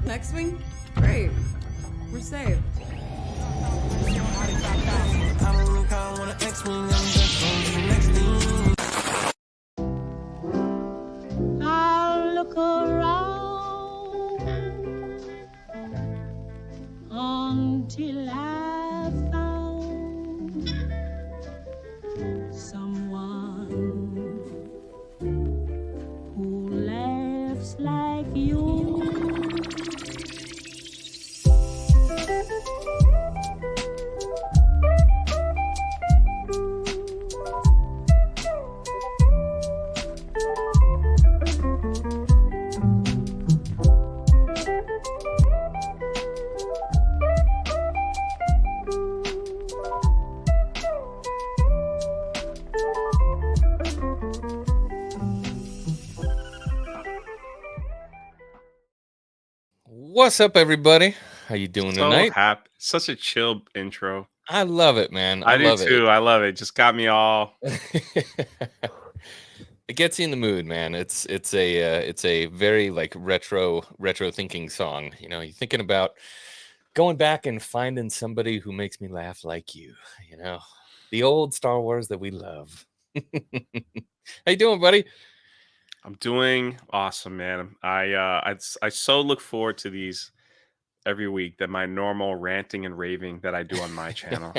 Xwing? Great. We're saved. I'll look around until I found someone who laughs like you. What's up, everybody? How you doing So tonight? happy. Such a chill intro. I love it, man. I do love too. I love it. Just got me all. It gets you in the mood, man. It's a very like retro thinking song. You know, you're thinking about going back and finding somebody who makes me laugh like you. You know, the old Star Wars that we love. How you doing, buddy? I'm doing awesome, man. I so look forward to these every week. That my normal ranting and raving that I do on my channel.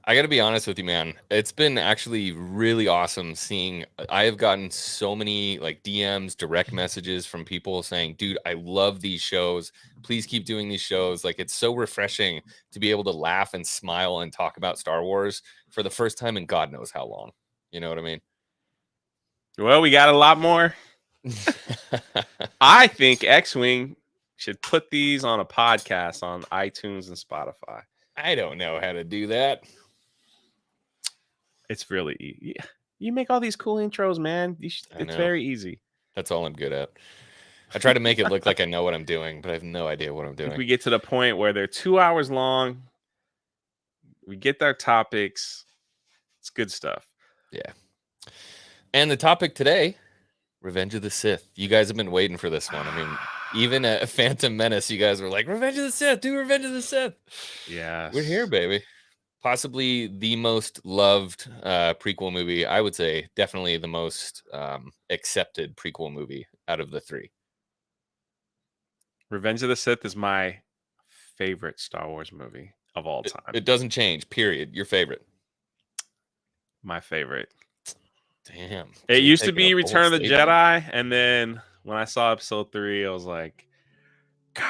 I got to be honest with you, man. It's been actually really awesome seeing. I have gotten so many like DMs, direct messages from people saying, dude, I love these shows. Please keep doing these shows. Like, it's so refreshing to be able to laugh and smile and talk about Star Wars for the first time in God knows how long. You know what I mean? Well, we got a lot more. I think Xwing should put these on a podcast on iTunes and Spotify. I don't know how to do that. It's really easy. You make all these cool intros, man. It's very easy. That's all I'm good at. I try to make it look like I know what I'm doing, but I have no idea what I'm doing. We get to the point where they're 2 hours long. We get their topics. It's good stuff. Yeah. And the topic today, Revenge of the Sith. You guys have been waiting for this one. I mean, even at Phantom Menace, you guys were like, Revenge of the Sith, do Revenge of the Sith. Yeah. We're here, baby. Possibly the most loved prequel movie. I would say definitely the most accepted prequel movie out of the three. Revenge of the Sith is my favorite Star Wars movie of all time. It doesn't change, period. Your favorite. My favorite. Damn. It used to be Return of the Jedi, and then when I saw episode 3, I was like, Gah.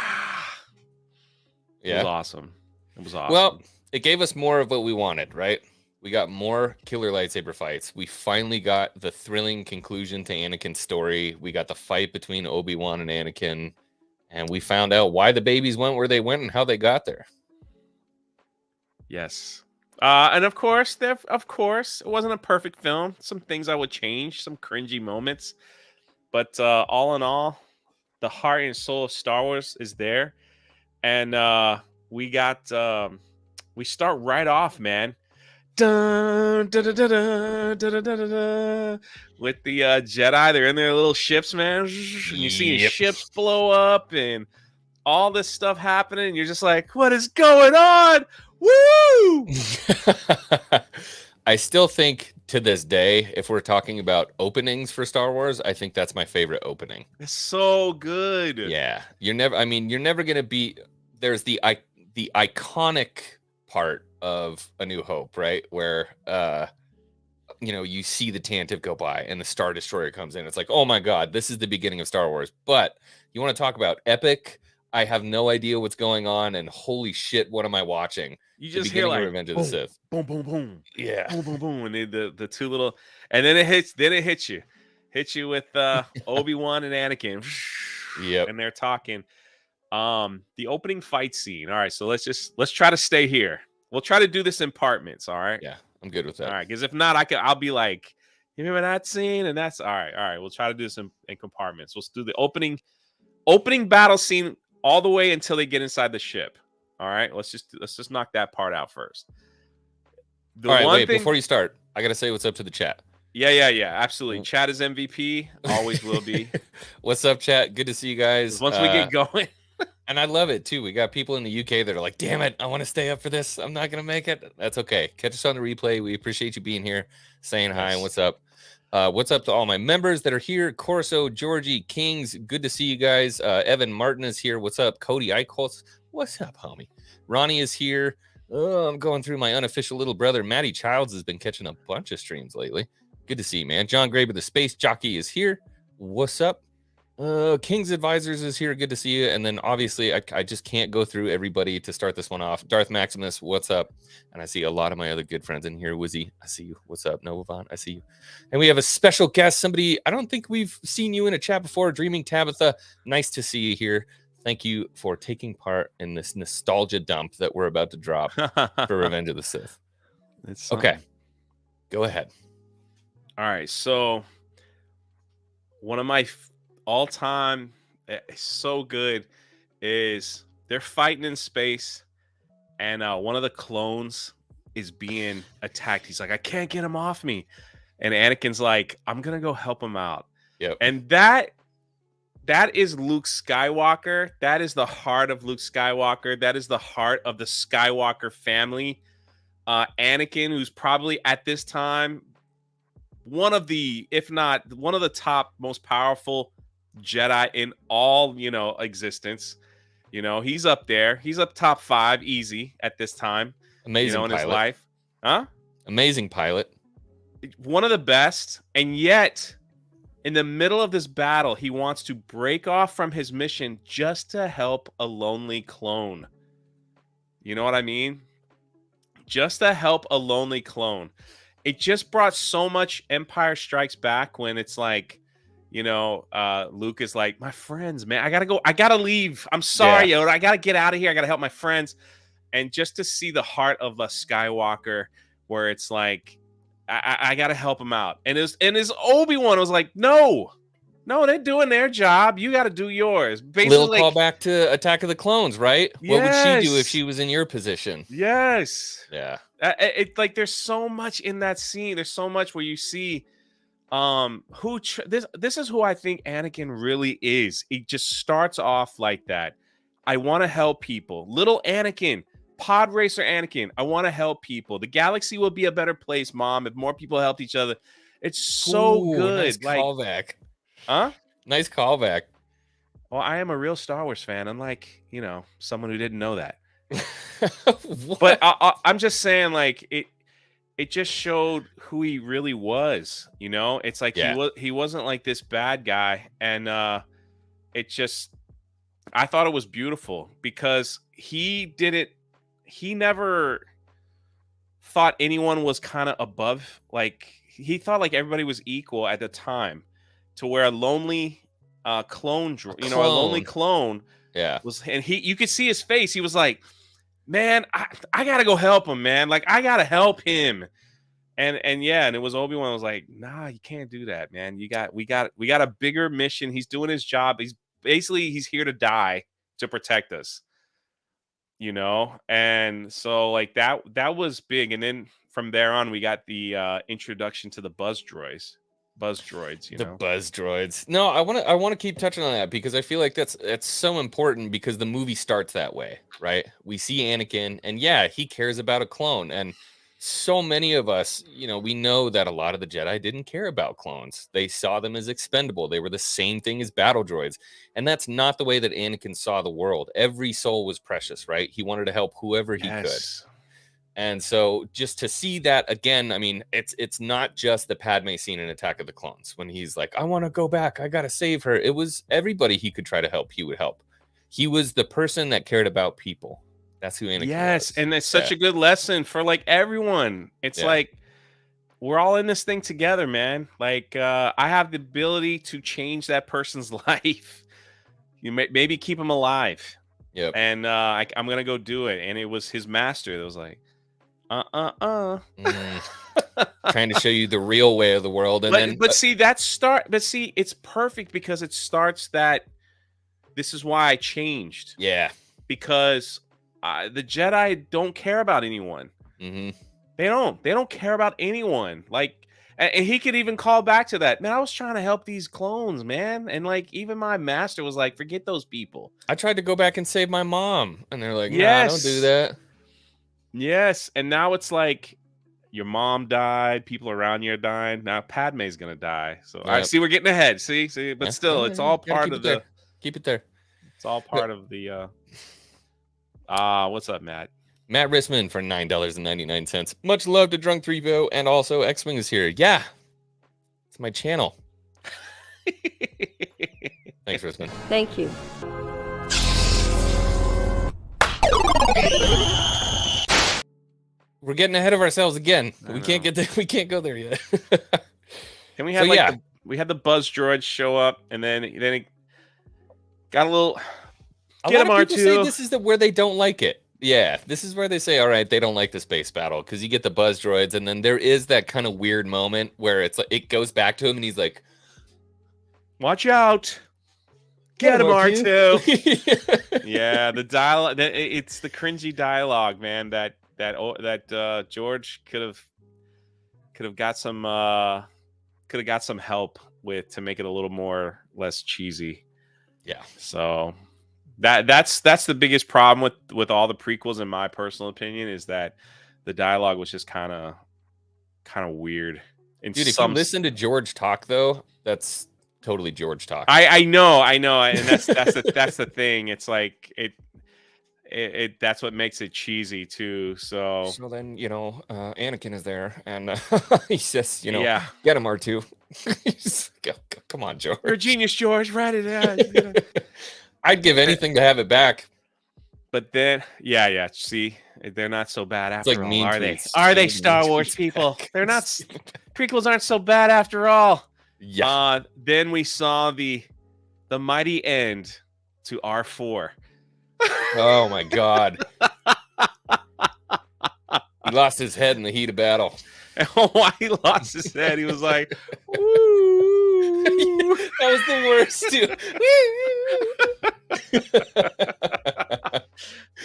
It was awesome. It was awesome. Well, it gave us more of what we wanted, right? We got more killer lightsaber fights. We finally got the thrilling conclusion to Anakin's story. We got the fight between Obi-Wan and Anakin, and we found out why the babies went where they went and how they got there. Yes. And of course, it wasn't a perfect film. Some things I would change, some cringy moments. But all in all, the heart and soul of Star Wars is there. And we start right off, man. Dun, dun, dun, dun, dun, dun, dun, dun, dun, with the Jedi. They're in their little ships, man. And you see ships blow up and all this stuff happening. And you're just like, what is going on? Woo! I still think to this day, if we're talking about openings for Star Wars, I think that's my favorite opening. It's so good. Yeah. You're never going to beat. There's the iconic part of A New Hope, right? Where, you see the Tantive go by and the Star Destroyer comes in. It's like, oh my God, this is the beginning of Star Wars. But you want to talk about epic? I have no idea what's going on, and holy shit, what am I watching? You just hear like Revenge of the Sith. Boom, boom, boom. Yeah. Boom, boom, boom. And the two little, and then it hits you with Obi-Wan and Anakin. Yep. And they're talking. The opening fight scene. All right, so let's try to stay here. We'll try to do this in partments. All right. Yeah, I'm good with that. All right, because if not, I'll be like, you remember that scene? And that's all right. We'll try to do this in compartments. We'll do the opening battle scene all the way until they get inside the ship. All right, let's just knock that part out first. All right, wait, before you start, I gotta say what's up to the chat. Yeah. Absolutely. Chat is MVP. Always will be. What's up, chat? Good to see you guys. Once we get going. And I love it too. We got people in the UK that are like, damn it, I want to stay up for this. I'm not going to make it. That's okay. Catch us on the replay. We appreciate you being here, saying hi and what's up. What's up to all my members that are here? Corso, Georgie, Kings, good to see you guys. Evan Martin is here. What's up? Cody Eichholz, what's up, homie? Ronnie is here. Oh, I'm going through my unofficial little brother. Matty Childs has been catching a bunch of streams lately. Good to see you, man. John Graber, the Space Jockey, is here. What's up? King's Advisors is here. Good to see you. And then obviously I just can't go through everybody to start this one off. Darth Maximus, what's up? And I see a lot of my other good friends in here. Wizzy, I see you. What's up? Novavon, I see you. And we have a special guest, somebody I don't think we've seen you in a chat before. Dreaming Tabitha, nice to see you here. Thank you for taking part in this nostalgia dump that we're about to drop for Revenge of the Sith. It's okay. Go ahead. All right. So one of my all-time so good is they're fighting in space, and one of the clones is being attacked. He's like, I can't get him off me. And Anakin's like, I'm going to go help him out. Yep. And that is Luke Skywalker. That is the heart of Luke Skywalker. That is the heart of the Skywalker family. Anakin, who's probably at this time one of the, if not one of the top most powerful Jedi in all, existence. He's up there. He's up top 5 easy at this time. Amazing in pilot. his life. Huh? Amazing pilot. One of the best. And yet, in the middle of this battle, he wants to break off from his mission just to help a lonely clone. You know what I mean? Just to help a lonely clone. It just brought so much Empire Strikes Back when it's like, Luke is like, my friends, man, I gotta go. I gotta leave. I'm sorry, Yoda. I gotta get out of here. I gotta help my friends. And just to see the heart of a Skywalker, where it's like, I gotta help him out. And his Obi-Wan was like, no, they're doing their job. You gotta do yours. Basically, little call back to Attack of the Clones, right? Yes. What would she do if she was in your position? Yes. Yeah. There's so much in that scene. There's so much where you see this is who I think Anakin really is. It just starts off like that. I want to help people. Little Anakin, pod racer Anakin. I want to help people. The galaxy will be a better place, Mom, if more people helped each other. It's so good. Nice callback. Huh? Nice callback. Well, I am a real Star Wars fan, unlike, someone who didn't know that. But I'm just saying, like, it just showed who he really was. It's like he wasn't like this bad guy, and I thought it was beautiful because he never thought anyone was kind of above. Like, he thought like everybody was equal at the time, to where a lonely clone, a lonely clone, was, and you could see his face. He was like, man, I gotta go help him, man. Like, I gotta help him. And it was Obi-Wan was like, nah, you can't do that, man. We got a bigger mission. He's doing his job. He's here to die to protect us. And so like that was big. And then from there on, we got the introduction to the buzz droids. The buzz droids. No, I want to keep touching on that because I feel like that's so important because the movie starts that way, right? We see Anakin, and he cares about a clone, and so many of us, we know that a lot of the Jedi didn't care about clones. They saw them as expendable. They were the same thing as battle droids, and that's not the way that Anakin saw the world. Every soul was precious, right? He wanted to help whoever he could. And so just to see that again, I mean, it's not just the Padme scene in Attack of the Clones when he's like, I want to go back. I got to save her. It was everybody he could try to help. He would help. He was the person that cared about people. That's who Anakin was. And it's such a good lesson for like everyone. It's like, we're all in this thing together, man. Like, I have the ability to change that person's life. You maybe keep him alive. Yep. And I'm going to go do it. And it was his master that was like, trying to show you the real way of the world. And but see, it's perfect because it starts that this is why I changed. Yeah. Because the Jedi don't care about anyone. Mm-hmm. They don't care about anyone. Like, And he could even call back to that. Man, I was trying to help these clones, man. And like even my master was like, forget those people. I tried to go back and save my mom, and they're like, "Nah, don't do Yes. that." Yes. And now it's like your mom died, people around you are dying. Now Padme's gonna die. So I Yep. see we're getting ahead. See, but Yeah. still, it's all Gotta part keep of it there. the Keep it there. it's all part of the what's up, Matt? Matt Rissman for $9.99. Much love to Drunk 3VO, and also Xwing is here. Yeah, it's my channel. Thanks, Rissman. Thank you. We're getting ahead of ourselves again. I We can't know. get there. We can't go there yet. And we had So, like yeah. we had the Buzz droid show up, and then it got a little. A Get lot him, of people say R2. this is where they don't like it. Yeah, this is where they say, all right, they don't like the space battle because you get the buzz droids, and then there is that kind of weird moment where it's like it goes back to him, and he's like, Watch out! Get him, R2. R2. Yeah, the dialogue. It's the cringy dialogue, man. That George could have got some help with to make it a little more less cheesy. Yeah. So that's the biggest problem with all the prequels, in my personal opinion, is that the dialogue was just kind of weird. Dude, if you listen to George talk though, that's totally George talk. I know, and that's the thing. It's like it that's what makes it cheesy too. So then Anakin is there, and he says, yeah, get him R2. Come on, George. you're a genius, George. Write it down. I'd give anything to have it back. But then, yeah. See, they're not so bad after like all, mean are they? tweets. Are they Mean Star Wars tweets people? back. They're not. Prequels aren't so bad after all. Yeah. Then we saw the mighty end to R4. Oh my God. He lost his head in the heat of battle. And why he lost his head? He was like, "Ooh." That was the worst, too.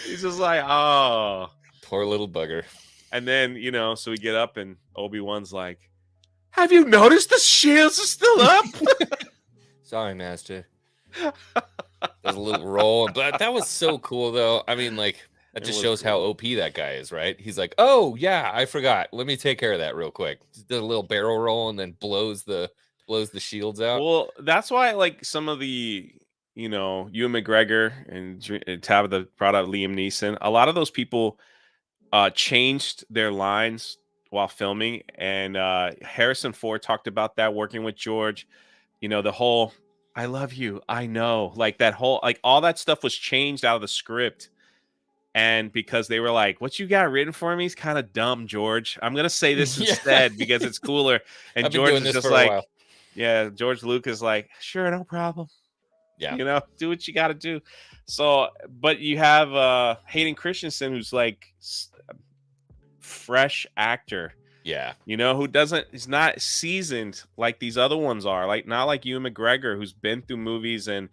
He's just like, oh. Poor little bugger. And then, so we get up and Obi-Wan's like, have you noticed the shields are still up? Sorry, Master. There's a little roll, but that was so cool, though. I mean, like, that just shows how OP that guy is, right? He's like, oh yeah, I forgot. Let me take care of that real quick. Just does a little barrel roll and then blows the shields out. Well, that's why like some of the, Ewan McGregor and Tabitha brought up Liam Neeson. A lot of those people changed their lines while filming, and Harrison Ford talked about that working with George. The whole "I love you, I know," like that whole all that stuff was changed out of the script. And because they were like, what you got written for me is kind of dumb, George. I'm going to say this instead because it's cooler. And George is just like, yeah, George Lucas like, sure, no problem. Yeah. Do what you got to do. So, but you have Hayden Christensen, who's like fresh actor. Yeah. Who is not seasoned like these other ones are. Like, not like Ewan McGregor, who's been through movies and,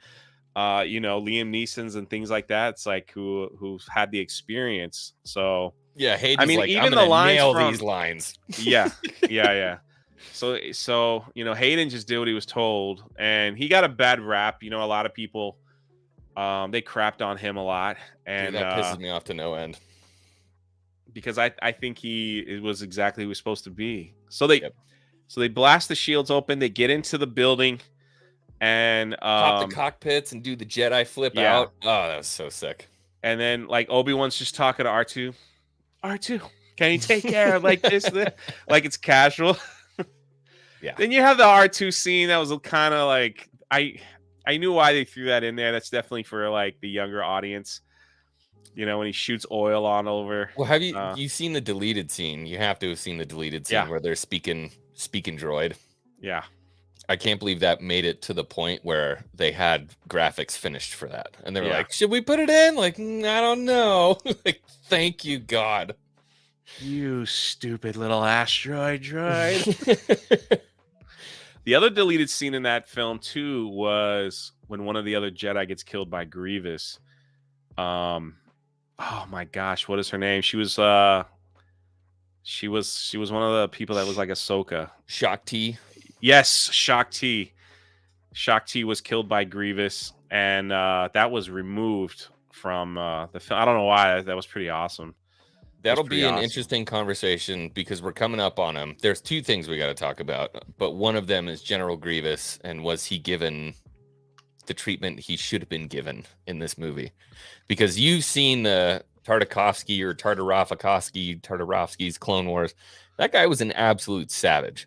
Liam Neeson's and things like that. It's like who's had the experience. So yeah, Hayden's like, even I'm the gonna lines nail these lines. Yeah. So Hayden just did what he was told, and he got a bad rap. A lot of people they crapped on him a lot, and Dude, that pisses me off to no end. Because I think it was exactly who he was supposed to be. So they blast the shields open. They get into the building. And pop the cockpits and do the Jedi flip out. Oh, that was so sick. And then like Obi-Wan's just talking to R2. R2, can you take care of like this? Like it's casual. Yeah. Then you have the R2 scene that was kind of like I knew why they threw that in there. That's definitely for like the younger audience. When he shoots oil on over. Well, have you seen the deleted scene? You have to have seen the deleted scene where they're speaking droid. Yeah. I can't believe that made it to the point where they had graphics finished for that. And they were like, should we put it in? Like, I don't know. Like, thank you, God. You stupid little asteroid droid. The other deleted scene in that film, too, was when one of the other Jedi gets killed by Grievous. Oh, my gosh. What is her name? She was She was one of the people that looked like Ahsoka. Shakti. Yes, Shakti. Shakti was killed by Grievous, and that was removed from the film. I don't know why. That was pretty awesome. That'll be an awesome. interesting conversation because we're coming up on him. There's two things we got to talk about, but one of them is General Grievous, and was he given the treatment he should have been given in this movie? Because you've seen the Tartarovsky's Clone Wars. That guy was an absolute savage,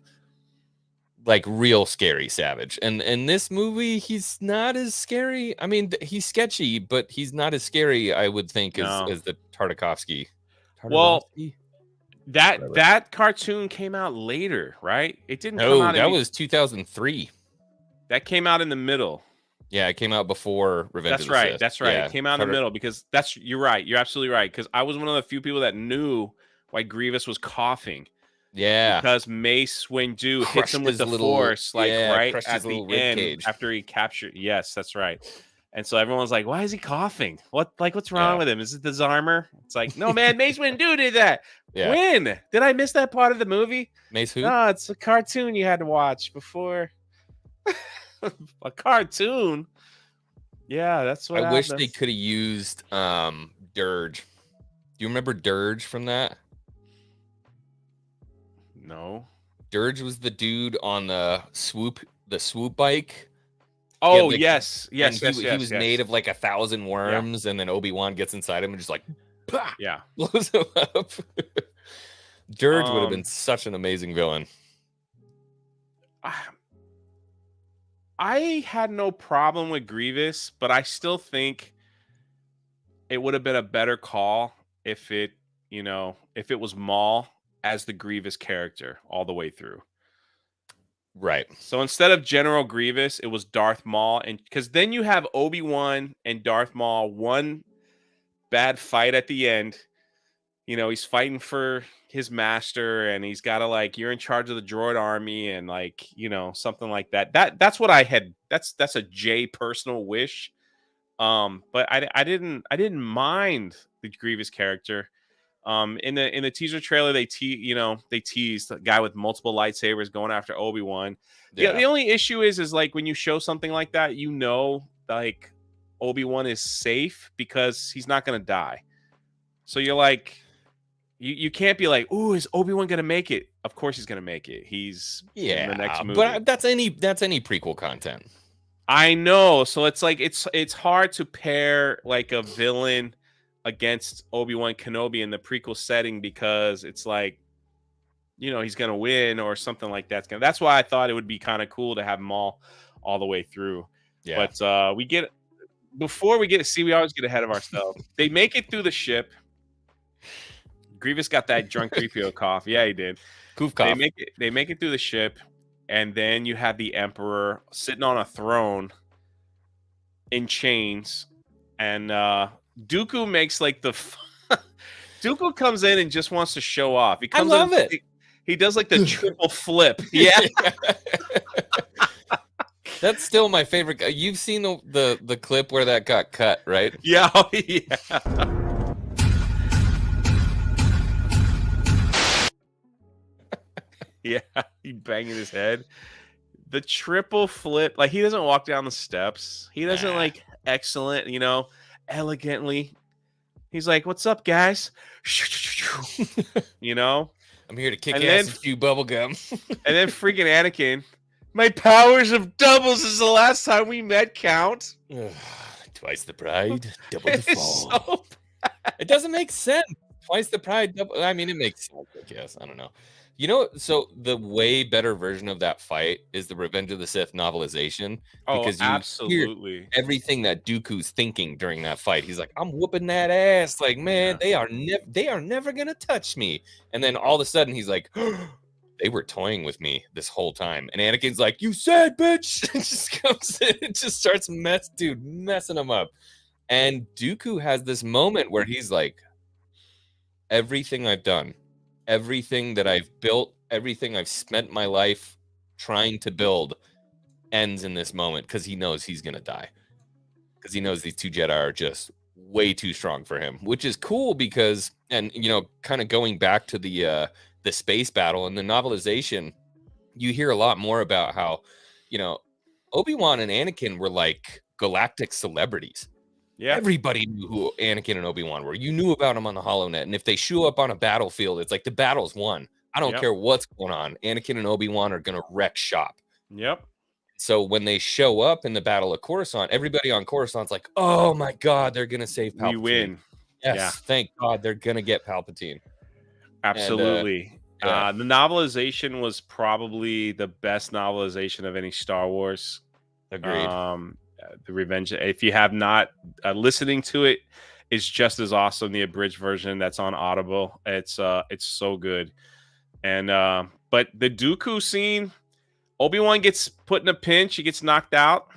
like real scary savage. And in this movie, he's not as scary. I mean, he's sketchy, but he's not as scary, I would think, as the Tartakovsky. Well, Whatever. that cartoon came out later, right? It didn't come No, out. that was 2003. That came out in the middle. Yeah, it came out before Revenge of the Sith. That's right. Yeah, It came out in the middle because you're right. You're absolutely right. Because I was one of the few people that knew why Grievous was coughing. Yeah. Because Mace Windu hits Crushed him with his the little- Force, like yeah, right crushed at his the little rib end cage. after he captured. Yes, that's right. And so everyone's like, "Why is he coughing? What's wrong Yeah. with him? Is it the Zarmer?" It's like, no, man, Mace Windu did that. Yeah. When did I miss that part of the movie? Mace who? No, it's a cartoon you had to watch before. A cartoon. Yeah, that's what I wish they happens. could have used Dirge. Do you remember Dirge from that? No. Dirge was the dude on the swoop bike. Oh, the- yes. And Yes, he, yes, he yes, was yes. made of like 1,000 worms, and then Obi-Wan gets inside him and just like pah, Yeah. blows him up. Dirge would have Um, been such an amazing villain. I had no problem with Grievous, but I still think it would have been a better call if it was Maul as the Grievous character all the way through. Right. So instead of General Grievous, it was Darth Maul, and because then you have Obi-Wan and Darth Maul, one bad fight at the end. You know, he's fighting for his master, and he's got to you're in charge of the droid army, and something like that. That's what I had. That's a Jay personal wish. But I didn't mind the Grievous character. In the teaser trailer, they teased the guy with multiple lightsabers going after Obi-Wan. Yeah. The only issue is when you show something like that, Obi-Wan is safe because he's not gonna die. So you're like, you can't be like, "Ooh, is Obi-Wan gonna make it?" Of course he's gonna make it. He's in the next movie. But that's any prequel content. I know. So it's it's hard to pair a villain against Obi-Wan Kenobi in the prequel setting because it's he's gonna win or something like that. That's why I thought it would be kind of cool to have them all the way through. Yeah. But we always get ahead of ourselves. They make it through the ship. Grievous got that drunk 3PO cough. Yeah, he did. Goof cough. They make it through the ship, and then you have the Emperor sitting on a throne in chains, and Dooku makes Dooku comes in and just wants to show off. He comes love in, it. He does the triple flip. Yeah. That's still my favorite. You've seen the clip where that got cut, right? Yeah. Oh, yeah. Yeah, he banging his head. The triple flip, he doesn't walk down the steps. He doesn't excellent, elegantly. He's like, "What's up, guys?" I'm here to kick And ass then- and chew bubble gum. And then freaking Anakin, my powers of doubles is the last time we met, Count. Twice the pride, double the It's fall. so It doesn't make sense. Twice the pride, double. I mean, it makes sense, I guess. I don't know. So the way better version of that fight is the Revenge of the Sith novelization. Because you hear absolutely. everything that Dooku's thinking during that fight. He's like, "I'm whooping that ass. Like, man, they are never gonna touch me." And then all of a sudden, he's like, "They were toying with me this whole time." And Anakin's like, "You said, bitch!" And just comes in and just starts messing him up. And Dooku has this moment where he's like, "Everything I've done, everything that I've built, everything I've spent my life trying to build ends in this moment," because he knows he's gonna die. Because he knows these two Jedi are just way too strong for him, which is cool because, and kind of going back to the space battle and the novelization, you hear a lot more about how, Obi-Wan and Anakin were like galactic celebrities. Yeah. Everybody knew who Anakin and Obi-Wan were. You knew about them on the HoloNet, and if they show up on a battlefield, it's like the battle's won. I don't care what's going on. Anakin and Obi-Wan are gonna wreck shop. Yep. So when they show up in the Battle of Coruscant, everybody on Coruscant's like, "Oh my God, they're gonna save Palpatine. We win." Yes, thank God they're gonna get Palpatine. Absolutely. The novelization was probably the best novelization of any Star Wars. Agreed. The Revenge. If you have not listening to it, is just as awesome. The abridged version that's on Audible. It's so good. And but the Dooku scene, Obi-Wan gets put in a pinch. He gets knocked out.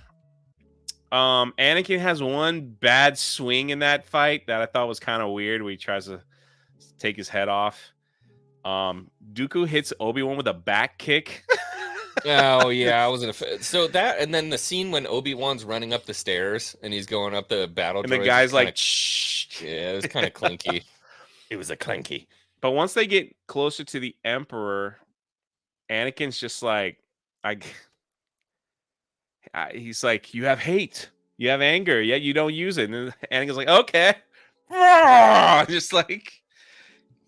Anakin has one bad swing in that fight that I thought was kind of weird, where he tries to take his head off. Dooku hits Obi-Wan with a back kick. Oh yeah, I wasn't so that, and then the scene when Obi-Wan's running up the stairs and he's going up the battle, and the guy's like, "Shh." Yeah, it was kind of clinky. It was a clinky. But once they get closer to the Emperor, Anakin's just like, he's like, "You have hate, you have anger, yet you don't use it." And Anakin's like, "Okay," just like,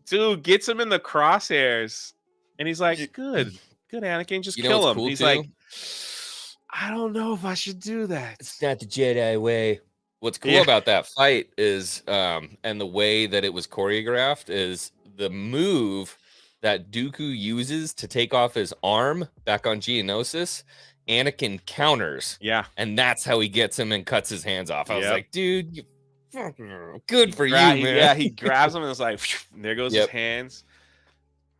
dude, gets him in the crosshairs, and he's like, "Good, Anakin, just kill him." Cool he's too? like, "I don't know if I should do that. It's not the Jedi way." What's cool about that fight is, and the way that it was choreographed is the move that Dooku uses to take off his arm back on Geonosis. Anakin counters. Yeah. And that's how he gets him and cuts his hands off. I was like, dude, good for you, man. Yeah, he grabs him and it's like, there goes his hands.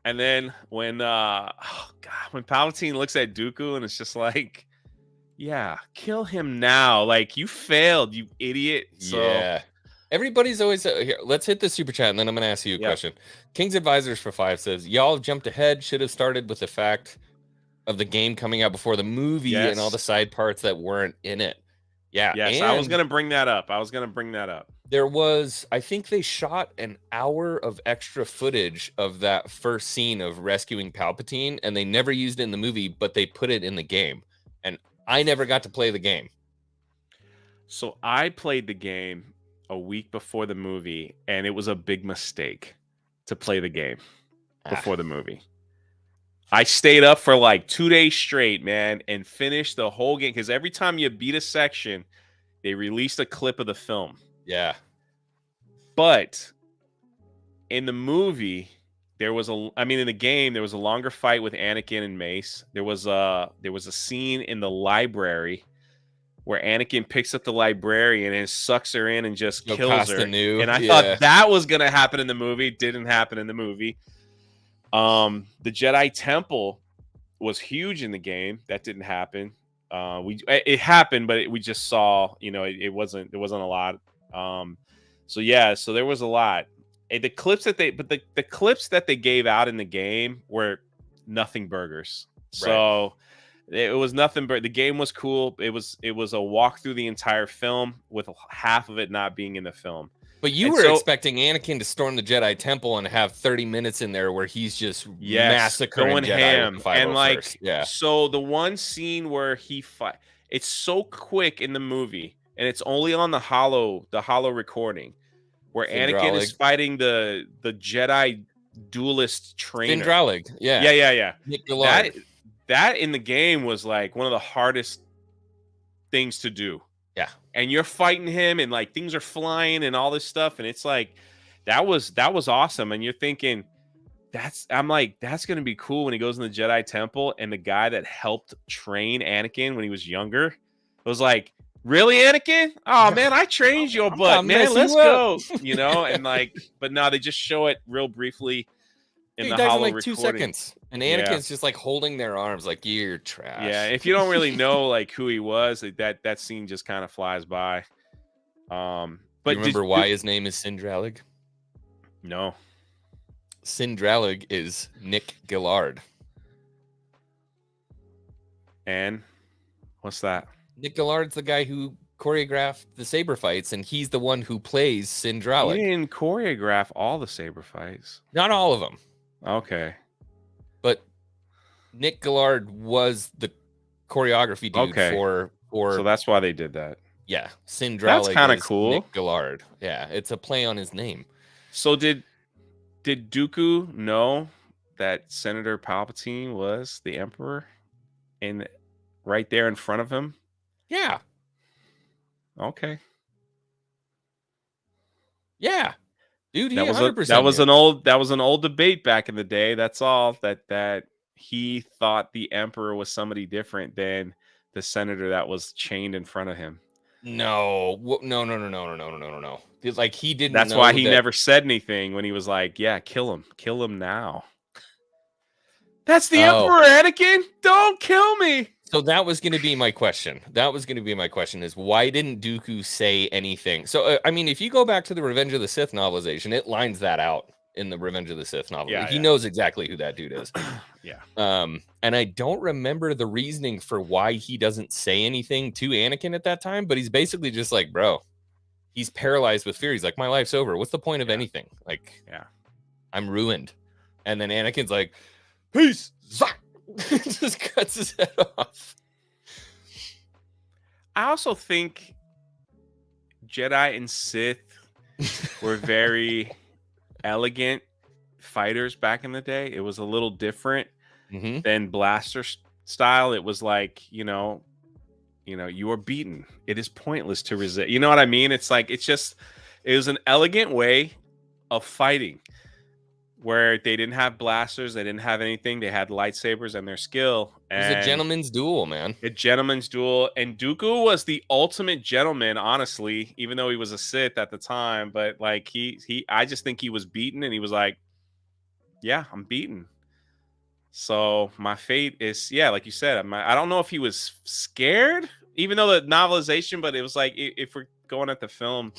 And then when when Palpatine looks at Dooku and it's just like, yeah, kill him now. Like, you failed, you idiot. So yeah. Everybody's always here. Let's hit the super chat and then I'm gonna ask you a question. King's Advisors for 5 says, y'all jumped ahead, should have started with the fact of the game coming out before the movie and all the side parts that weren't in it. Yeah. Yes, I was gonna bring that up. There was, I think they shot an hour of extra footage of that first scene of rescuing Palpatine, and they never used it in the movie, but they put it in the game. And I never got to play the game. So I played the game a week before the movie, and it was a big mistake to play the game before the movie. I stayed up for like 2 days straight, man, and finished the whole game, because every time you beat a section, they released a clip of the film. Yeah. But in the movie, in the game, there was a longer fight with Anakin and Mace. There was a scene in the library where Anakin picks up the librarian and sucks her in and just kills her. And I thought that was going to happen in the movie. Didn't happen in the movie. The Jedi Temple was huge in the game. That didn't happen. It happened, but we just saw, there wasn't a lot. So there was a lot. The clips that they gave out in the game were nothing burgers. So it was nothing, but the game was cool. It was a walk through the entire film with half of it not being in the film. But you were expecting Anakin to storm the Jedi Temple and have 30 minutes in there where he's just massacring going Jedi ham. With the And 501st. So the one scene where he fight, it's so quick in the movie, and it's only on the holo recording, where Anakin is fighting the Jedi duelist trainer. Sindralig. Yeah. Nick Gillard. That in the game was like one of the hardest things to do. Yeah. And you're fighting him and like things are flying and all this stuff. And it's like, that was awesome. And you're thinking, that's going to be cool when he goes in the Jedi Temple. And the guy that helped train Anakin when he was younger was like, really, Anakin? Oh man, I trained your butt, man. Let's go. And like, but no, they just show it real briefly in the holo recording. 2 seconds. And Anakin's just like holding their arms like, you're trash. Yeah, if you don't really know like who he was, that scene just kind of flies by. But you remember why his name is Sindralig? No. Sindralig is Nick Gillard. And what's that? Nick Gillard's the guy who choreographed the saber fights, and he's the one who plays He Sindralic. didn't choreograph all the saber fights. Not all of them, Okay. but Nick Gillard was the choreography dude Okay. for So that's why they did that. yeah, Sindralic. That's kinda is cool. Nick Gillard. Yeah, it's a play on his name. So did Dooku know that Senator Palpatine was the Emperor, and right there in front of him? Yeah, Okay. yeah, dude. He That was 100% that was knew. an old debate back in the day. That's all that he thought the Emperor was somebody different than the senator that was chained in front of him. No. It's like he didn't. That's know why he that- never said anything when he was like, "Yeah, kill him now." That's the Oh. Emperor, Anakin. Don't kill me. So that was going to be my question. Is why didn't Dooku say anything? So, I mean, if you go back to the Revenge of the Sith novelization, it lines that out in the Revenge of the Sith novel. Yeah, He yeah. knows exactly who that dude is. Yeah. And I don't remember the reasoning for why he doesn't say anything to Anakin at that time, but he's basically just like, bro, he's paralyzed with fear. He's like, my life's over. What's the point of anything? Like, Yeah. I'm ruined. And then Anakin's like, peace. Zack! Just cuts his head off. I also think Jedi and Sith were very elegant fighters back in the day. It was a little different Mm-hmm. than blaster style. It was like, you are beaten. It is pointless to resist. You know what I mean? It's like, it was an elegant way of fighting where they didn't have blasters. They didn't have anything. They had lightsabers and their skill. It was a gentleman's duel, man. A gentleman's duel. And Dooku was the ultimate gentleman, honestly, even though he was a Sith at the time. But like I just think he was beaten, and he was like, yeah, I'm beaten. So my fate is, yeah, like you said, I don't know if he was scared, even though the novelization, but it was like, if we're going at the film,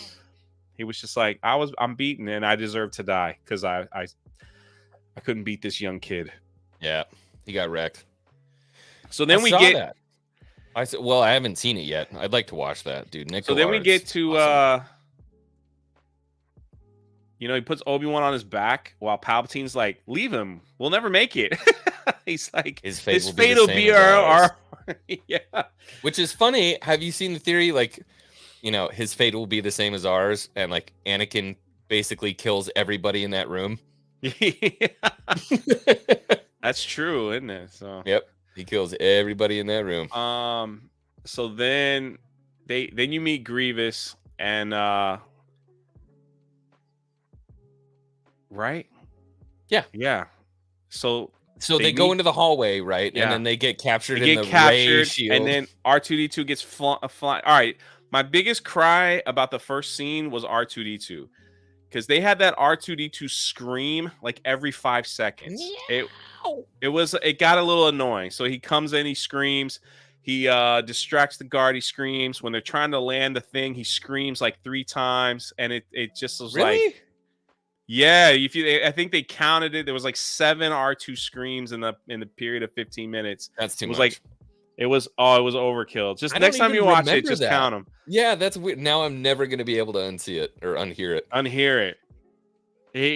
he was just like, I'm beaten and I deserve to die because I couldn't beat this young kid. Yeah, he got wrecked. So then I we saw get that. I said, well, I haven't seen it yet. I'd like to watch that, dude. Nick. So then we Gillard's get to awesome. he puts Obi-Wan on his back while Palpatine's like, leave him. We'll never make it. He's like, His fate will fate be the will same be as ours. our yeah. Which is funny. Have you seen the theory? Like, his fate will be the same as ours, and like Anakin basically kills everybody in that room. That's true, isn't it? So Yep, he kills everybody in that room. So then you meet Grievous and right? Yeah. So they go into the hallway, right? Yeah. And then they get captured they in get the captured, ray shield. and then R2D2 gets fly. All right, my biggest cry about the first scene was R2D2 because they had that R2D2 scream like every 5 seconds. It got a little annoying. So he comes in, he screams, he distracts the guard, he screams. When they're trying to land the thing, he screams like 3 times, and it just was Really? like, yeah. I think they counted it. There was like 7 R2 screams in the period of 15 minutes. That's too It was much. like it was overkill. Just I don't next time you even watch it, remember just that. count them. Yeah, that's weird. Now I'm never gonna be able to unsee it or unhear it. Unhear it.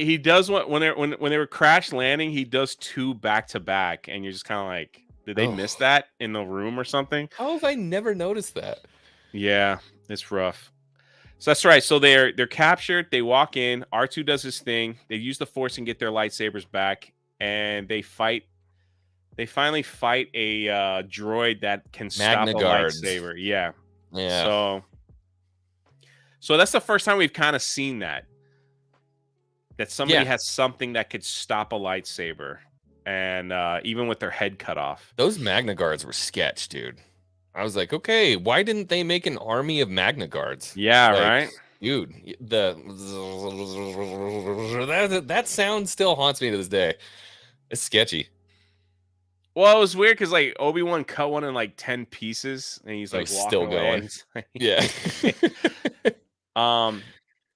He does when they were crash landing. He does 2 back to back, and you're just kind of like, did they miss that in the room or something? How have I never noticed that? Yeah, it's rough. So that's right. So they're captured. They walk in. R2 does his thing. They use the Force and get their lightsabers back, and they fight. They finally fight a droid that can stop a Magna-Guards. lightsaber. Yeah. Yeah. So that's the first time we've kind of seen that somebody Yeah. has something that could stop a lightsaber, and even with their head cut off. Those Magna Guards were sketch, dude. I was like, okay, why didn't they make an army of Magna Guards? Yeah, Like, right. Dude, that sound still haunts me to this day. It's sketchy. Well, it was weird because like Obi-Wan cut one in like 10 pieces, and he's Oh, like he's walking still away. going. It's like- Yeah.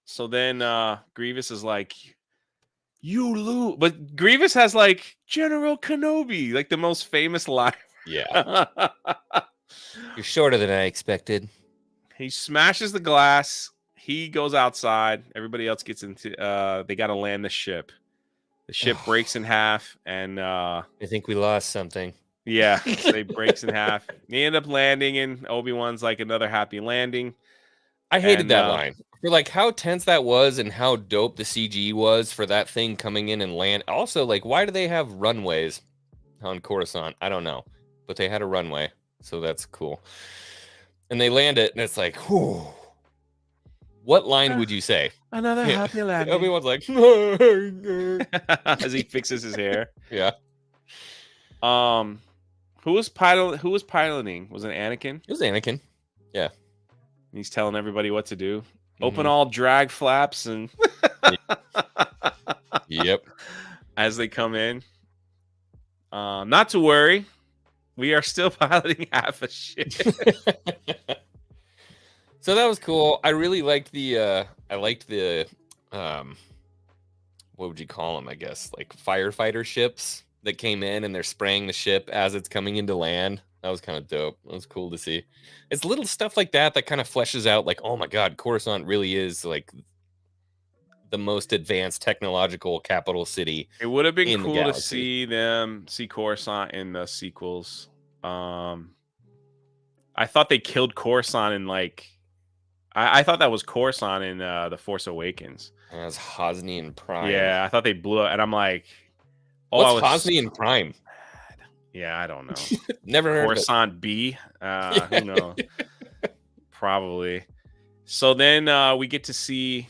So then Grievous is like, you lose. But Grievous has like General Kenobi, like the most famous line. Yeah. You're shorter than I expected. He smashes the glass. He goes outside. Everybody else gets into. They got to land the ship. The ship breaks in half, and I think we lost something. yeah, they breaks in half. They end up landing, and Obi-Wan's like another happy landing. I hated And, that line. For like how tense that was and how dope the CG was for that thing coming in and land. Also, like, why do they have runways on Coruscant? I don't know, but they had a runway, so that's cool. And they land it, and it's like, whew. What line would you say? Another happy landing. Obi-Wan's like, as he fixes his hair. Yeah. Who was piloting? Was it Anakin? It was Anakin. Yeah. He's telling everybody what to do. Open all drag flaps and Yep. As they come in. Not to worry. We are still piloting half a ship. So that was cool. I really liked the what would you call them, I guess? Like firefighter ships that came in and they're spraying the ship as it's coming into land. That was kind of dope. That was cool to see. It's little stuff like that that kind of fleshes out like, oh my God, Coruscant really is like the most advanced technological capital city. It would have been cool to see Coruscant in the sequels. I thought they killed Coruscant in like I thought that was Coruscant in The Force Awakens. As Hosnian Prime. Yeah, I thought they blew it, and I'm like, what's Hosnian Prime? Yeah, I don't know. Never heard Coruscant of it. B. Who knows? Probably. So then we get to see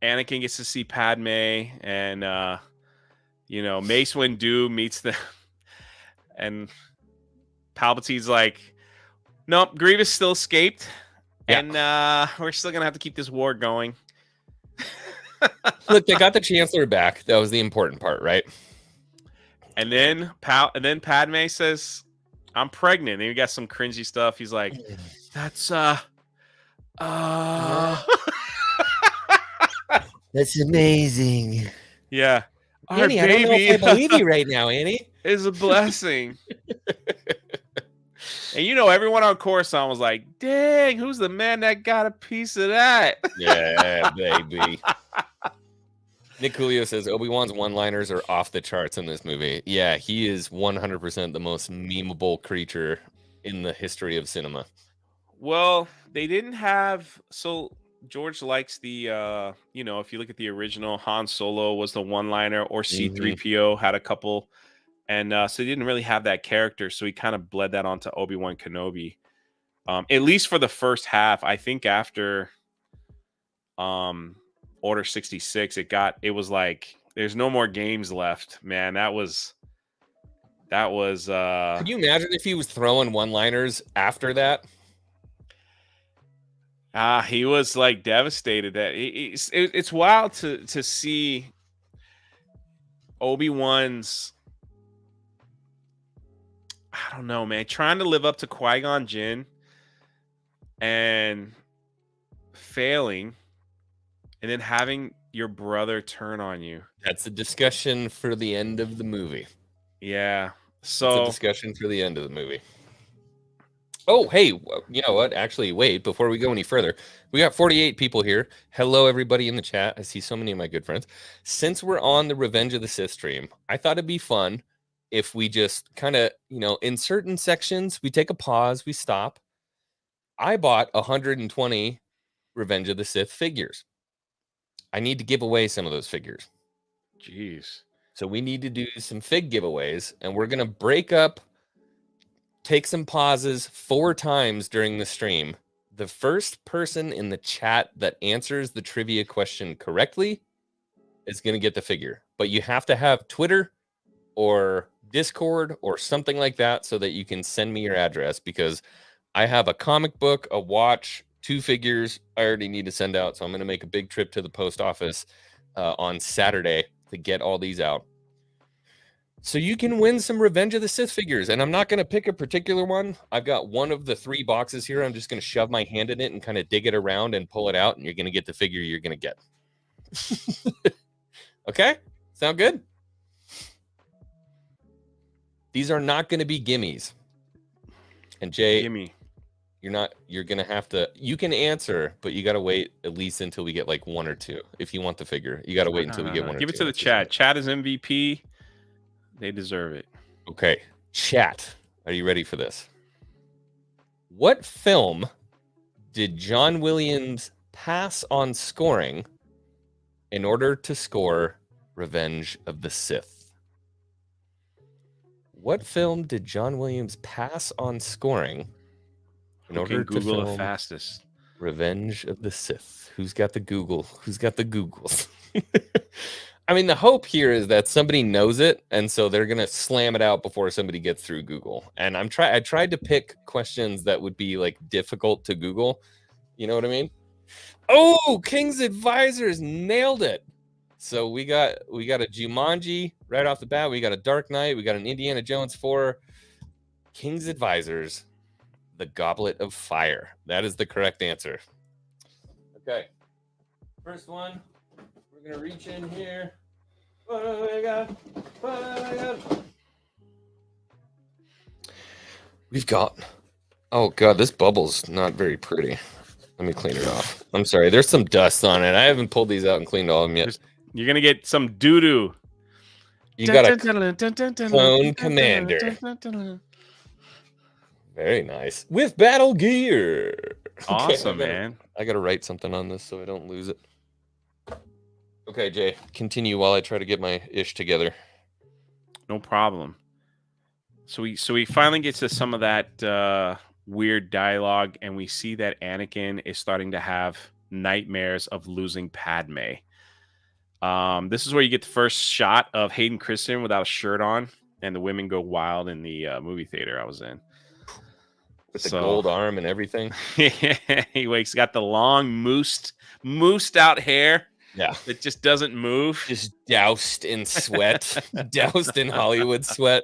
Anakin gets to see Padme, and Mace Windu meets them, and Palpatine's like, nope, Grievous still escaped. Yeah. And we're still gonna have to keep this war going. Look, they got the Chancellor back. That was the important part, right? And then Padme says, "I'm pregnant." And he got some cringy stuff. He's like, "That's that's amazing." Yeah, Annie, I don't know if I believe you right now, Annie. Is a blessing. And everyone on Coruscant was like, dang, who's the man that got a piece of that? Yeah, baby. Nick Coolio says Obi-Wan's one-liners are off the charts in this movie. Yeah, he is 100% the most memeable creature in the history of cinema. Well, they didn't have... So George likes the... if you look at the original, Han Solo was the one-liner, or C-3PO had a couple... And so he didn't really have that character, so he kind of bled that onto Obi-Wan Kenobi. At least for the first half. I think after Order 66, it was like there's no more games left, man. That was Could you imagine if he was throwing one-liners after that? He was like devastated. That it's wild to see Obi-Wan's, I don't know, man, trying to live up to Qui-Gon Jinn and failing, and then having your brother turn on you. That's a discussion for the end of the movie. Yeah. So it's a discussion for the end of the movie. Oh, hey, you know what? Actually, wait, before we go any further, we got 48 people here. Hello, everybody in the chat. I see so many of my good friends. Since we're on the Revenge of the Sith stream, I thought it'd be fun if we just kind of, in certain sections, we take a pause, we stop. I bought 120 Revenge of the Sith figures. I need to give away some of those figures. Jeez. So we need to do some fig giveaways, and we're going to take some pauses 4 times during the stream. The first person in the chat that answers the trivia question correctly is going to get the figure. But you have to have Twitter or Discord or something like that so that you can send me your address, because I have a comic book, a watch, 2 figures I already need to send out. So I'm going to make a big trip to the post office on Saturday to get all these out. So you can win some Revenge of the Sith figures. And I'm not going to pick a particular one. I've got one of the 3 boxes here. I'm just going to shove my hand in it and kind of dig it around and pull it out. And you're going to get the figure you're going to get. Okay? Sound good? These are not going to be gimmies. And Jay, gimme. You're gonna have to. You can answer, but you gotta wait at least until we get like one or two. If you want the figure, you gotta wait until we get one or two. Give it to the chat. Chat is MVP. They deserve it. Okay, chat. Are you ready for this? What film did John Williams pass on scoring in order to score Revenge of the Sith? What film did John Williams pass on scoring in order to Google film it fastest? Revenge of the Sith? Who's got the Google? Who's got the Googles? I mean, the hope here is that somebody knows it, and so they're gonna slam it out before somebody gets through Google. And I tried to pick questions that would be like difficult to Google. You know what I mean? Oh, King's Advisors nailed it. So we got a Jumanji right off the bat. We got a Dark Knight. We got an Indiana Jones 4. King's Advisors, The Goblet of Fire. That is the correct answer. Okay. First one. We're going to reach in here. What do we got? What do we got? We've got... Oh, God, this bubble's not very pretty. Let me clean it off. I'm sorry. There's some dust on it. I haven't pulled these out and cleaned all of them yet. You're going to get some doo-doo. You got a Clone Commander. Very nice. With battle gear. Awesome, man. I got to write something on this so I don't lose it. Okay, Jay. Continue while I try to get my ish together. No problem. So we finally get to some of that weird dialogue, and we see that Anakin is starting to have nightmares of losing Padme. This is where you get the first shot of Hayden Christensen without a shirt on, and the women go wild in the movie theater I was in. With the gold arm and everything. He's got the long moosed out hair. Yeah. It just doesn't move. Just doused in sweat. Doused in Hollywood sweat.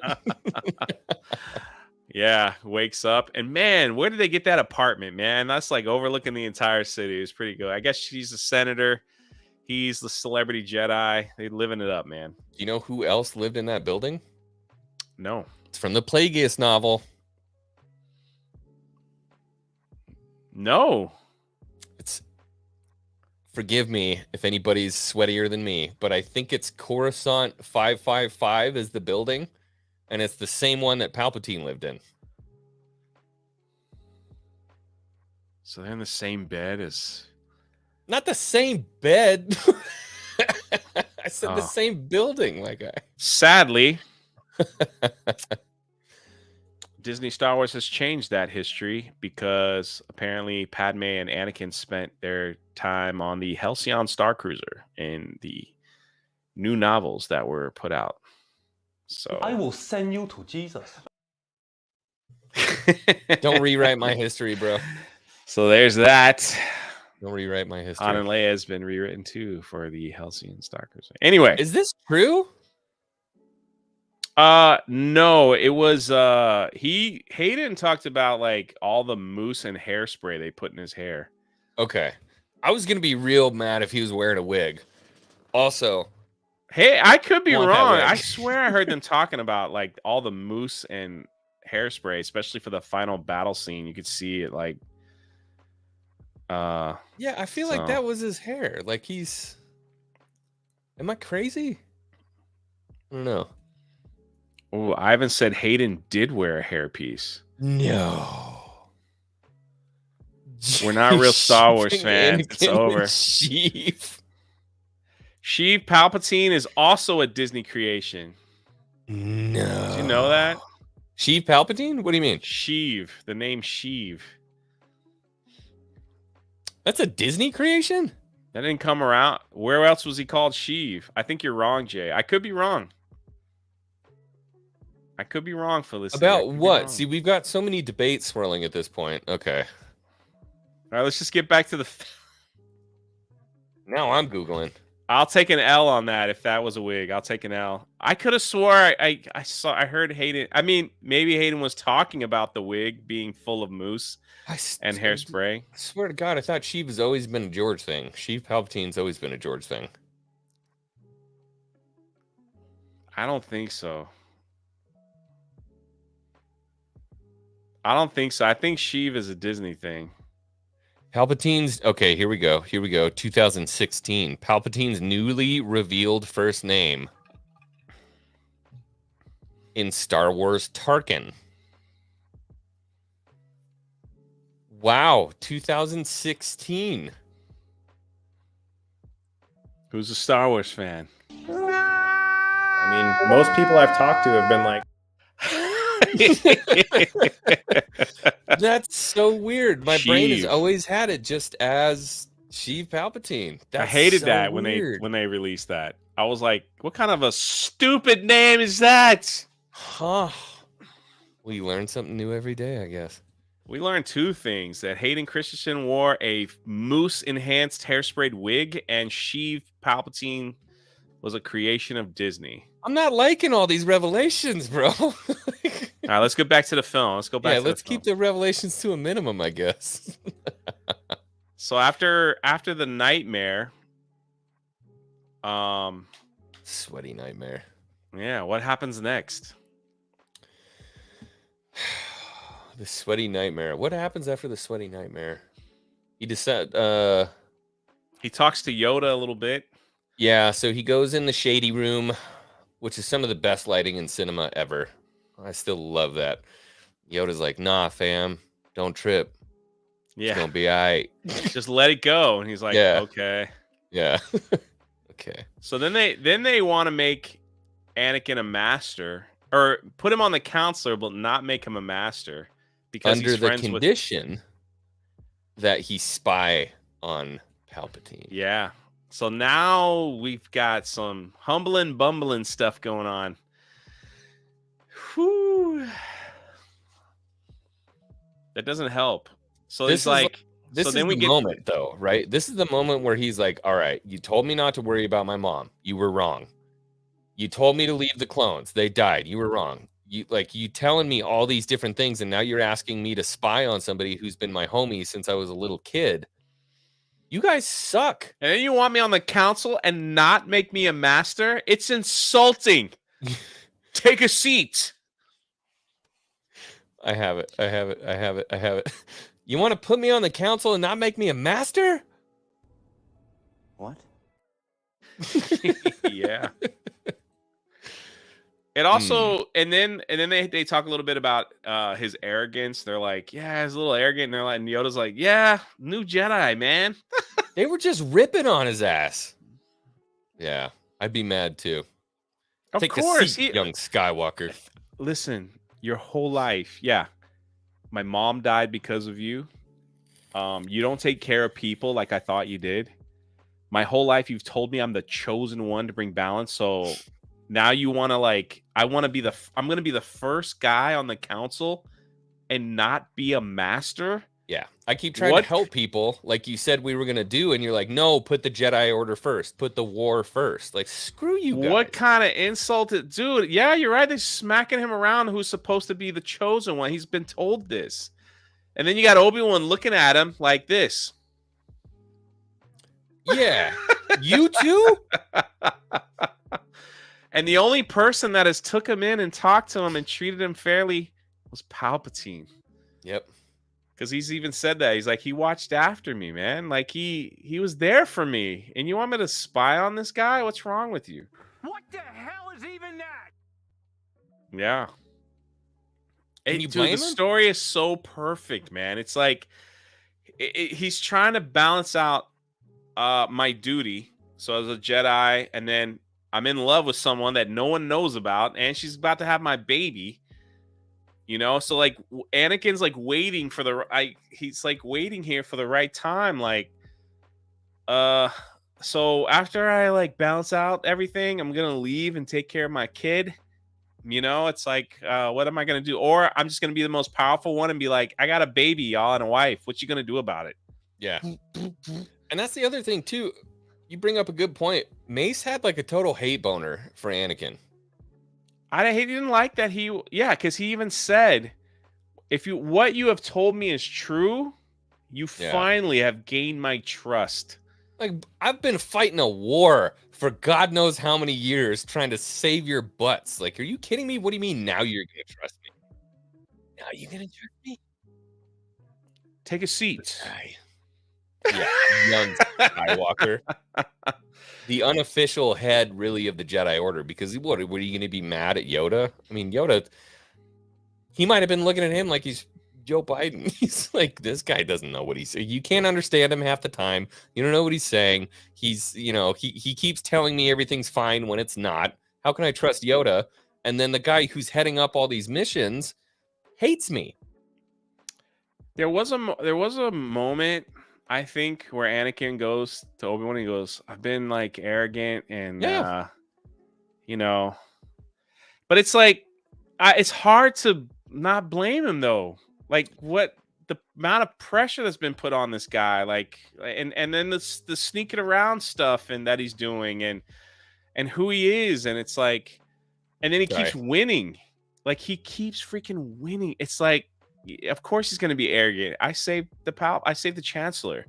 Yeah, wakes up. And man, where did they get that apartment, man? That's like overlooking the entire city. It's pretty good. I guess she's a senator. He's the celebrity Jedi. They're living it up, man. You know who else lived in that building? No. It's from the Plagueis novel. No. It's, forgive me if anybody's sweatier than me, but I think it's Coruscant 555 is the building, and it's the same one that Palpatine lived in. So they're in the same bed as... Not the same bed. I said the same building. Sadly, Disney Star Wars has changed that history because apparently Padme and Anakin spent their time on the Halcyon Star Cruiser in the new novels that were put out. So I will send you to Jesus. Don't rewrite my history, bro. So there's that. Don't rewrite my history. Han and Leia has been rewritten too for the Halcyon Star Cruiser. Anyway, is this true? No, it was Hayden talked about like all the mousse and hairspray they put in his hair. Okay. I was gonna be real mad if he was wearing a wig. Also, hey, I could be wrong. I swear I heard them talking about like all the mousse and hairspray, especially for the final battle scene. You could see it like yeah, I feel like that was his hair. Like am I crazy? I don't know. Oh, Ivan said Hayden did wear a hairpiece. No. We're not real Star Wars fans. It's over. Sheev Palpatine is also a Disney creation. No. Did you know that? Sheev Palpatine? What do you mean? Sheev. The name Sheev. That's a Disney creation? That didn't come around. Where else was he called Sheev? I think you're wrong, Jay. I could be wrong. I could be wrong, Felicity. About what? See, we've got so many debates swirling at this point. Okay. All right, let's just get back to the... Now I'm Googling. I'll take an L on that if that was a wig. I'll take an L. I could have swore I heard Hayden. I mean, maybe Hayden was talking about the wig being full of mousse and hairspray. I swear to God, I thought Sheev has always been a George thing. Sheev Palpatine's always been a George thing. I don't think so. I don't think so. I think Sheev is a Disney thing. Palpatine's okay. Here we go. 2016. Palpatine's newly revealed first name in Star Wars Tarkin. Wow, 2016. Who's a Star Wars fan? I mean, most people I've talked to have been like, That's so weird. My brain has Sheev. always had it just as Sheev Palpatine. That's I hated so that weird. when they released that. I was like, what kind of a stupid name is that? Huh. Well, you learn something new every day, I guess. We learned two things: that Hayden Christensen wore a moose enhanced hairsprayed wig, and Sheev Palpatine was a creation of Disney. I'm not liking all these revelations, bro. All right, let's get back to the film. Let's go back. Yeah, to let's the film. keep the revelations to a minimum, I guess. So after the nightmare, Sweaty nightmare. yeah, what happens next? The sweaty nightmare. What happens after the sweaty nightmare? He decides. He talks to Yoda a little bit. Yeah, so he goes in the shady room, which is some of the best lighting in cinema ever. I still love that. Yoda's like, "Nah, fam, don't trip. Yeah, It's gonna be all right." just let it go. And he's like, Yeah. okay. Yeah. Okay. So then they want to make Anakin a master, or put him on the counselor, but not make him a master because Under he's the friends with. condition that he spy on Palpatine. Yeah. So now we've got some humbling, bumbling stuff going on. Whew. That doesn't help. So This he's is like, This so is then we the get moment, though, right? This is the moment where he's like, "All right, you told me not to worry about my mom. You were wrong. You told me to leave the clones. They died. You were wrong. You telling me all these different things, and now you're asking me to spy on somebody who's been my homie since I was a little kid. You guys suck." And then you want me on the council and not make me a master? It's insulting. Take a seat. I have it. You want to put me on the council and not make me a master? What? Yeah. It also, and then they talk a little bit about his arrogance. They're like, yeah, he's a little arrogant. And they're like, and Yoda's like, yeah, new Jedi, man. They were just ripping on his ass. Yeah, I'd be mad too. Of Take course, a seat, young Skywalker. Listen, your whole life, yeah. My mom died because of you. You don't take care of people like I thought you did. My whole life, you've told me I'm the chosen one to bring balance. So now you want to I'm going to be the first guy on the council and not be a master. Yeah, I keep trying to help people like you said we were going to do. And you're like, no, put the Jedi Order first. Put the war first. Like, screw you guys. What kind of insult? Dude, yeah, you're right. They're smacking him around who's supposed to be the chosen one. He's been told this. And then you got Obi-Wan looking at him like this. Yeah. You too? And the only person that has took him in and talked to him and treated him fairly was Palpatine. Yep. Because he's even said that. He's like, he watched after me, man. Like, he was there for me. And you want me to spy on this guy? What's wrong with you? What the hell is even that? Yeah. Can you Dude, blame the him? story is so perfect, man. It's like he's trying to balance out my duty. So as a Jedi, and then I'm in love with someone that no one knows about, and she's about to have my baby. You know, so like Anakin's like waiting for he's like waiting here for the right time. Like, so after I like balance out everything, I'm gonna leave and take care of my kid. You know, it's like, what am I gonna do? Or I'm just gonna be the most powerful one and be like, I got a baby, y'all, and a wife. What you gonna do about it? Yeah. And that's the other thing too. You bring up a good point. Mace had like a total hate boner for Anakin. He didn't like that. Because he even said, what you have told me is true, you finally have gained my trust. Like, I've been fighting a war for God knows how many years trying to save your butts. Like, are you kidding me? What do you mean now you're gonna trust me? Now you gonna trick me? Take a seat. Yeah, young Skywalker. The unofficial head, really, of the Jedi Order. Because what are you going to be mad at Yoda? I mean, Yoda, he might have been looking at him like he's Joe Biden. He's like, this guy doesn't know what he's saying. You can't understand him half the time. You don't know what he's saying. He's, he keeps telling me everything's fine when it's not. How can I trust Yoda? And then the guy who's heading up all these missions hates me. There was a moment, I think, where Anakin goes to Obi-Wan and he goes, I've been like arrogant and but it's like it's hard to not blame him though. Like what the amount of pressure that's been put on this guy, like and then the sneaking around stuff and that he's doing and who he is, and it's like, and then he keeps winning. Like he keeps freaking winning. It's like, of course he's going to be arrogant. I saved the Chancellor.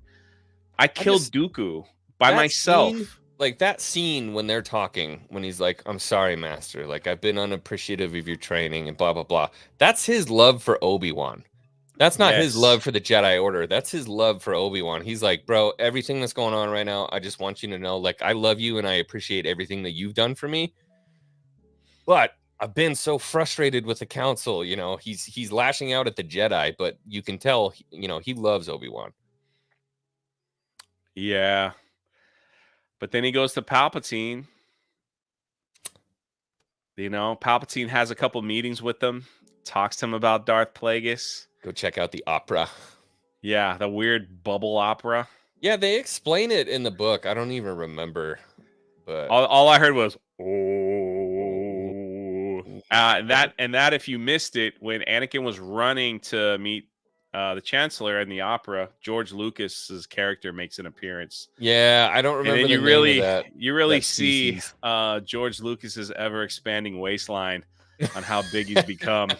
I killed Dooku by myself. Like that scene when they're talking, when he's like, I'm sorry, Master. Like, I've been unappreciative of your training and blah, blah, blah. That's his love for Obi-Wan. That's not his love for the Jedi Order. That's his love for Obi-Wan. He's like, bro, everything that's going on right now, I just want you to know, like, I love you and I appreciate everything that you've done for me. But I've been so frustrated with the council, he's lashing out at the Jedi, but you can tell, he loves Obi-Wan. Yeah. But then he goes to Palpatine. Palpatine has a couple meetings with him, talks to him about Darth Plagueis. Go check out the opera. Yeah, the weird bubble opera. Yeah, they explain it in the book. I don't even remember. But all I heard was, that if you missed it, when Anakin was running to meet the Chancellor in the opera, George Lucas's character makes an appearance. Yeah, I don't remember. And then you really see George Lucas's ever expanding waistline on how big he's become.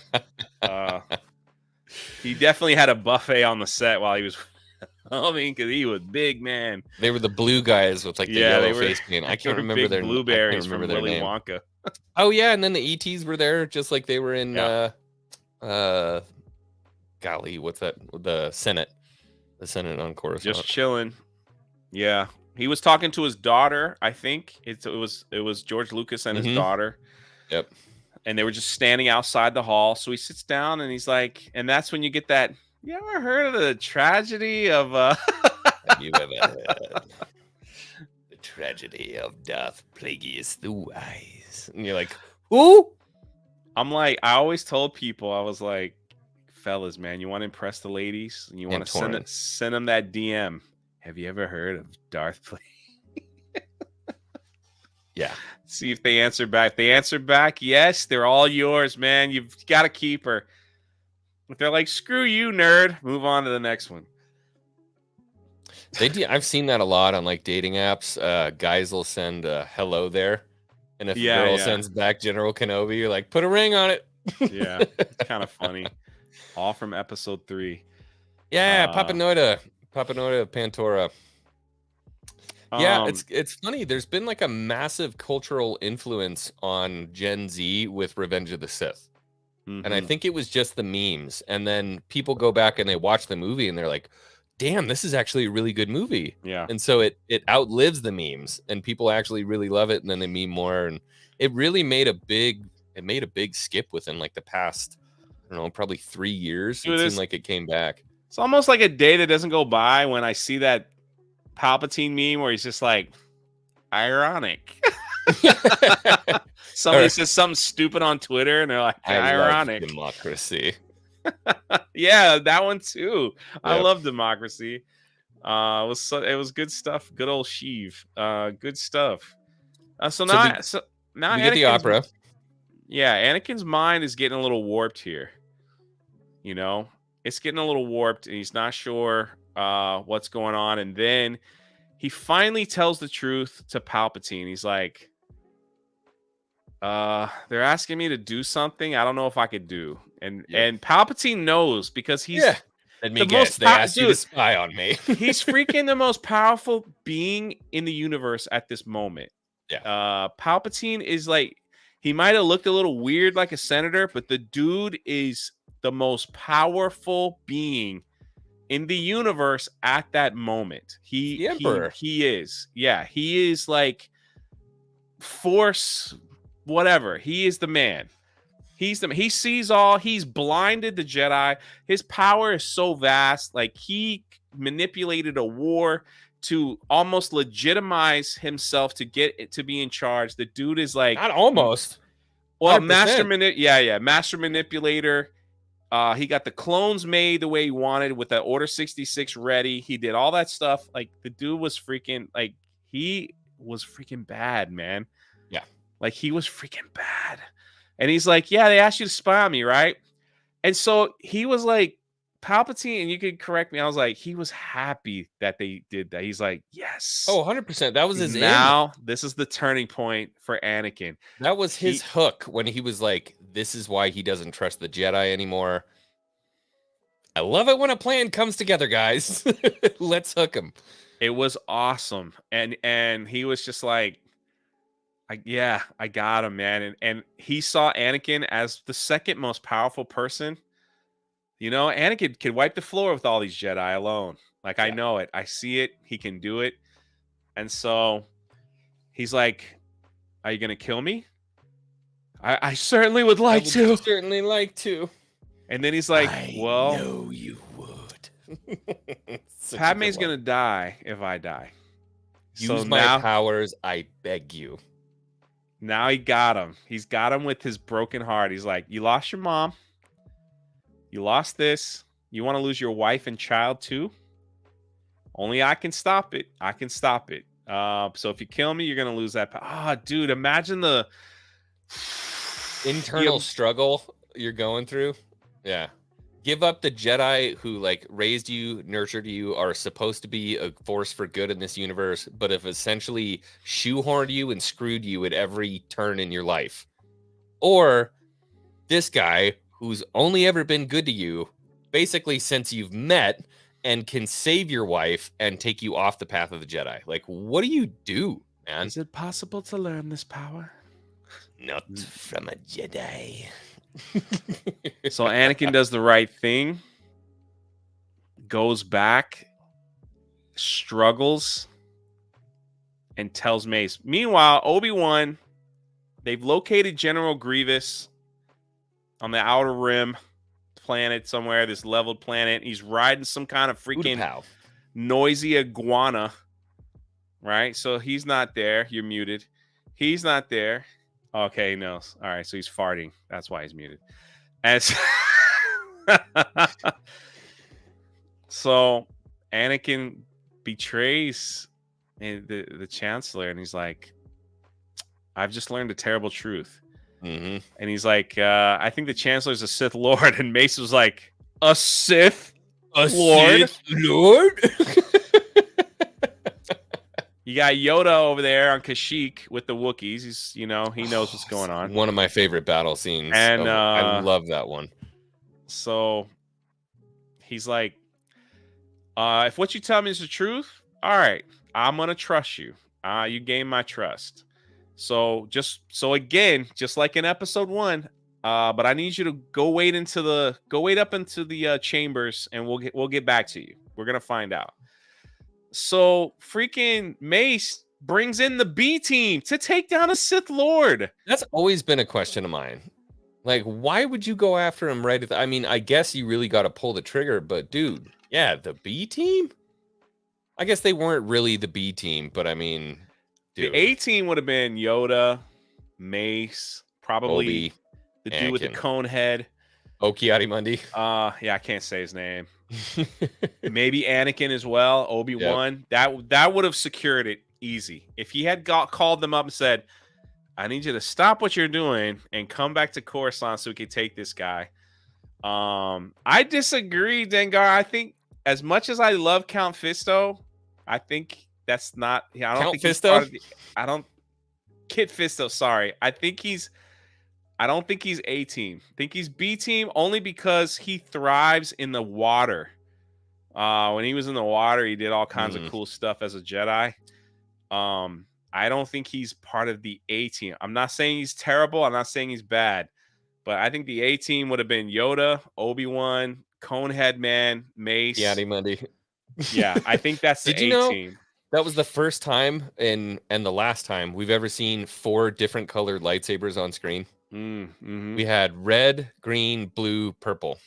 He definitely had a buffet on the set while he was filming because he was big, man. They were the blue guys with like the yellow face paint. I can't remember their blueberries from Willy Wonka. Oh yeah, and then the ETs were there, just like they were in golly, what's that? The Senate on Coruscant. Just chilling. Yeah, he was talking to his daughter. I think it was George Lucas and his daughter. Yep. And they were just standing outside the hall. So he sits down and he's like, and that's when you get that. You ever heard of the tragedy of? Have you ever heard the tragedy of Darth Plagueis the Wise? And you're like, who? I'm like, I always told people, I was like, fellas, man, you want to impress the ladies and you want to send them that DM. Have you ever heard of Darth Plagueis? Yeah. See if they answer back. If they answer back, yes, they're all yours, man. You've got to keep her. If they're like, screw you, nerd, move on to the next one. I've seen that a lot on like dating apps. Guys will send hello there. And if a girl sends back General Kenobi, you're like, put a ring on it. Yeah, it's kind of funny. All from episode 3. Yeah, Papa Noida Pantora. Yeah, it's funny. There's been like a massive cultural influence on Gen Z with Revenge of the Sith. Mm-hmm. And I think it was just the memes. And then people go back and they watch the movie and they're like, damn, this is actually a really good movie. Yeah. And so it outlives the memes and people actually really love it. And then they meme more. And it really made a big skip within like the past, I don't know, probably 3 years. It seemed like it came back. It's almost like a day that doesn't go by when I see that Palpatine meme where he's just like, ironic. Somebody says something stupid on Twitter and they're like, ironic. Love democracy. Yeah, that one too. Yep. I love democracy. It was good stuff. Good old Sheev. Good stuff. So now we get the opera. Yeah, Anakin's mind is getting a little warped here. It's getting a little warped, and he's not sure what's going on. And then he finally tells the truth to Palpatine. He's like, they're asking me to do something I don't know if I could do. And Palpatine knows because he's let me guess. They asked you to spy on me. He's freaking the most powerful being in the universe at this moment. Yeah. Palpatine is like, he might have looked a little weird like a senator, but the dude is the most powerful being in the universe at that moment. The Emperor. He is. Yeah, he is like force whatever. He is the man. He sees all. He's blinded the Jedi. His power is so vast. Like, he manipulated a war to almost legitimize himself to get it to be in charge. The dude is like, Not almost. well, 100%. master manipulator. He got the clones made the way he wanted with the Order 66 ready. He did all that stuff. Like, the dude was freaking, like, he was freaking bad, man. Yeah. Like, he was freaking bad. And he's like, yeah, they asked you to spy on me, right? And so he was like, Palpatine, and you could correct me. I was like, he was happy that they did that. He's like, yes. Oh, 100%. That was his aim. Now, this is the turning point for Anakin. That was his hook when he was like, this is why he doesn't trust the Jedi anymore. I love it when a plan comes together, guys. Let's hook him. It was awesome. And he was just like, I got him, man. And he saw Anakin as the second most powerful person. You know, Anakin can wipe the floor with all these Jedi alone. Like, I know it. I see it. He can do it. And so he's like, are you going to kill me? I certainly would like to. Certainly like to. And then he's like, well, know you would. Padme's going to die if I die. Use my powers, I beg you. Now he got him. He's got him with his broken heart. He's like, you lost your mom. You lost this. You want to lose your wife and child too? Only I can stop it. I can stop it. So if you kill me, you're going to lose that power. Ah, dude, imagine the internal struggle you're going through. Yeah. Give up the Jedi who like raised you, nurtured you, are supposed to be a force for good in this universe, but have essentially shoehorned you and screwed you at every turn in your life. Or this guy who's only ever been good to you basically since you've met and can save your wife and take you off the path of the Jedi. Like, what do you do, man? Is it possible to learn this power? Not from a Jedi. So Anakin does the right thing, goes back, struggles, and tells Mace. Meanwhile, Obi-Wan, they've located General Grievous on the Outer Rim planet somewhere, this leveled planet. He's riding some kind of freaking noisy iguana, right? So he's not there. You're muted. He's not there. Okay, he knows. All right, so he's farting. That's why he's muted. And so Anakin betrays the Chancellor, and he's like, I've just learned a terrible truth. Mm-hmm. And he's like, I think the Chancellor's a Sith Lord. And Mace was like, a Sith Lord? Sith Lord? You got Yoda over there on Kashyyyk with the Wookiees. He's, you know, he knows what's going on. One of my favorite battle scenes. And I love that one. So he's like, if what you tell me is the truth, all right, I'm going to trust you. You gain my trust. So again, just like in episode 1, but I need you to go wait up into the chambers, and we'll get back to you. We're going to find out. So freaking Mace brings in the B team to take down a Sith Lord. That's always been a question of mine. Like, why would you go after him right at I mean, I guess you really got to pull the trigger, but dude, yeah, the B team? I guess they weren't really the B team, but I mean, dude. The A team would have been Yoda, Mace, probably Obi, the dude with the Anakin. cone head. Okiati Mundi. Yeah, I can't say his name. Maybe Anakin as well. Obi-Wan. Yep. That would have secured it easy. If he had called them up and said, I need you to stop what you're doing and come back to Coruscant so we can take this guy. I disagree, Dengar. I think as much as I love Count Fisto, I think that's not. I don't Count think he's Fisto? part of Kit Fisto. Sorry, I don't think he's A team. I think he's B team only because he thrives in the water. When he was in the water, he did all kinds of cool stuff as a Jedi. I don't think he's part of the A team. I'm not saying he's terrible. I'm not saying he's bad, But I think the A team would have been Yoda, Obi-Wan, Conehead Man, Mace. Yaddy Mundy. Yeah, I think that's the Did you A know team. that was the first time and the last time we've ever seen 4 different colored lightsabers on screen? We had red, green, blue, purple.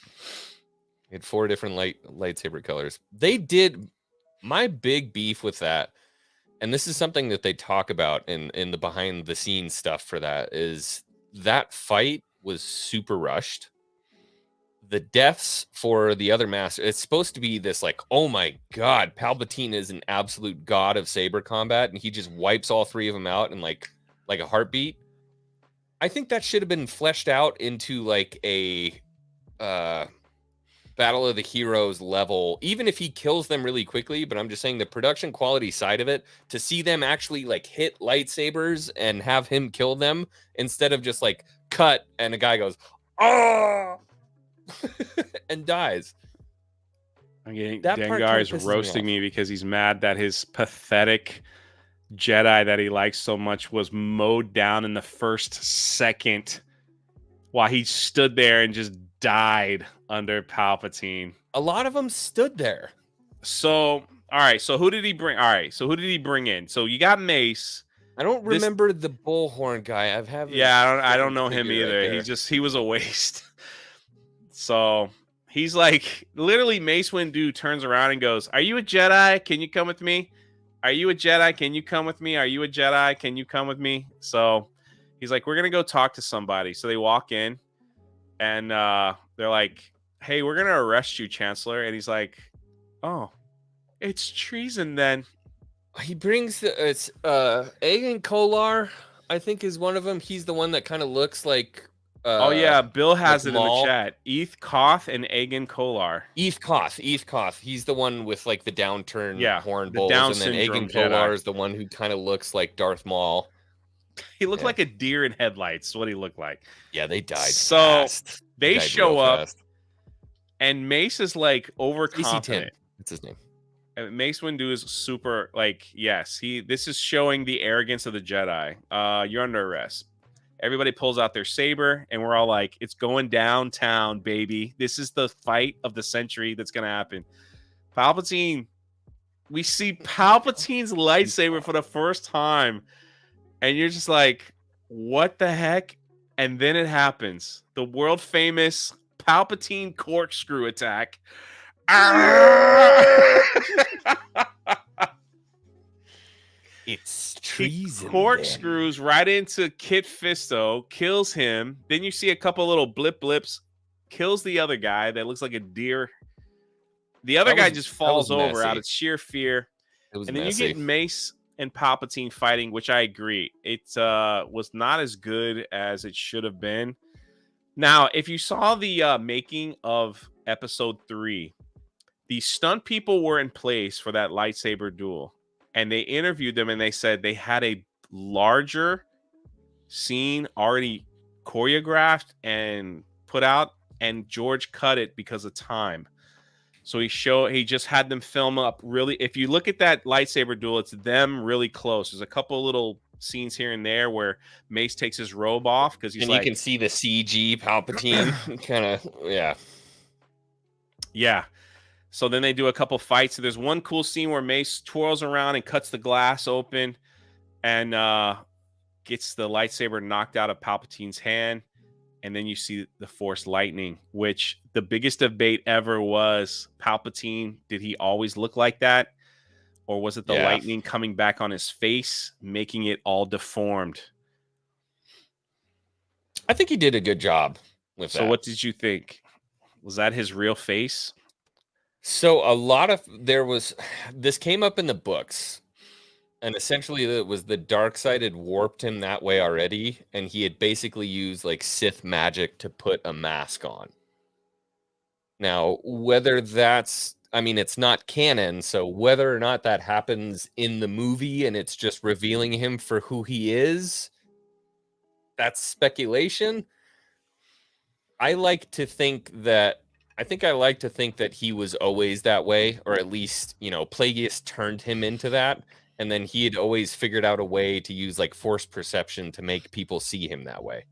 We had 4 different lightsaber colors. They did. My big beef with that, and this is something that they talk about in the behind the scenes stuff for that, is that fight was super rushed. The deaths for the other master, it's supposed to be this like, oh my god, Palpatine is an absolute god of saber combat, and he just wipes all 3 of them out in like a heartbeat. I think that should have been fleshed out into like a Battle of the Heroes level, even if he kills them really quickly. But I'm just saying the production quality side of it, to see them actually like hit lightsabers and have him kill them instead of just like cut and a guy goes, oh, and dies. Okay, That part Dengar kinda is pisses me roasting off. me because he's mad that his pathetic Jedi that he likes so much was mowed down in the first second while he stood there and just died under Palpatine. A lot of them stood there. So, all right. So who did he bring? All right. So who did he bring in? So you got Mace. I don't This- remember the bullhorn guy. I don't know him either. He was a waste. So he's like, literally, Mace Windu turns around and goes, "Are you a Jedi? Can you come with me? Are you a Jedi? Can you come with me? Are you a Jedi? Can you come with me?" So he's like, "We're gonna go talk to somebody." So they walk in, and they're like, "Hey, we're gonna arrest you, Chancellor." And he's like, "Oh, it's treason then." He brings it's Aegon Kolar, I think, is one of them. He's the one that kind of looks like Oh yeah, Bill has like it in the Maul. chat. Eth Koth and Aegon Kolar. Eth Koth. He's the one with like the downturn horn the bowls, Down and then syndrome Aegon Kolar Jedi. is the one who kind of looks like Darth Maul. He looked Yeah. like a deer in headlights. What he looked like. Yeah, they died. So, fast. They died show real up, fast. and Mace is like DC-10. overconfident. That's his name. And Mace Windu is super like, yes, this is showing the arrogance of the Jedi. You're under arrest. Everybody pulls out their saber, and we're all like, it's going downtown, baby. This is the fight of the century that's gonna happen. Palpatine, we see Palpatine's lightsaber for the first time, and you're just like, what the heck? And then it happens. The world famous Palpatine corkscrew attack. It's He treason. corkscrews right into Kit Fisto, kills him. Then you see a couple little blips, kills the other guy that looks like a deer. The other guy just falls over out of sheer fear. It was And then messy. you get Mace and Palpatine fighting, which I agree. It was not as good as it should have been. Now, if you saw the making of episode 3, the stunt people were in place for that lightsaber duel. And they interviewed them, and they said they had a larger scene already choreographed and put out, and George cut it because of time. So he just had them film up really. If you look at that lightsaber duel, it's them really close. There's a couple little scenes here and there where Mace takes his robe off because he's and like, you can see the CG Palpatine kind of, yeah. So then they do a couple fights. So there's one cool scene where Mace twirls around and cuts the glass open and gets the lightsaber knocked out of Palpatine's hand. And then you see the Force lightning, which the biggest debate ever was Palpatine. Did he always look like that? Or was it the lightning coming back on his face, making it all deformed? I think he did a good job with that. So what did you think? Was that his real face? So this came up in the books, and essentially it was the dark side had warped him that way already, and he had basically used like Sith magic to put a mask on. Now, whether that's, it's not canon, so whether or not that happens in the movie and it's just revealing him for who he is, that's speculation. I like to think that he was always that way, or at least, Plagueis turned him into that, and then he had always figured out a way to use like force perception to make people see him that way.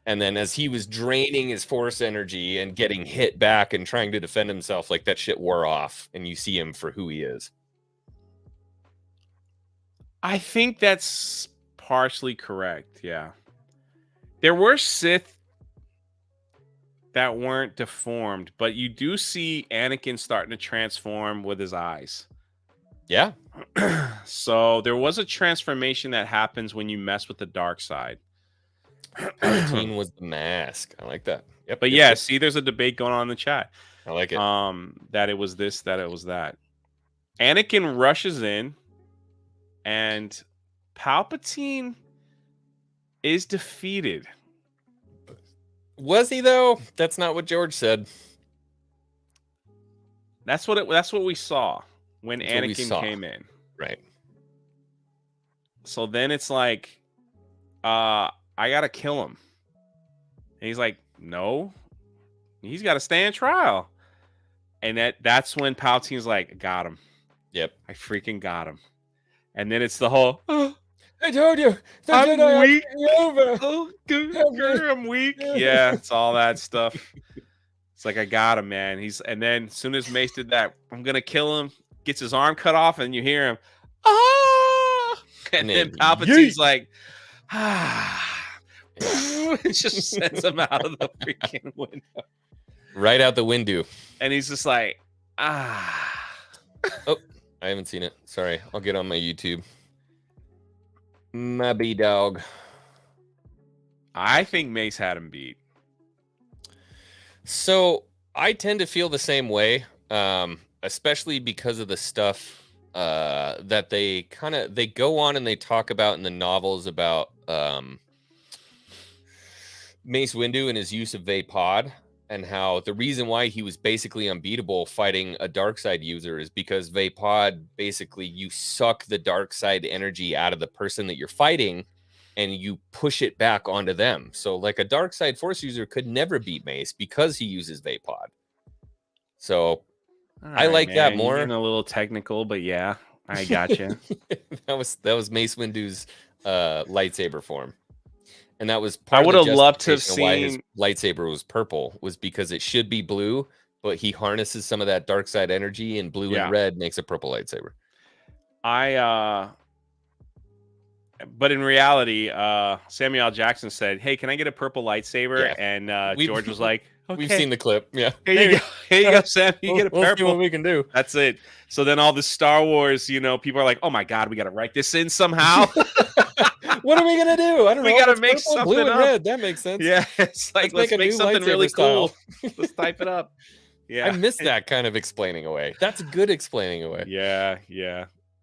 And then as he was draining his force energy and getting hit back and trying to defend himself, like that shit wore off, and you see him for who he is. I think that's partially correct. Yeah. There were Sith that weren't deformed, but you do see Anakin starting to transform with his eyes. Yeah. So there was a transformation that happens when you mess with the dark side. Palpatine was the mask. I like that. Yep. But yep, yeah, yep. see, there's a debate going on in the chat. I like it. That it was this, that it was that. Anakin rushes in, and Palpatine is defeated. Was he though? That's not what George said. That's what we saw when That's what we Anakin saw. came in. Right. So then it's like, I gotta kill him. And he's like, no, he's got to stand trial. And that's when Palpatine's like, got him. Yep. I freaking got him. And then it's the whole, oh, I told you. I'm weak. Over. Oh, I'm weak. Yeah, it's all that stuff. It's like, I got him, man. And then as soon as Mace did that, I'm gonna kill him. Gets his arm cut off, and you hear him, ah! And then Palpatine's like, ah. It just sends him out of the freaking window. Right out the window. And he's just like, ah. Oh, I haven't seen it. Sorry. I'll get on my YouTube. My B-dog. I think Mace had him beat. So I tend to feel the same way, especially because of the stuff that they go on and they talk about in the novels about Mace Windu and his use of Vapod, and how the reason why he was basically unbeatable fighting a dark side user is because Vapod, basically you suck the dark side energy out of the person that you're fighting and you push it back onto them. So like a dark side force user could never beat Mace because he uses Vapod. So I like that more. You're getting a little technical, but yeah, I gotcha. that was Mace Windu's lightsaber form. And that was part I would of the have loved to have justification why his seen lightsaber was purple, was because it should be blue, but he harnesses some of that dark side energy, and blue and red makes a purple lightsaber. But in reality, Samuel L. Jackson said, "Hey, can I get a purple lightsaber?" Yeah. And George was like, "Okay, We've seen the clip. Yeah. Here you go. Here you go, Sam. You get a We'll see purple. what we can do. That's it." So then all the Star Wars, people are like, "Oh my God, we got to write this in somehow." What are we gonna do? I don't know. We gotta It's make purple, blue, something and up. red. That makes sense. Yeah, it's like let's make a make new something really lightsaber cool. style. Let's type it up. Yeah, I missed that kind of explaining away. That's good explaining away. Yeah.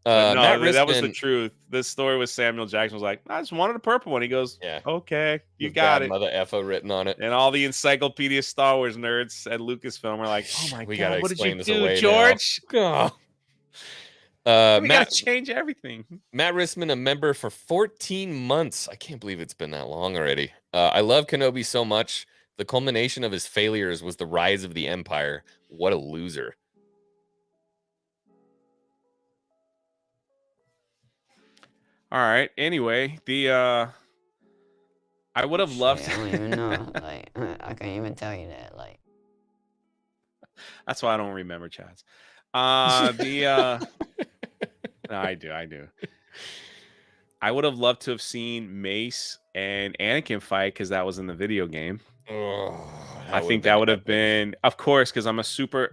But no, Matt that was the Rissman- truth. This story with Samuel Jackson was like, I just wanted a purple one. He goes, Yeah. okay, you With got bad it. Mother effa written on it. And all the Encyclopedia Star Wars nerds at Lucasfilm are like, oh my We God, gotta what did explain you this do, away now. George? Oh. We gotta change everything. Matt Rissman, a member for 14 months. I can't believe it's been that long already. I love Kenobi so much. The culmination of his failures was the rise of the Empire. What a loser. All right. Anyway, I would have loved. I don't even know. Like, I can't even tell you that. Like, That's why I don't remember chats. No, I do. I would have loved to have seen Mace and Anakin fight because that was in the video game. I think that would have been, of course, because I'm a Star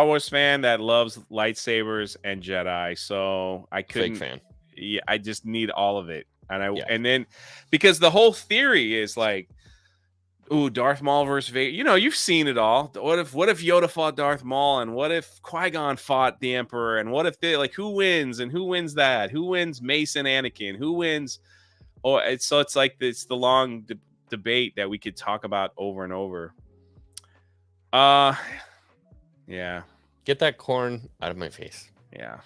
Wars fan that loves lightsabers and Jedi. So I couldn't. Fake fan. Yeah, I just need all of it, and then because the whole theory is like, ooh, Darth Maul versus Vader. You've seen it all. What if Yoda fought Darth Maul, and what if Qui-Gon fought the Emperor, and what if who wins, and who wins that? Who wins Mace and Anakin? Who wins? It's like it's the long debate that we could talk about over and over. Yeah. Get that corn out of my face. Yeah.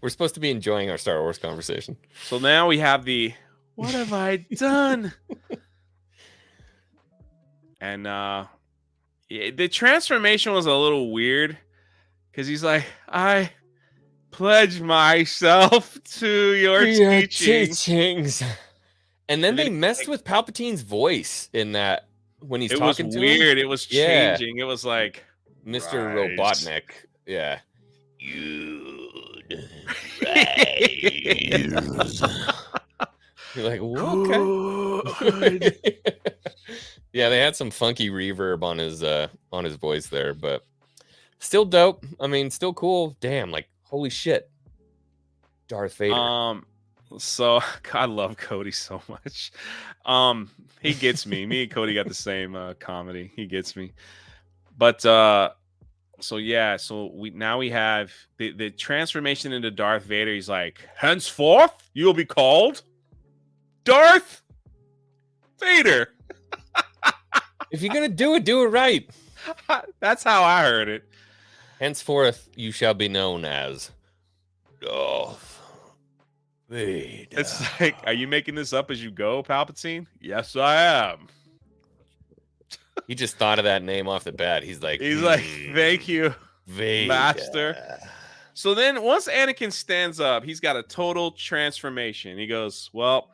We're supposed to be enjoying our Star Wars conversation. So now we have the what have I done? And the transformation was a little weird because he's like, I pledge myself to your teachings. And then And they then, messed like, with Palpatine's voice in that when he's it was talking to weird. him. It was Yeah. changing. It was like Mr. Rise. Robotnik. Yeah. You're like, okay. Yeah, they had some funky reverb on his voice there, but still dope. I mean, still cool. Damn, like holy shit. Darth Vader. So I love Cody so much. He gets me. Me and Cody got the same comedy. He gets me. But so yeah, so we have the transformation into Darth Vader. He's like, henceforth you'll be called Darth Vader. If you're gonna do it right. That's how I heard it. Henceforth you shall be known as Darth Vader. It's like, are you making this up as you go, Palpatine? Yes, I am. He just thought of that name off the bat. He's like, Thank you, Vader. Master. So then once Anakin stands up, he's got a total transformation. He goes, well,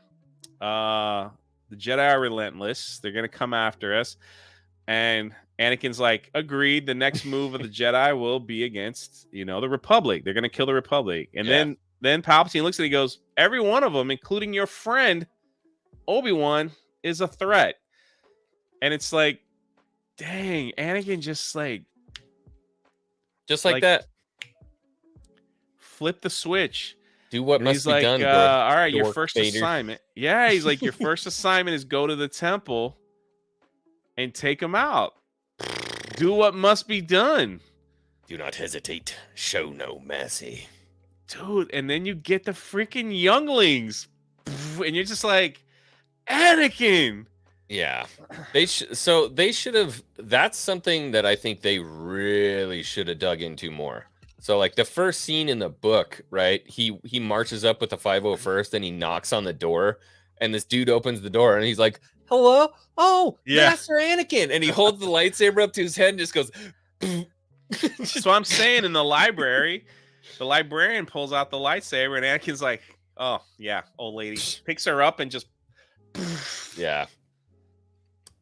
the Jedi are relentless. They're going to come after us. And Anakin's like, agreed. The next move of the Jedi will be against, the Republic. They're going to kill the Republic. And then Palpatine looks at it, he goes, every one of them, including your friend, Obi-Wan, is a threat. And it's like, dang, Anakin just like that. Flip the switch. Do what And must he's be like, done. all right, your Dork first Vader. assignment. Yeah, he's like, your first assignment is go to the temple and take him out. Do what must be done. Do not hesitate. Show no mercy. Dude, and then you get the freaking younglings. And you're just like, Anakin. Yeah. They should have. That's something that I think they really should have dug into more. So like the first scene in the book, right? He marches up with the 501st and he knocks on the door, and this dude opens the door and he's like, "Hello? Oh, Yeah. Master Anakin." And he holds the lightsaber up to his head and just goes So I'm saying in the library, the librarian pulls out the lightsaber and Anakin's like, oh yeah, old lady. Picks her up and just Yeah.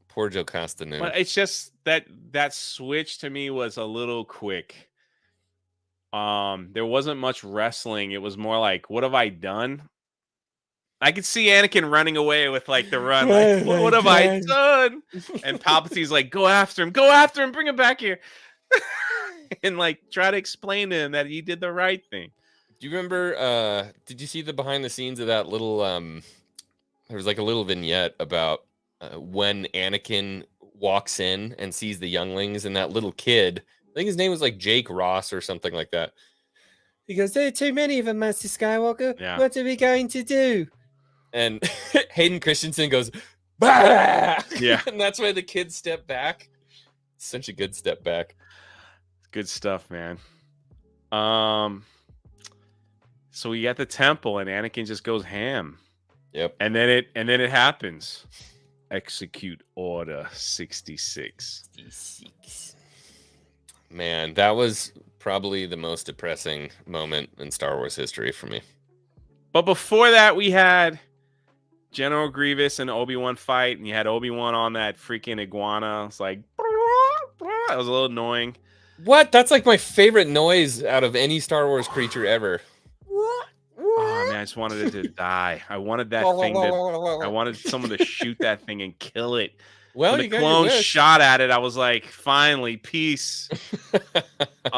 Poor Joe Castanu. But it's just that switch to me was a little quick. There wasn't much wrestling. It was more like, what have I done? I could see Anakin running away with like the run. Like, what have I done? And Palpatine's like, go after him, bring him back here. And like try to explain to him that he did the right thing. Do you remember did you see the behind the scenes of that little there was like a little vignette about when Anakin walks in and sees the younglings, and that little kid, I think his name was like Jake Ross or something like that. He goes, "There are too many of them, Master Skywalker. Yeah. What are we going to do?" And Hayden Christensen goes, "Bah!" Yeah. And that's why the kids step back. Such a good step back. Good stuff, man. So we got the temple and Anakin just goes ham. Yep. And then it happens. Execute Order 66. Man, that was probably the most depressing moment in Star Wars history for me. But before that, we had General Grievous and Obi-Wan fight, and you had Obi-Wan on that freaking iguana. It's like, that was a little annoying. What? That's like my favorite noise out of any Star Wars creature ever. Oh man, I just wanted it to die. I wanted that thing I wanted someone to shoot that thing and kill it. Well, When you the got your clone wish. shot at it, I was like, finally, peace. The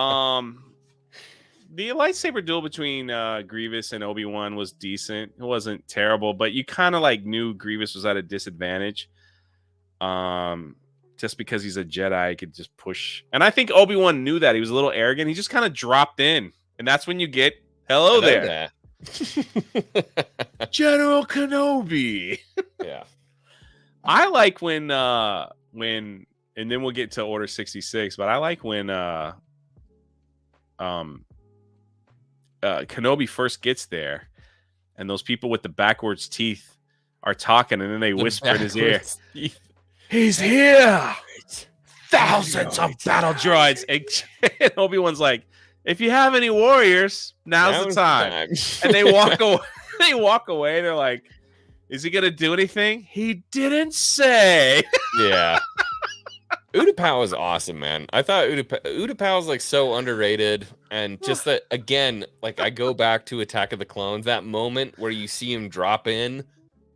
lightsaber duel between Grievous and Obi-Wan was decent. It wasn't terrible, but you kind of like knew Grievous was at a disadvantage. Just because he's a Jedi, he could just push. And I think Obi-Wan knew that. He was a little arrogant. He just kind of dropped in. And that's when you get, hello there, General Kenobi. Yeah. I like when, and then we'll get to Order 66, but I like when Kenobi first gets there and those people with the backwards teeth are talking, and then they whisper in his ear, he's here, thousands of battle droids. And Obi-Wan's like, if you have any warriors, now's the time. And they walk away. They're like, Is he gonna do anything? He didn't say. Yeah. Utapau is awesome, man. I thought Utapau is like so underrated, and just that again, like I go back to Attack of the Clones, that moment where you see him drop in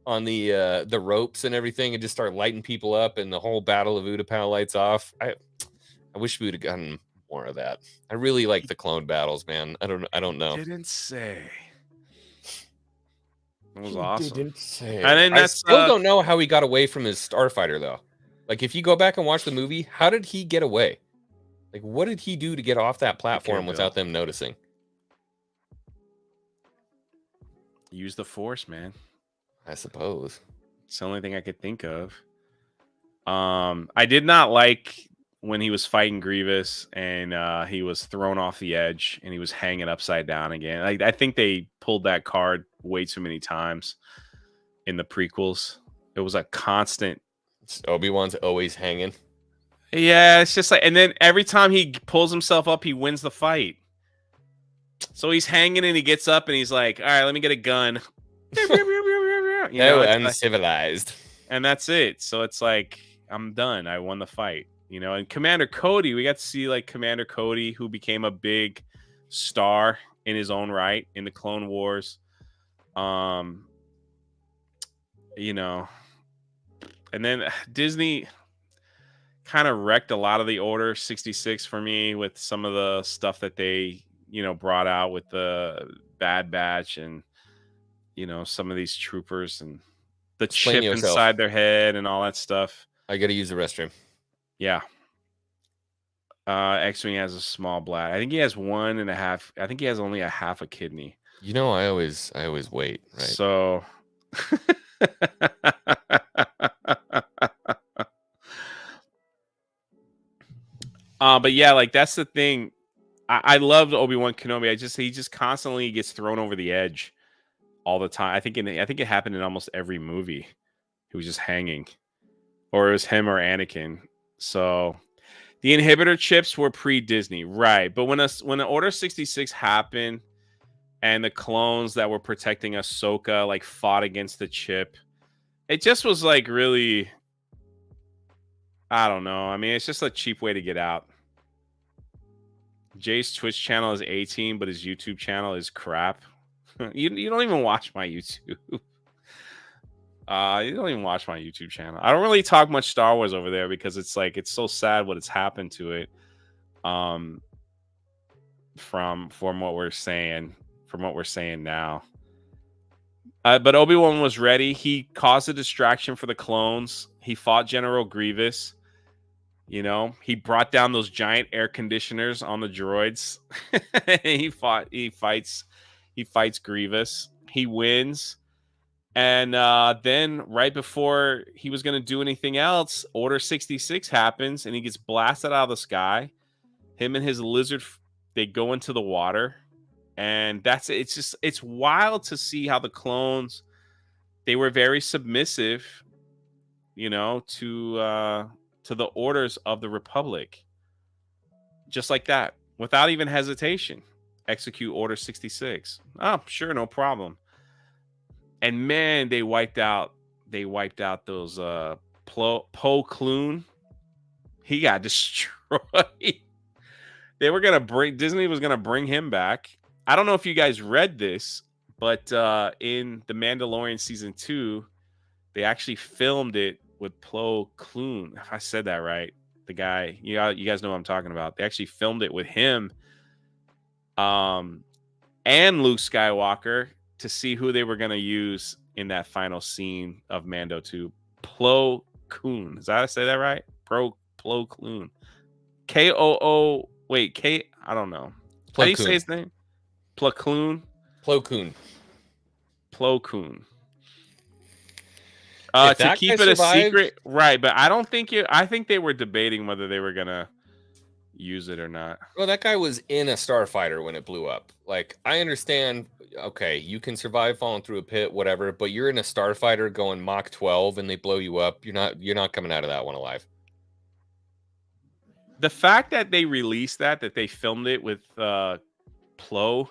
on the ropes and everything, and just start lighting people up, and the whole Battle of Utapau lights off. I wish we would have gotten more of that. I really like the clone battles, man. I don't know. Didn't say. It was He awesome. didn't say. And then I that's still don't know how he got away from his starfighter though. Like if you go back and watch the movie, how did he get away? Like what did he do to get off that platform without them noticing? Use the Force, man. I suppose. It's the only thing I could think of. I did not like when he was fighting Grievous and he was thrown off the edge and he was hanging upside down again. I think they pulled that card way too many times in the prequels. It was a constant. Obi-Wan's always hanging. Yeah, it's just like, and then every time he pulls himself up, he wins the fight. So he's hanging and he gets up and he's like, all right, let me get a gun. You know, uncivilized. And that's it. So it's like, I'm done. I won the fight. You know, and Commander Cody, we got to see like Commander Cody, who became a big star in his own right in the Clone Wars. You know, and then Disney kind of wrecked a lot of the Order 66 for me with some of the stuff that they, you know, brought out with the Bad Batch and, you know, some of these troopers and the chip inside their head and all that stuff. I got to use the restroom. Yeah. Xwing has a small bladder. I think he has 1.5. I think he has only a half a kidney. You know, I always wait, right? So but yeah, like that's the thing. I loved Obi-Wan Kenobi. He just constantly gets thrown over the edge all the time. I think it happened in almost every movie. He was just hanging, or it was him or Anakin. So the inhibitor chips were pre-Disney, right? But when the Order 66 happened and the clones that were protecting Ahsoka like fought against the chip, it just was like really, I don't know. I mean, it's just a cheap way to get out. Jay's Twitch channel is 18, but his YouTube channel is crap. You don't even watch my YouTube. You don't even watch my YouTube channel. I don't really talk much Star Wars over there because it's like it's so sad what has happened to it. From what we're saying now. But Obi-Wan was ready. He caused a distraction for the clones. He fought General Grievous. You know, he brought down those giant air conditioners on the droids. he fights Grievous. He wins. And then right before he was going to do anything else, Order 66 happens and he gets blasted out of the sky. Him and his lizard, they go into the water. And that's it. It's wild to see how the clones, they were very submissive, you know, to the orders of the Republic. Just like that, without even hesitation. Execute Order 66. Oh, sure, no problem. And man, they wiped out those Plo Koon. He got destroyed. Disney was gonna bring him back. I don't know if you guys read this, but in The Mandalorian season 2, they actually filmed it with Plo Koon. If I said that right, the guy, you guys know what I'm talking about. They actually filmed it with him, and Luke Skywalker to see who they were going to use in that final scene of Mando 2. Plo Koon. Is that how I say that right? Plo Koon. K-O-O. Wait, K. I don't know. How do you say his name? Plo Koon. Plo Koon. Plo Koon. To keep it a secret, right? But I don't think I think they were debating whether they were gonna use it or not. Well, that guy was in a starfighter when it blew up. Like, I understand. Okay, you can survive falling through a pit, whatever. But you're in a starfighter going Mach 12, and they blow you up. You're not coming out of that one alive. The fact that they released that they filmed it with Plo,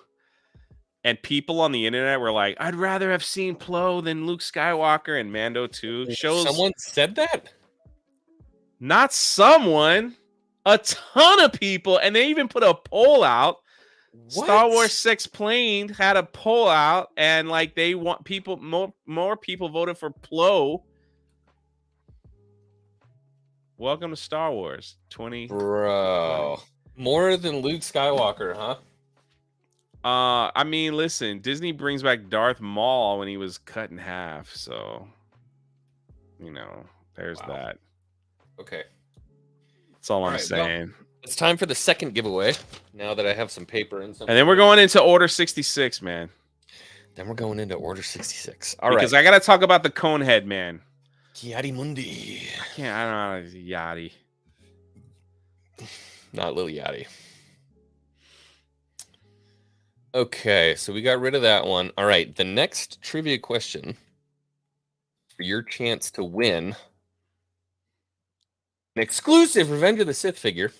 And people on the internet were like, I'd rather have seen Plo than Luke Skywalker, and Mando too. Shows Someone said that? not someone, a ton of people, and they even put a poll out. What? Star Wars 6 Plane had a poll out, and like they want people more people voted for Plo. Welcome to Star Wars 20. Bro. More than Luke Skywalker, huh? I mean, listen, Disney brings back Darth Maul when he was cut in half, so you know, there's that. Okay. That's all I'm right, saying. Well, it's time for the second giveaway. Now that I have some paper and something. And then we're going into Order 66, man. Then we're going into Order 66. Because I gotta talk about the Conehead, man. Kiadi Mundi. I don't know, Yachty. Not Lil Yachty. Okay, so we got rid of that one. All right, the next trivia question for your chance to win an exclusive Revenge of the Sith figure.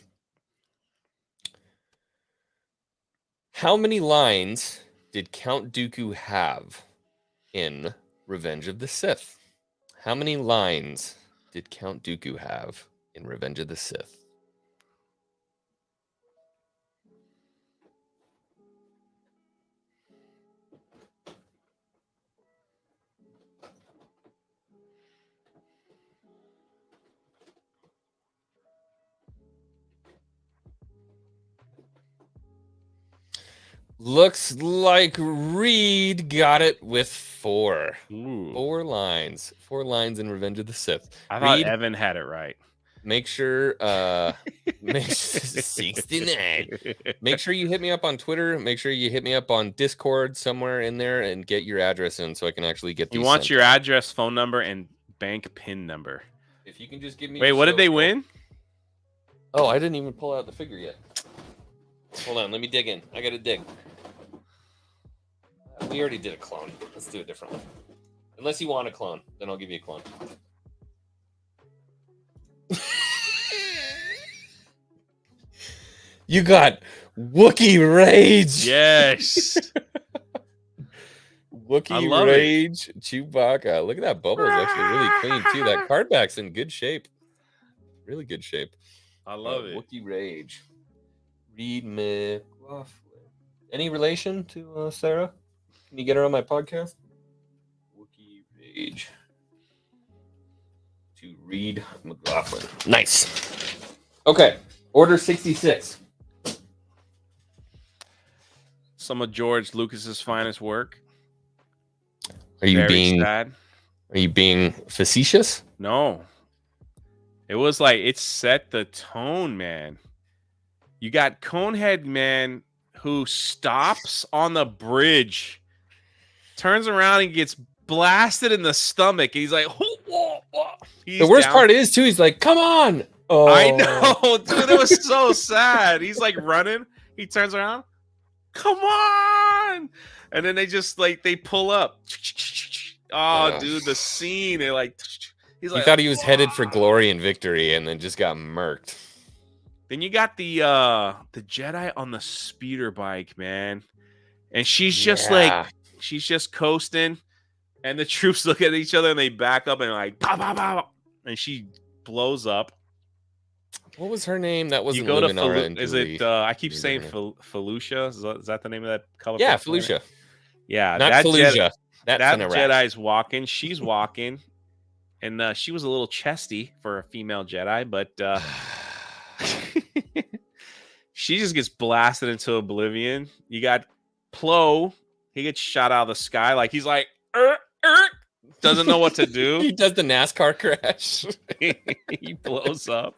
How many lines did Count Dooku have in Revenge of the Sith? How many lines did Count Dooku have in Revenge of the Sith? Looks like Reed got it with 4. Ooh. 4 lines. 4 lines in Revenge of the Sith. I thought Reed, Evan had it right. make sure 69. Make sure you hit me up on Twitter. Make sure you hit me up on Discord somewhere in there and get your address in so I can actually get these. You want sent. your address, phone number, and bank PIN number. If you can just give me. Wait, what did they win? Oh, I didn't even pull out the figure yet. Hold on, let me dig in. I gotta dig. We already did a clone. Let's do a different one. Unless you want a clone, then I'll give you a clone. You got Wookiee Rage. Yes. Wookiee Rage, Chewbacca. Look at that bubble. It's actually really clean, too. That card back's in good shape. Really good shape. I love it. Wookiee Rage. Reed McLaughlin. Any relation to Sarah? Can you get her on my podcast? Wookiee Rage. To Reed McLaughlin. Nice. Okay. Order 66. Some of George Lucas's finest work. Are you sad. Are you being facetious? No. It was like it set the tone, man. You got Conehead Man who stops on the bridge, turns around and gets blasted in the stomach. He's like, the worst part is too. He's like, "Come on!" Oh. I know, dude. It was so sad. He's like running. He turns around. Come on! And then they just like they pull up. Oh, dude, the scene. They like. He's like, he thought he was headed for glory and victory, and then just got murked. Then you got the Jedi on the speeder bike, man, and she's just she's just coasting, and the troops look at each other and they back up and like pow, pow, pow, and she blows up. What was her name? That wasn't. You go Luminara to is it? I keep saying Felucia. Is that the name of that color? Yeah, Felucia. Yeah, not Felucia. That Jedi's walking. She's walking, and she was a little chesty for a female Jedi, but. She just gets blasted into oblivion. You got Plo. He gets shot out of the sky. Like he's like, doesn't know what to do. He does the NASCAR crash. He blows up.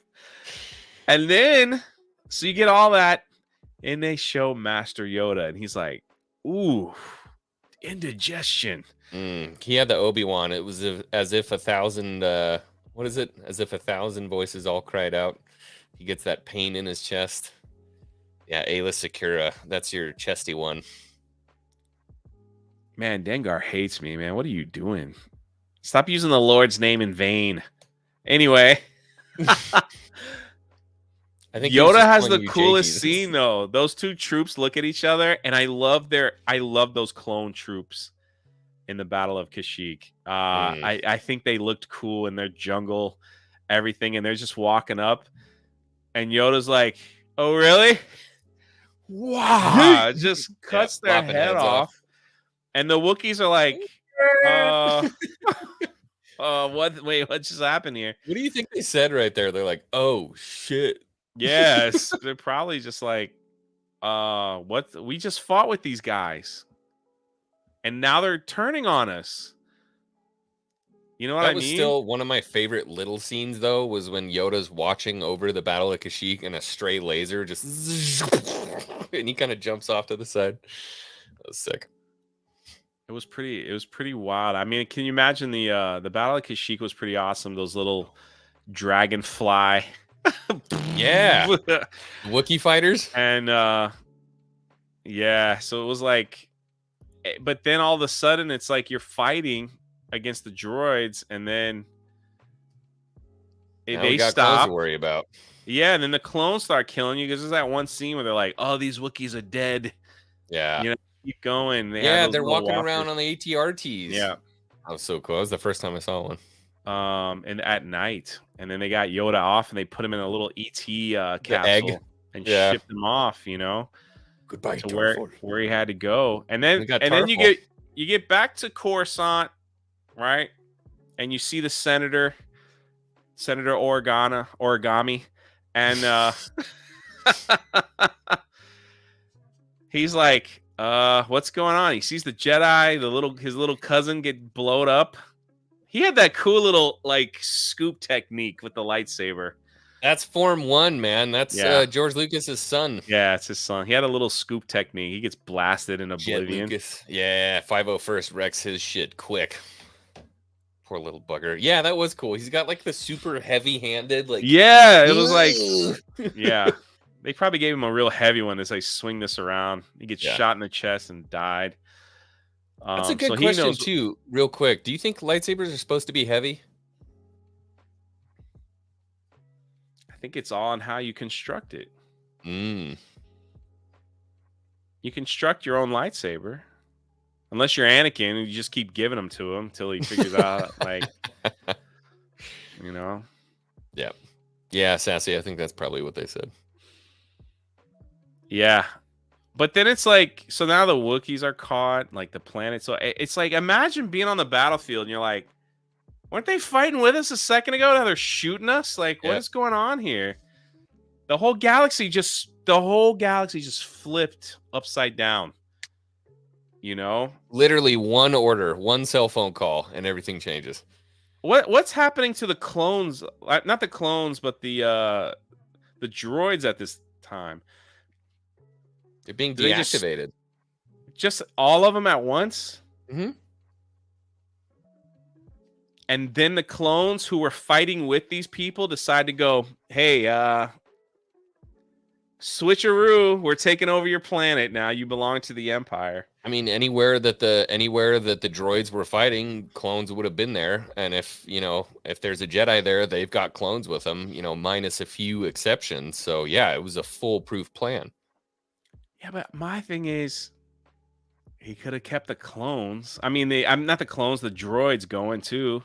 And then, so you get all that, and they show Master Yoda, and he's like, ooh, indigestion. He had the Obi-Wan. It was as if 1,000, what is it? As if 1,000 voices all cried out. He gets that pain in his chest. Yeah, Ayla Secura. That's your chesty one. Man, Dengar hates me, man. What are you doing? Stop using the Lord's name in vain. Anyway. I think he was Yoda just has calling the you coolest Jakey. scene though. Those two troops look at each other, and I love those clone troops in the Battle of Kashyyyk. I think they looked cool in their jungle, everything, and they're just walking up, and Yoda's like, "Oh, really? Wow!" Just cuts their flopping head heads off, off. and the Wookiees are like, what? Wait, what just happened here?" What do you think they said right there? They're like, "Oh shit." Yes, they're probably just like, what? We just fought with these guys, and now they're turning on us. You know what That I was mean? still one of my favorite little scenes, though, was when Yoda's watching over the Battle of Kashyyyk and a stray laser just and he kind of jumps off to the side. That was sick. It was pretty wild. I mean, can you imagine the Battle of Kashyyyk was pretty awesome. Those little dragonfly, Yeah. Wookiee fighters. and yeah, so it was like, but then all of a sudden it's like you're fighting against the droids, and then Now they we got clones stop. to worry about. Yeah, and then the clones start killing you because there's that one scene where they're like, "Oh, these Wookiees are dead." Yeah. You know, keep going. They have Yeah, those they're little walking walkers. around on the ATRTs. Yeah. That was so cool. That was the first time I saw one. And at night, and then they got Yoda off, and they put him in a little ET capsule and Yeah. shipped him off, you know, Goodbye, to where he had to go. And then We got and then you Tarful. get back to Coruscant, right? And you see the Senator Origami, and he's like, what's going on? He sees the Jedi, his little cousin get blowed up. He had that cool little like scoop technique with the lightsaber. That's Form 1, man. That's Yeah. George Lucas's son. Yeah, it's his son. He had a little scoop technique. He gets blasted in Jet oblivion. Lucas. Yeah, 501st wrecks his shit quick. Poor little bugger. Yeah, that was cool. He's got like the super heavy-handed, like Yeah, it was like, yeah. They probably gave him a real heavy one as they swing this around. He gets Yeah. shot in the chest and died. That's a good so he question knows- too. Real quick, do you think lightsabers are supposed to be heavy? I think it's all on how you construct it. Mm. You construct your own lightsaber. Unless you're Anakin and you just keep giving them to him until he figures out, like, you know. Yeah, Sassy. I think that's probably what they said. Yeah. But then it's like, so now the Wookiees are caught, like the planet. So it's like, imagine being on the battlefield and you're like, weren't they fighting with us a second ago? Now they're shooting us? Like, what Yeah. is going on here? The whole galaxy just flipped upside down. You know? Literally one order, one cell phone call, and everything changes. What's happening to the clones? Not the clones, but the droids at this time. They're being Do they just- deactivated. Just all of them at once? Mhm. And then the clones who were fighting with these people decide to go, hey, switcheroo, we're taking over your planet now. You belong to the Empire. I mean, anywhere that the droids were fighting, clones would have been there. And if there's a Jedi there, they've got clones with them, minus a few exceptions. So yeah, it was a foolproof plan. Yeah, but my thing is, he could have kept the clones. I mean, I'm not the clones, the droids going too.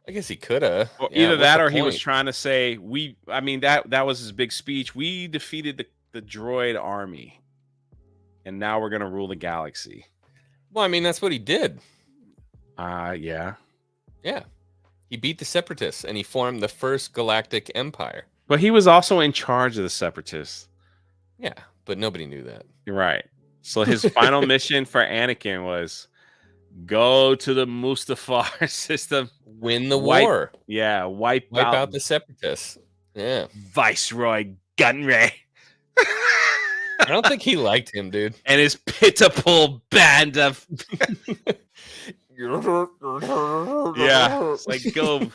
I guess he could have. Or either that, or he was trying to say, that was his big speech. We defeated the droid army, and now we're gonna rule the galaxy. Well, I mean, that's what he did. Yeah. Yeah. He beat the Separatists, and he formed the first galactic empire. But he was also in charge of the Separatists. Yeah, but nobody knew that. You're right. So his final mission for Anakin was go to the Mustafar system, Win the war. Yeah, wipe out the Separatists. Yeah. Viceroy Gunray. I don't think he liked him, dude. And his pitiful band of yeah, it's like go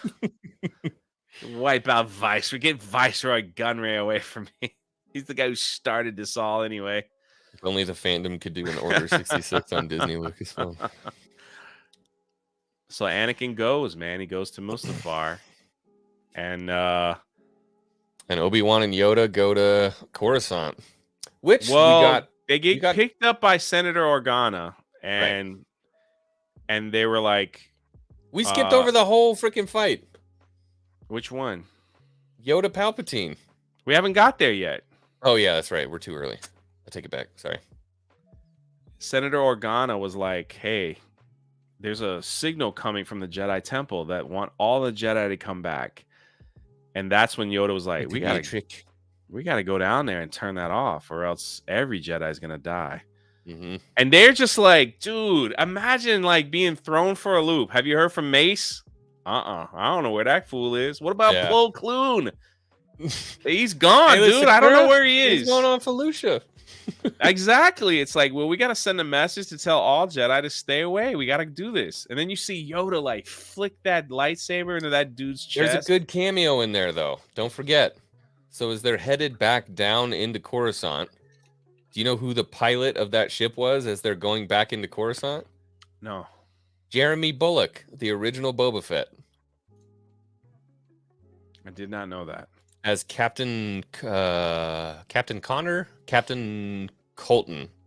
wipe out get Viceroy Gunray away from me. He's the guy who started this all anyway. If only the fandom could do an Order 66 on Disney Lucasfilm. So Anakin goes, man. He goes to Mustafar. And And Obi-Wan and Yoda go to Coruscant, which they get got- picked up by Senator Organa, and they were like, we skipped over the whole freaking fight. which one? Yoda Palpatine. We haven't got there yet. Oh yeah, that's right. We're too early. I take it back. Sorry. Senator Organa was like, hey, there's a signal coming from the Jedi Temple that want all the Jedi to come back. And that's when Yoda was like, we gotta go down there and turn that off, or else every Jedi is gonna die. Mm-hmm. And they're just like, dude, imagine like being thrown for a loop. Have you heard from Mace? I don't know where that fool is. What about Plo Koon? He's gone, Hey, dude. I don't know where he is. He's going on Felucia. Exactly. It's like, well, we got to send a message to tell all Jedi to stay away. We got to do this. And then you see Yoda like flick that lightsaber into that dude's chest. There's a good cameo in there, though. Don't forget. So as they're headed back down into Coruscant, do you know who the pilot of that ship was as they're going back into Coruscant? No. Jeremy Bulloch, the original Boba Fett. I did not know that. As Captain Colton.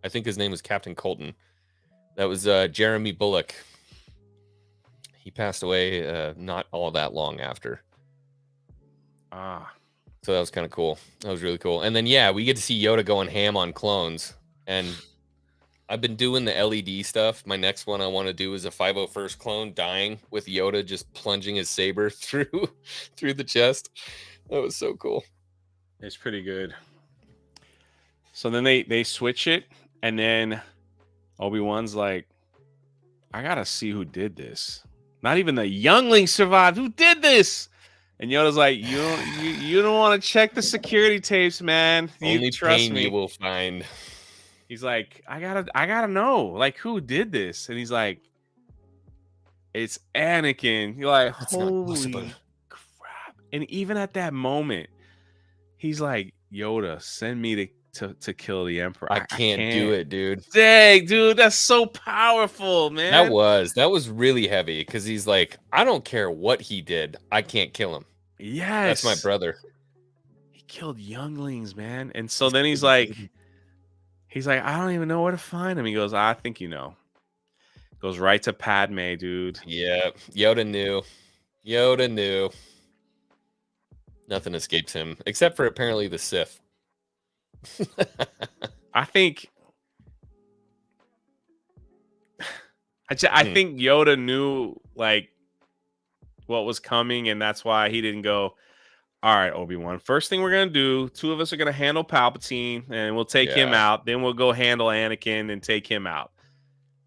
I think his name was Captain Colton. That was Jeremy Bulloch. He passed away not all that long after. So that was kind of cool. That was really cool. And then, yeah, we get to see Yoda going ham on clones. And I've been doing the LED stuff. My next one I want to do is a 501st clone dying with Yoda just plunging his saber through the chest. That was so cool. It's pretty good. So then they switch it, and then Obi-Wan's like, I gotta see who did this. Not even the youngling survived. Who did this? And Yoda's like, you don't want to check the security tapes, man. Only you trust pain me. you will find. He's like, I gotta know, like, who did this? And he's like, it's Anakin. You're like, That's not possible. holy crap. And even at that moment, he's like, Yoda, send me to kill the Emperor. I can't do it, dude. Dang, dude, that's so powerful, man. That was really heavy because he's like, I don't care what he did. I can't kill him. Yes. That's my brother. He killed younglings, man. And so then he's like, I don't even know where to find him. He goes, I think you know. Goes right to Padme, dude. Yeah, Yoda knew. Nothing escapes him except for apparently the Sith. I think Yoda knew like what was coming, and that's why he didn't go, all right, Obi-Wan, first thing we're gonna do, two of us are gonna handle Palpatine and we'll take him out, then we'll go handle Anakin and take him out.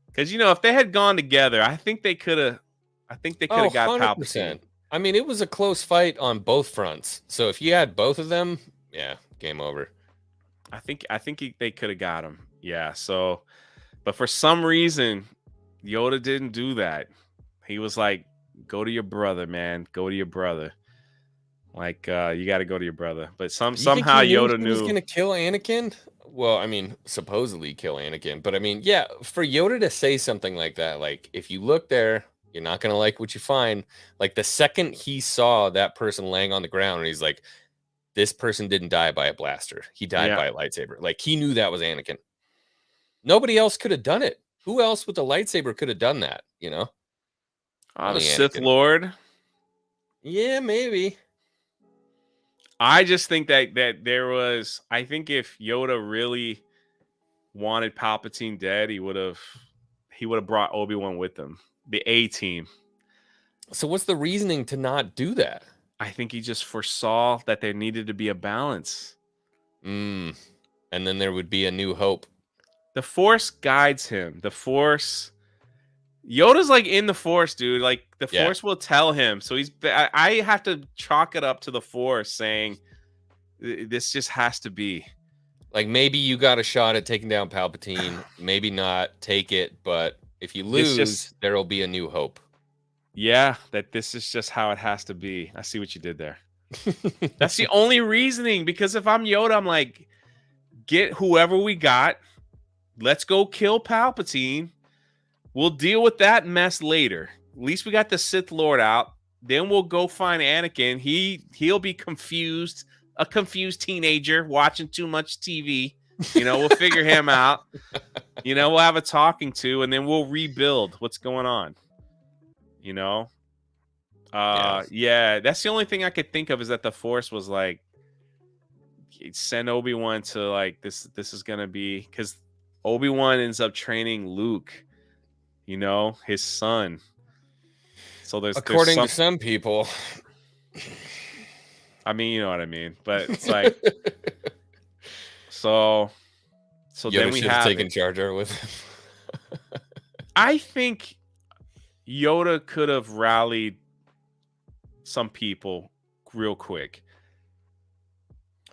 Because if they had gone together, I think they could have got 100%. Palpatine. I mean, it was a close fight on both fronts. So if you had both of them, yeah, game over. I think they could have got him. Yeah. So, but for some reason, Yoda didn't do that. He was like, "Go to your brother, man. Go to your brother. Like, you got to go to your brother." But somehow Yoda knew he was gonna kill Anakin. Well, I mean, supposedly kill Anakin, but I mean, yeah, for Yoda to say something like that, like if you look there, you're not gonna like what you find. Like the second he saw that person laying on the ground, and he's like, this person didn't die by a blaster. He died by a lightsaber. Like he knew that was Anakin. Nobody else could have done it. Who else with a lightsaber could have done that? the Only Sith Anakin. Lord. Yeah, maybe. I just think that there was. I think if Yoda really wanted Palpatine dead, he would have brought Obi-Wan with him. The A team. So what's the reasoning to not do that? I think he just foresaw that there needed to be a balance. And then there would be a new hope. The Force guides him. The Force. Yoda's like in the Force, dude. Like the Force will tell him. So I have to chalk it up to the Force saying this just has to be. Like maybe you got a shot at taking down Palpatine. Maybe not. Take it. But if you lose, there'll be a new hope. Yeah, that this is just how it has to be. I see what you did there. That's the only reasoning. Because if I'm Yoda, I'm like, get whoever we got. Let's go kill Palpatine. We'll deal with that mess later. At least we got the Sith Lord out. Then we'll go find Anakin. He'll be confused a confused teenager watching too much TV. We'll figure him out. We'll have a talking to, and then we'll rebuild what's going on. Yeah, that's the only thing I could think of is that the Force was like, send Obi-Wan to like this is gonna be, because Obi-Wan ends up training Luke, his son. So according to some people, I mean, you know what I mean, but it's like so Yoda then we should have taken Jar Jar with him. I think Yoda could have rallied some people real quick.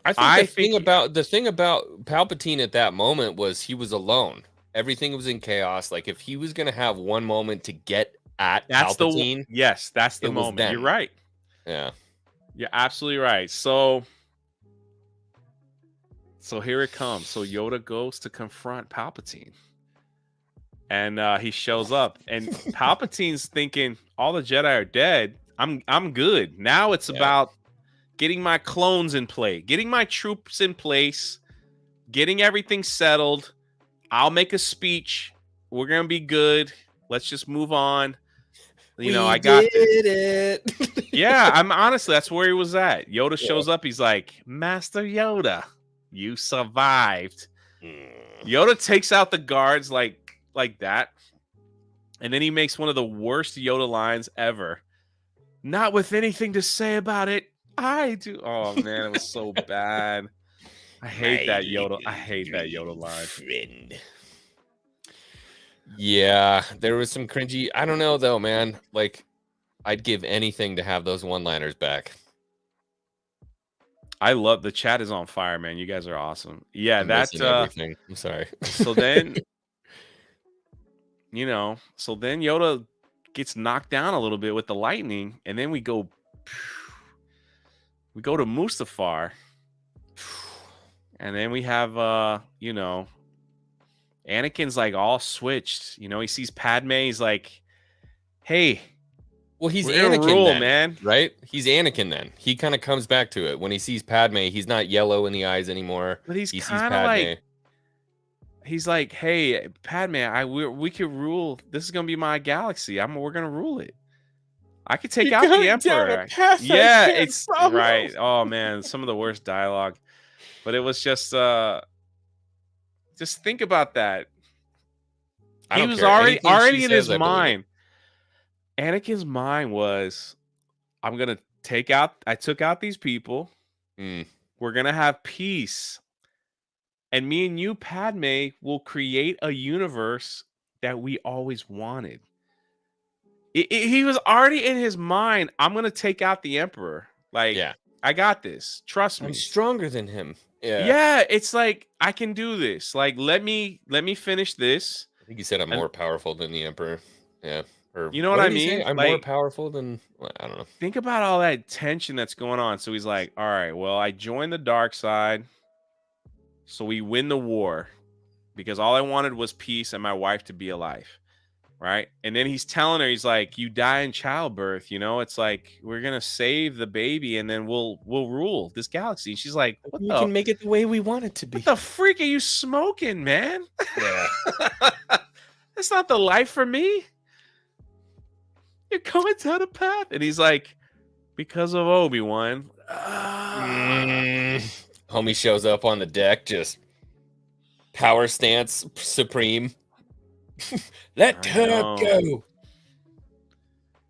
I think the thing about Palpatine at that moment was he was alone. Everything was in chaos. Like if he was going to have one moment to get at Palpatine, that's the moment. then. You're right. Yeah, you're absolutely right. So here it comes. So Yoda goes to confront Palpatine, and he shows up, and Palpatine's thinking all the Jedi are dead. I'm good. Now it's about getting my clones in play, getting my troops in place, getting everything settled. I'll make a speech. We're gonna be good. Let's just move on. I got it. Yeah, I'm honestly, that's where he was at. Yoda shows up. He's like, Master Yoda, you survived. Yoda takes out the guards like that, and then he makes one of the worst Yoda lines ever. Not with anything to say about it. I do. Oh man, it was so bad. I hate that Yoda. I hate that Yoda line. Friend. Yeah, there was some cringy. I don't know though, man. Like, I'd give anything to have those one-liners back. I love the chat is on fire, man. You guys are awesome. Yeah, that's everything. I'm sorry. So then, so then Yoda gets knocked down a little bit with the lightning, and then we go to Mustafar, and then we have Anakin's like all switched. He sees Padme. He's like, "Hey, well, he's we're gonna Anakin, rule, then, man. Right? He's Anakin. Then he kind of comes back to it when he sees Padme. He's not yellow in the eyes anymore. But he sees kind of like, he's like, "Hey, Padme, we could rule. This is gonna be my galaxy. We're gonna rule it. I could take out the Emperor." Yeah, it's right. Oh man, some of the worst dialogue. But it was just think about that. He was already in his mind. Anakin's mind was, I took out these people. We're going to have peace. And me and you, Padme, will create a universe that we always wanted. He was already in his mind, I'm going to take out the Emperor. Like, I got this. Trust me. I'm stronger than him. Yeah, it's like, I can do this. Like, let me finish this. I think he said I'm more powerful than the Emperor. Yeah. Or you know what I mean? I'm more powerful than, I don't know. Think about all that tension that's going on. So he's like, all right, well, I joined the dark side, so we win the war because all I wanted was peace and my wife to be alive. Right. And then he's telling her, he's like, you die in childbirth. It's like, we're going to save the baby and then we'll rule this galaxy. And she's like, we can make it the way we want it to be. What the freak are you smoking, man? Yeah. That's not the life for me. You're going down a path. And he's like, because of Obi-Wan. Homie shows up on the deck, just power stance supreme. Let her go.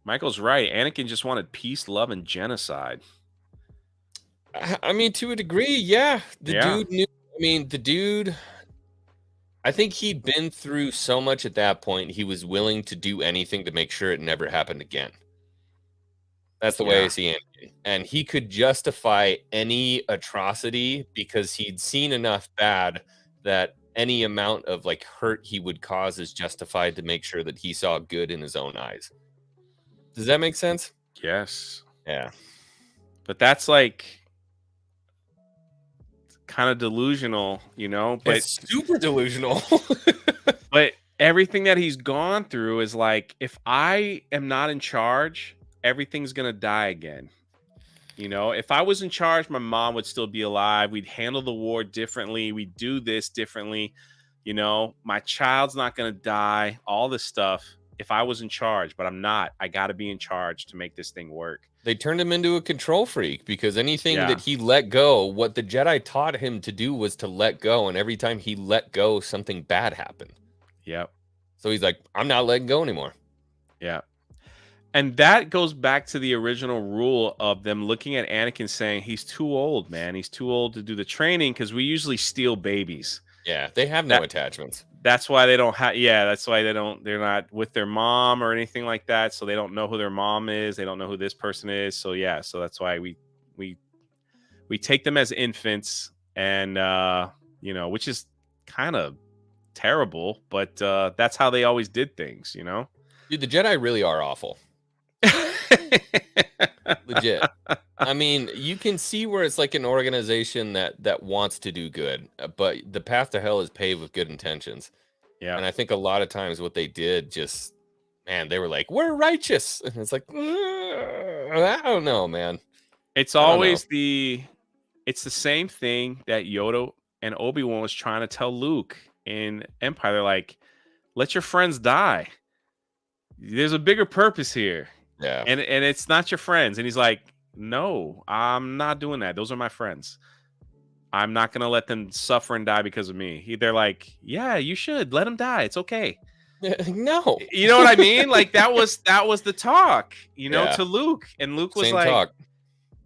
Michael's right. Anakin just wanted peace, love, and genocide. I mean, to a degree, yeah. Dude knew. I mean, the dude, I think he'd been through so much at that point, he was willing to do anything to make sure it never happened again. That's the way I see Anakin. And he could justify any atrocity because he'd seen enough bad that any amount of like hurt he would cause is justified to make sure that he saw good in his own eyes. Does that make sense? Yes. Yeah. But that's like kind of delusional, but it's super delusional. But everything that he's gone through is like, if I am not in charge, everything's going to die again. You know, if I was in charge, my mom would still be alive. We'd handle the war differently. We'd do this differently. You know, my child's not going to die, all this stuff if I was in charge, but I'm not. I got to be in charge to make this thing work. They turned him into a control freak because anything Yeah. that he let go, what the Jedi taught him to do was to let go. And every time he let go, something bad happened. Yep. So he's like, I'm not letting go anymore. Yeah. And that goes back to the original rule of them looking at Anakin saying, he's too old, man. He's too old to do the training because we usually steal babies. Yeah, they have no attachments. That's why they don't have. Yeah, that's why they're not with their mom or anything like that. So they don't know who their mom is. They don't know who this person is. So yeah, so that's why we take them as infants, and you know, which is kind of terrible, but that's how they always did things, you know. Dude, the Jedi really are awful. Legit. I mean, you can see where it's like an organization that wants to do good, but the path to hell is paved with good intentions. Yeah. And I think a lot of times what they did just, man, they were like, we're righteous. And it's like, I don't know, man. It's always it's the same thing that Yoda and Obi-Wan was trying to tell Luke in Empire. They're like, let your friends die. There's a bigger purpose here. Yeah. And it's not your friends. And he's like, no, I'm not doing that. Those are my friends. I'm not going to let them suffer and die because of me. They're like, yeah, you should let them die. It's okay. No. You know what I mean? Like that was the talk, you know, Yeah. to Luke. And Luke was Same like, talk.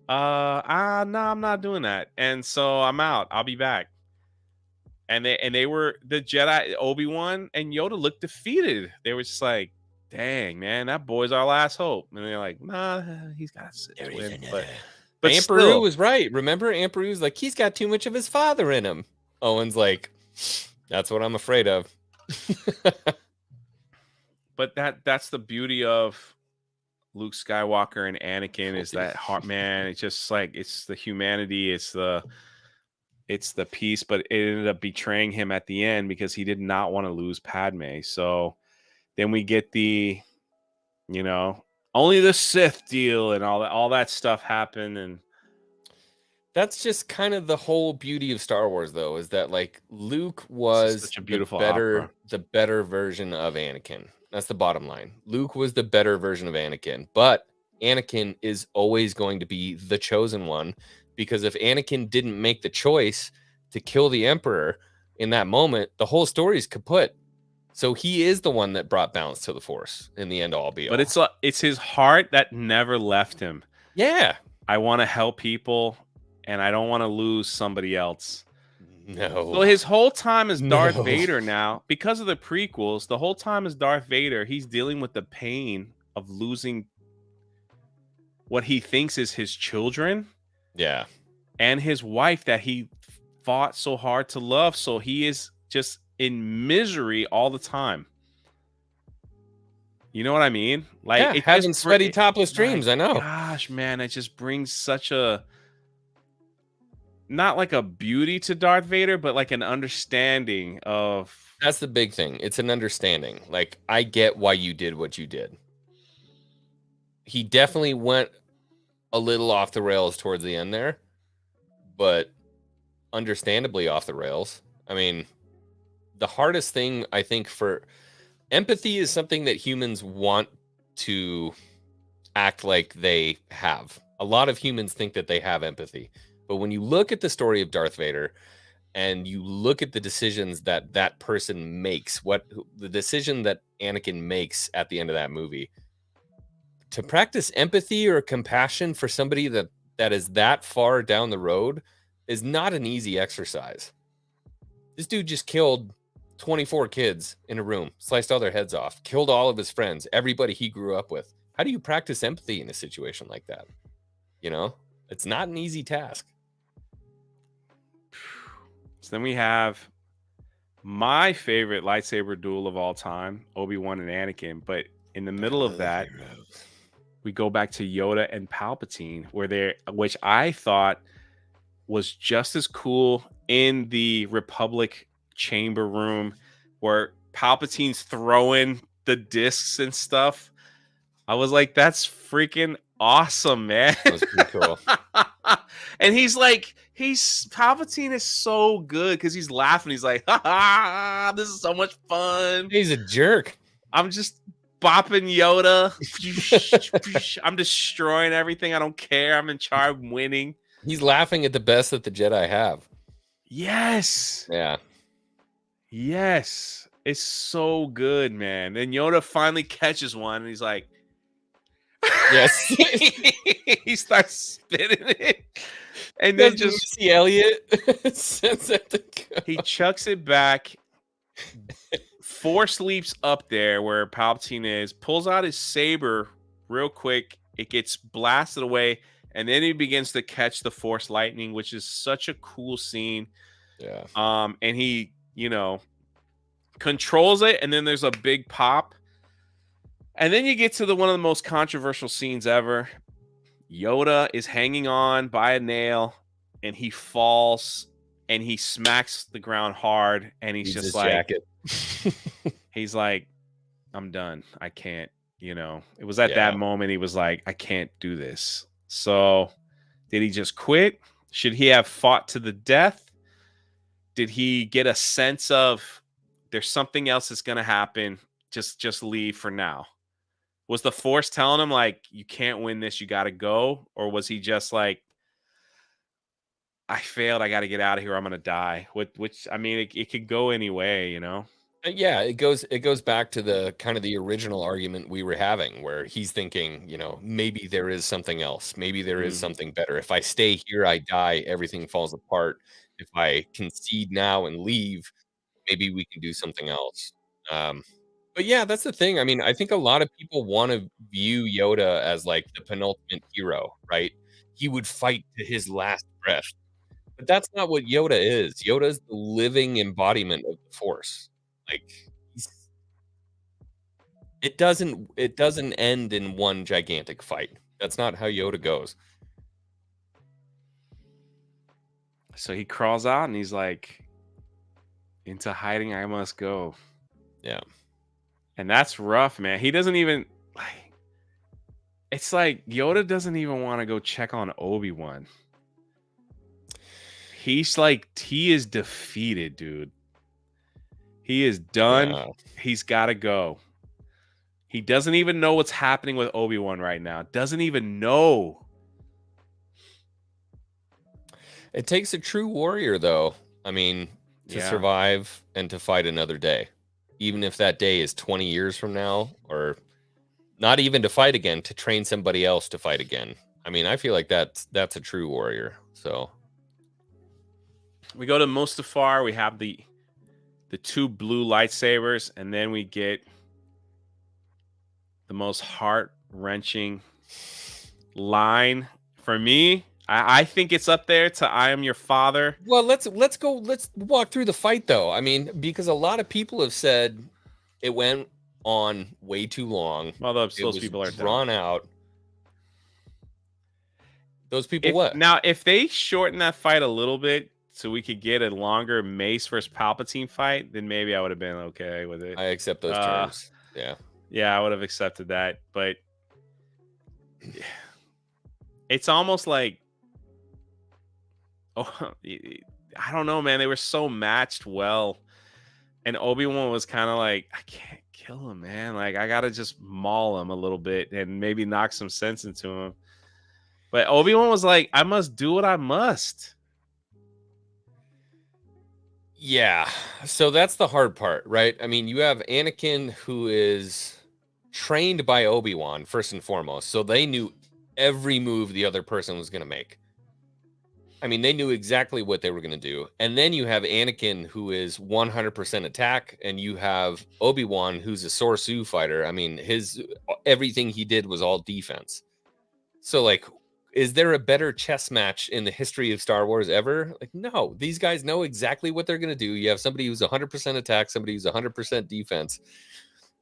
no, I'm not doing that. And so I'm out. I'll be back. And they were the Jedi, Obi-Wan and Yoda looked defeated. They were just like, dang, man, that boy's our last hope. And they're like, nah, he's got to win. But Aunt still, Beru was right. Remember, Aunt Beru's like, he's got too much of his father in him. Owen's like, that's what I'm afraid of. But that's the beauty of Luke Skywalker and Anakin is that heart, man. It's just like it's the humanity, it's the peace, but it ended up betraying him at the end because he did not want to lose Padme. So then we get the, you know, only the Sith deal and all that stuff happened. And that's just kind of the whole beauty of Star Wars, though, is that like Luke was such a beautiful the better version of Anakin. That's the bottom line. Luke was the better version of Anakin, but Anakin is always going to be the chosen one because if Anakin didn't make the choice to kill the Emperor in that moment, the whole story is kaput. So he is the one that brought balance to the Force in the end all be all. But it's his heart that never left him. Yeah. I want to help people and I don't want to lose somebody else. No. So his whole time as Darth Vader now, because of the prequels, the whole time as Darth Vader, he's dealing with the pain of losing what he thinks is his children. Yeah. And his wife that he fought so hard to love. So he is just in misery all the time. You know what I mean? Like yeah, having sweaty topless dreams. I know. Gosh, man, it just brings such a not like a beauty to Darth Vader, but like an understanding of. That's the big thing. It's an understanding. Like, I get why you did what you did. He definitely went a little off the rails towards the end there, but understandably off the rails. I mean, the hardest thing I think for empathy is something that humans want to act like they have. A lot of humans think that they have empathy. But when you look at the story of Darth Vader and you look at the decisions that that person makes, the decision that Anakin makes at the end of that movie, to practice empathy or compassion for somebody that is that far down the road is not an easy exercise. This dude just killed 24 kids in a room, sliced all their heads off, killed all of his friends, everybody he grew up with. How do you practice empathy in a situation like that? You know, it's not an easy task. So then we have my favorite lightsaber duel of all time, Obi-Wan and Anakin. But in the middle of that, we go back to Yoda and Palpatine, which I thought was just as cool in the Republic chamber room, where Palpatine's throwing the discs and stuff. I was like, that's freaking awesome, man. That was pretty cool. And Palpatine is so good because he's laughing. He's like, ha ha, this is so much fun. He's a jerk. I'm just bopping Yoda. I'm destroying everything. I don't care. I'm in charge. I'm winning. He's laughing at the best that the Jedi have. Yes. Yeah. Yes. It's so good, man. And Yoda finally catches one and he's like, Yes. he starts spitting it. And then just see Elliot sends that to go. he chucks it back. Force leaps up there where Palpatine is, pulls out his saber real quick. It gets blasted away, and then he begins to catch the Force lightning, which is such a cool scene. Yeah. And he, controls it, and then there's a big pop. And then you get to one of the most controversial scenes ever. Yoda is hanging on by a nail, and he falls, and he smacks the ground hard, and he's just like, jacket. he's like, I'm done. I can't, It was at that moment he was like, I can't do this. So did he just quit? Should he have fought to the death? Did he get a sense of there's something else that's going to happen? Just leave for now. Was the Force telling him, like, you can't win this, you got to go? Or was he just like, I failed, I got to get out of here, I'm going to die? Which, I mean, it could go any way, Yeah, it goes back to the kind of the original argument we were having, where he's thinking, maybe there is something else. Maybe there is something better. If I stay here, I die, everything falls apart. If I concede now and leave, maybe we can do something else. But yeah, that's the thing. I mean, I think a lot of people want to view Yoda as like the penultimate hero, right? He would fight to his last breath. But that's not what Yoda is. Yoda is the living embodiment of the Force. Like, it doesn't end in one gigantic fight. That's not how Yoda goes. So he crawls out and he's like, into hiding I must go. Yeah. And that's rough, man. He doesn't even it's like Yoda doesn't even want to go check on Obi-Wan. He's like, he is defeated, dude. He is done. Yeah. He's got to go. He doesn't even know what's happening with Obi-Wan right now. Doesn't even know. It takes a true warrior, though. I mean, to survive and to fight another day. Even if that day is 20 years from now, or not even to fight again, to train somebody else to fight again. I mean, I feel like that's a true warrior. So we go to Mustafar. We have the two blue lightsabers, and then we get the most heart-wrenching line for me. I think it's up there to "I am your father." Well, let's walk through the fight, though. I mean, because a lot of people have said it went on way too long. Well, those people are drawn out. Those people, Now, if they shorten that fight a little bit so we could get a longer Mace versus Palpatine fight, then maybe I would have been okay with it. I accept those terms. Yeah, I would have accepted that. But it's almost like, I don't know, man. They were so matched well. And Obi-Wan was kind of like, I can't kill him, man. Like, I got to just maul him a little bit and maybe knock some sense into him. But Obi-Wan was like, I must do what I must. Yeah. So that's the hard part, right? I mean, you have Anakin, who is trained by Obi-Wan, first and foremost. So they knew every move the other person was going to make. I mean, they knew exactly what they were going to do. And then you have Anakin, who is 100% attack, and you have Obi-Wan, who's a Sorsu fighter. I mean, everything he did was all defense. So, like, is there a better chess match in the history of Star Wars ever? Like, no. These guys know exactly what they're going to do. You have somebody who's 100% attack, somebody who's 100% defense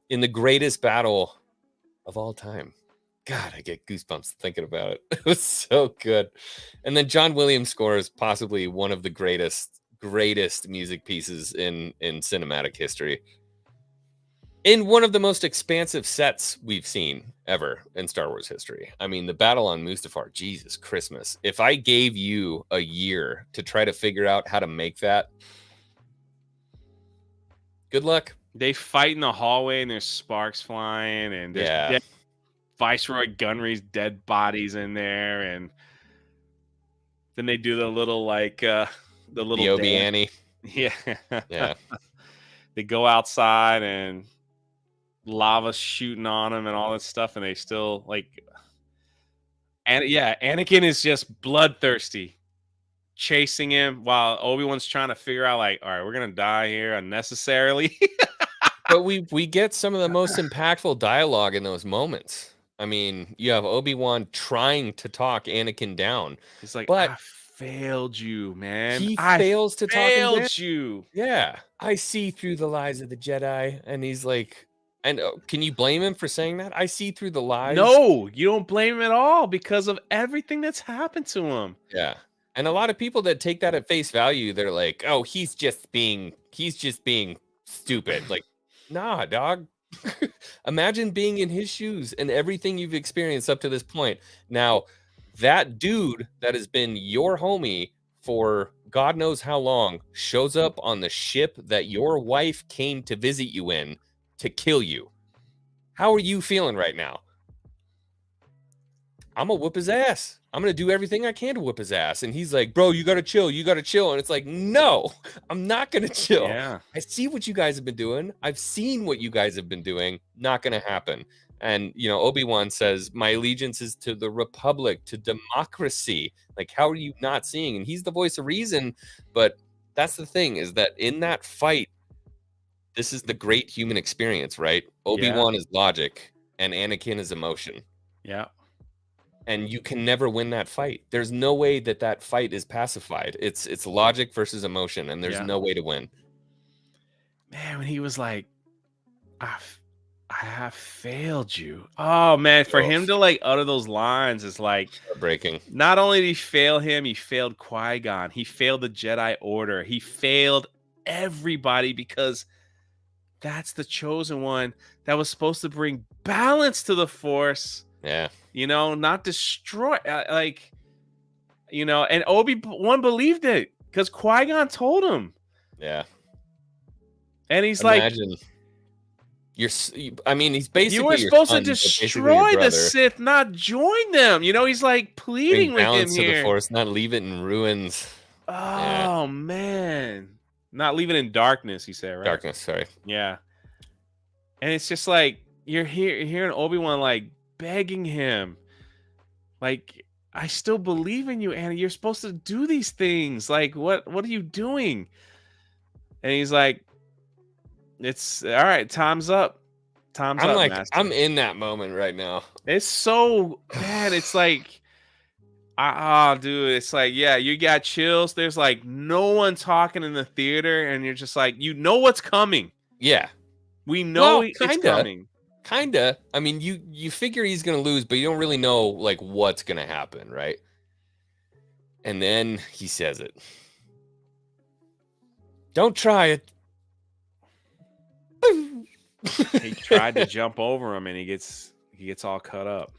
in the greatest battle of all time. God, I get goosebumps thinking about it. It was so good. And then John Williams' score is possibly one of the greatest music pieces in cinematic history. in one of the most expansive sets we've seen ever in Star Wars history. I mean, the battle on Mustafar, Jesus Christmas. If I gave you a year to try to figure out how to make that, good luck. They fight in the hallway and there's sparks flying and there's dead Viceroy Gunry's dead bodies in there, and then they do the little the Obi Annie. Yeah. Yeah. They go outside and lava shooting on them and all this stuff, and they still Anakin is just bloodthirsty, chasing him while Obi-Wan's trying to figure out, all right, we're gonna die here unnecessarily. But we get some of the most impactful dialogue in those moments. I mean, you have Obi-Wan trying to talk Anakin down. He's like, but I failed you, man. He fails to talk him down. Failed you. Yeah, I see through the lies of the Jedi, and he's like, and can you blame him for saying that? I see through the lies. No, you don't blame him at all because of everything that's happened to him. Yeah, and a lot of people that take that at face value, they're like, oh, he's just being stupid. Like, nah, dog. Imagine being in his shoes and everything you've experienced up to this point. Now, that dude that has been your homie for God knows how long shows up on the ship that your wife came to visit you in to kill you. How are you feeling right now? I'm gonna whoop his ass. I'm gonna do everything I can to whoop his ass. And he's like, bro, you gotta chill. You gotta chill. And it's like, no, I'm not gonna chill. Yeah. I see what you guys have been doing. I've seen what you guys have been doing. Not gonna happen. And, you know, Obi-Wan says, my allegiance is to the Republic, to democracy. Like, how are you not seeing? And he's the voice of reason. But that's the thing, is that in that fight, this is the great human experience, right? Obi-Wan is logic and Anakin is emotion. Yeah. And you can never win that fight. There's no way that fight is pacified. It's logic versus emotion, and there's no way to win. Man, when he was like, I have failed you. Oh man, for him to utter those lines is like breaking. Not only did he fail him, he failed Qui-Gon. He failed the Jedi Order. He failed everybody because that's the chosen one that was supposed to bring balance to the Force. Yeah. You know, not destroy, and Obi-Wan believed it because Qui-Gon told him. Yeah. And he's Imagine. I mean, he's basically you were supposed to destroy the Sith, not join them. You know, he's like pleading with him here. To the Force, not leave it in ruins. Oh, man. Not leave it in darkness, he said, right? Darkness, sorry. Yeah. And it's just like, you're hearing Obi-Wan begging him, I still believe in you, Anna. You're supposed to do these things. What are you doing? And he's like, it's all right, time's up. I'm Master. I'm in that moment right now. It's so bad. It's like, dude, it's like, yeah, you got chills. There's no one talking in the theater, and you're just like, you know what's coming. Yeah. We know it's coming. Kinda. I mean, you figure he's gonna lose, but you don't really know what's gonna happen, right? And then he says it. Don't try it. He tried to jump over him, and he gets all cut up.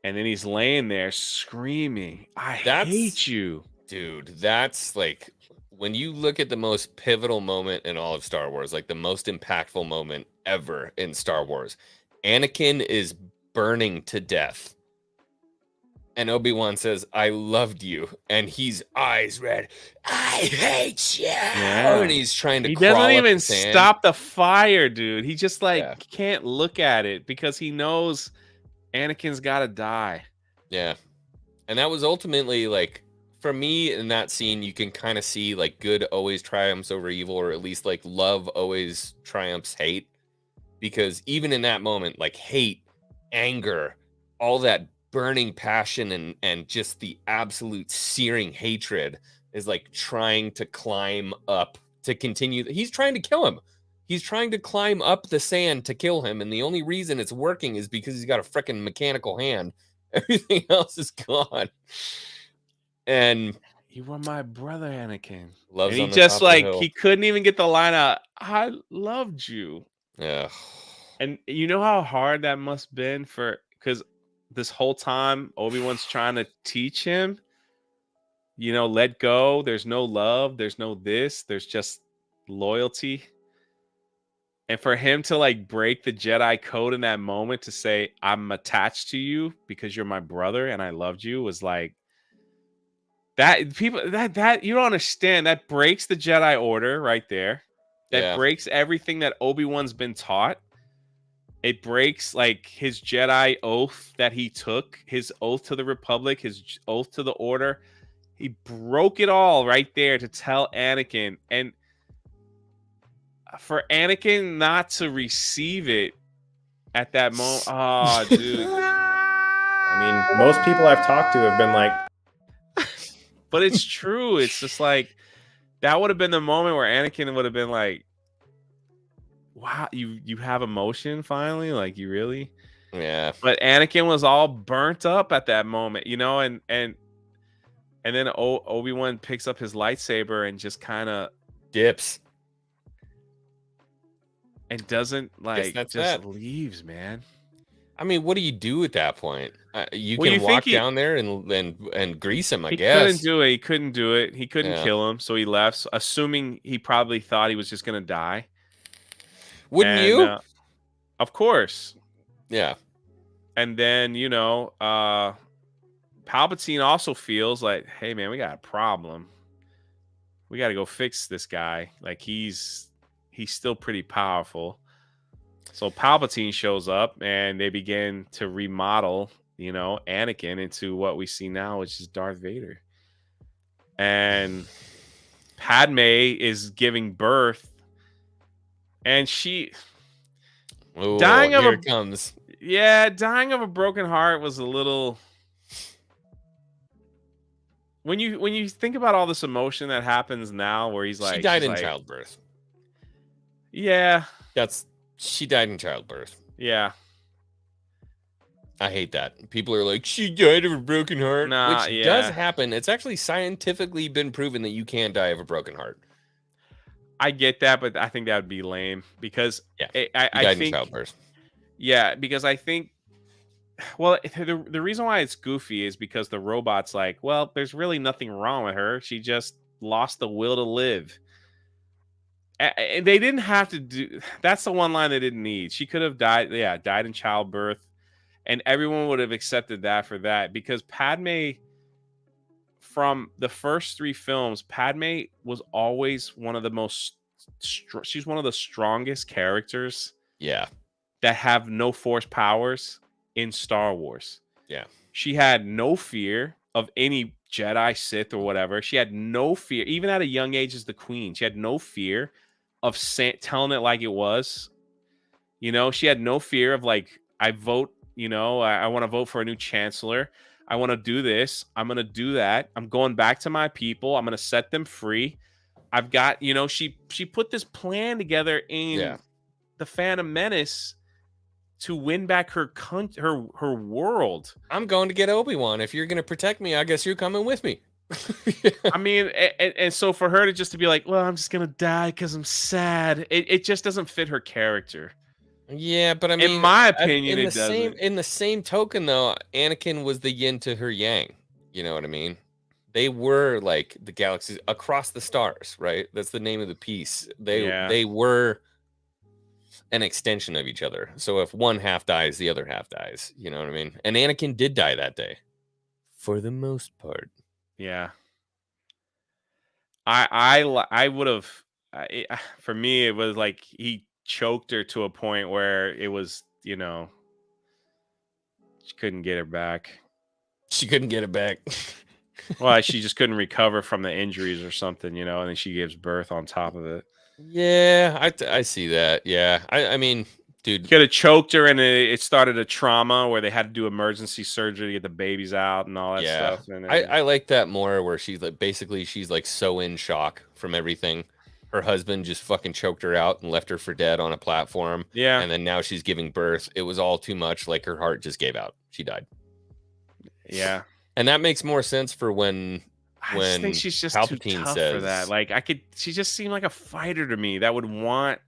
And then he's laying there screaming, I hate you. Dude, that's when you look at the most pivotal moment in all of Star Wars, the most impactful moment ever in Star Wars, Anakin is burning to death. And Obi-Wan says, I loved you. And he's eyes red. I hate you. Yeah. And he's trying to crawl doesn't up even the sand. Stop the fire, dude. He just can't look at it because he knows Anakin's got to die. Yeah. And that was ultimately for me in that scene, you can kind of see good always triumphs over evil, or at least love always triumphs hate. Because even in that moment, hate, anger, all that burning passion and just the absolute searing hatred is trying to climb up to continue. He's trying to kill him. He's trying to climb up the sand to kill him. And the only reason it's working is because he's got a freaking mechanical hand. Everything else is gone. And you were my brother, Anakin. Loves and he on the just top of the hill. he couldn't even get the line out. I loved you. Yeah. And you know how hard that must have been because this whole time Obi-Wan's trying to teach him, let go. There's no love. There's no this. There's just loyalty. And for him to like break the Jedi code in that moment to say, I'm attached to you because you're my brother and I loved you was like that that you don't understand. That breaks the Jedi Order right there. That breaks everything that Obi-Wan's been taught. It breaks like his Jedi oath that he took, his oath to the Republic, his oath to the Order. He broke it all right there to tell Anakin. And for Anakin not to receive it at that moment, oh, dude. I mean, most people I've talked to have been like, but it's true. It's just like that would have been the moment where Anakin would have been like, wow, you have emotion finally? Like, you really? Yeah. But Anakin was all burnt up at that moment, and then Obi-Wan picks up his lightsaber and just kind of dips. And doesn't leaves, man. I mean, what do you do at that point? You can walk down there and grease him, I guess. He couldn't do it. He couldn't kill him, so he left, assuming he probably thought he was just going to die. Wouldn't you? Of course. Yeah. And then, Palpatine also feels like, hey, man, we got a problem. We got to go fix this guy. Like, he's still pretty powerful. So Palpatine shows up and they begin to remodel, Anakin into what we see now, which is Darth Vader. And Padme is giving birth. And she dying of a broken heart was a little. When you think about all this emotion that happens now, where he's like, she died in childbirth. Yeah, she died in childbirth. Yeah, I hate that. People are like, she died of a broken heart, which does happen. It's actually scientifically been proven that you can die of a broken heart. I get that, but I think that would be lame because I think childbirth. Yeah, because I think, well, the reason why it's goofy is because the robot's like, well, there's really nothing wrong with her. She just lost the will to live. And they didn't have to do. That's the one line they didn't need. She could have died. Yeah, died in childbirth, and everyone would have accepted that for that because Padme. From the first 3 films, Padme was always one of the most. She's one of the strongest characters. Yeah, that have no force powers in Star Wars. Yeah, she had no fear of any Jedi, Sith, or whatever. She had no fear, even at a young age as the Queen. She had no fear of telling it like it was. She had no fear of like, I vote. I want to vote for a new chancellor. I want to do this. I'm going to do that. I'm going back to my people. I'm going to set them free. I've got, she put this plan together in the Phantom Menace to win back her world. I'm going to get Obi-Wan. If you're going to protect me, I guess you're coming with me. I mean, and so for her to be like, well, I'm just going to die because I'm sad. It just doesn't fit her character. Yeah, but I mean, in my opinion, in the same token, though, Anakin was the yin to her yang. You know what I mean? They were like the galaxies across the stars, right? That's the name of the piece. They were an extension of each other. So if one half dies, the other half dies. You know what I mean? And Anakin did die that day, for the most part. Yeah. I would have. For me, it was like he choked her to a point where it was, she couldn't get her back. She couldn't get it back. Well, she just couldn't recover from the injuries or something, and then she gives birth on top of it. Yeah, I see that. Yeah, I mean, dude, could have choked her, and it started a trauma where they had to do emergency surgery to get the babies out and all that stuff. And I like that more, where she's like, basically she's like so in shock from everything. Her husband just fucking choked her out and left her for dead on a platform. Yeah. And then now she's giving birth. It was all too much. Like, her heart just gave out. She died. Yeah. And that makes more sense for when I think she's just Palpatine too tough says for that. Like, she just seemed like a fighter to me that would want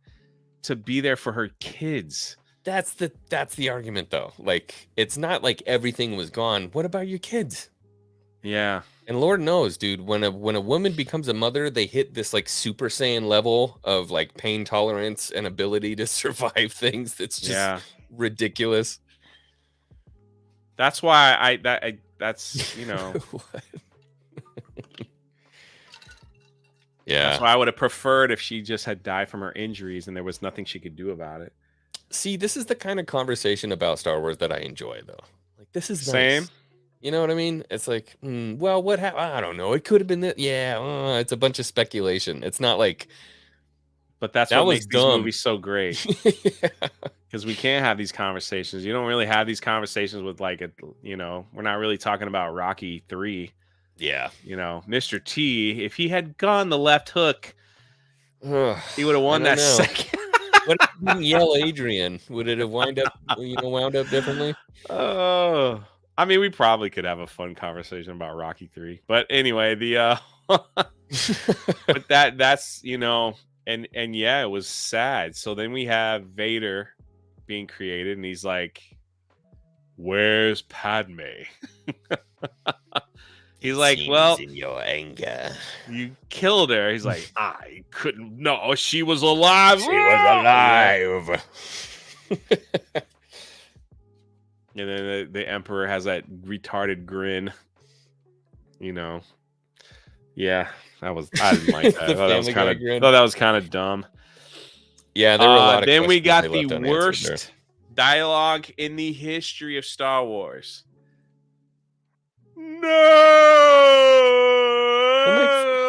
to be there for her kids. That's the argument, though. Like, it's not like everything was gone. What about your kids? Yeah. And Lord knows, dude, when a woman becomes a mother, they hit this like Super Saiyan level of like pain tolerance and ability to survive things. That's just ridiculous. That's why that's What? Yeah. That's why I would have preferred if she just had died from her injuries and there was nothing she could do about it. See, this is the kind of conversation about Star Wars that I enjoy, though. Like, this is Same. nice. You know what I mean? It's like, well, what happened? I don't know. It could have been that. Yeah, it's a bunch of speculation. It's not like. But that's that what was makes these dumb. movies so great. Because we can't have these conversations. You don't really have these conversations with like we're not really talking about Rocky 3. Yeah. Mr. T, if he had gone the left hook, he would have won that second. What if he didn't yell Adrian? Would it have wound up differently? Oh, I mean, we probably could have a fun conversation about Rocky 3. But anyway, but that's and yeah, it was sad. So then we have Vader being created, and he's like, "Where's Padme?" He's like, "Well, in your anger, you killed her." He's like, "I couldn't. No, she was alive. She was alive." And then the Emperor has that retarded grin. Yeah, I didn't like that. I thought that was kind of dumb. Yeah, there were a lot of. Then we got the the worst dialogue in the history of Star Wars. No!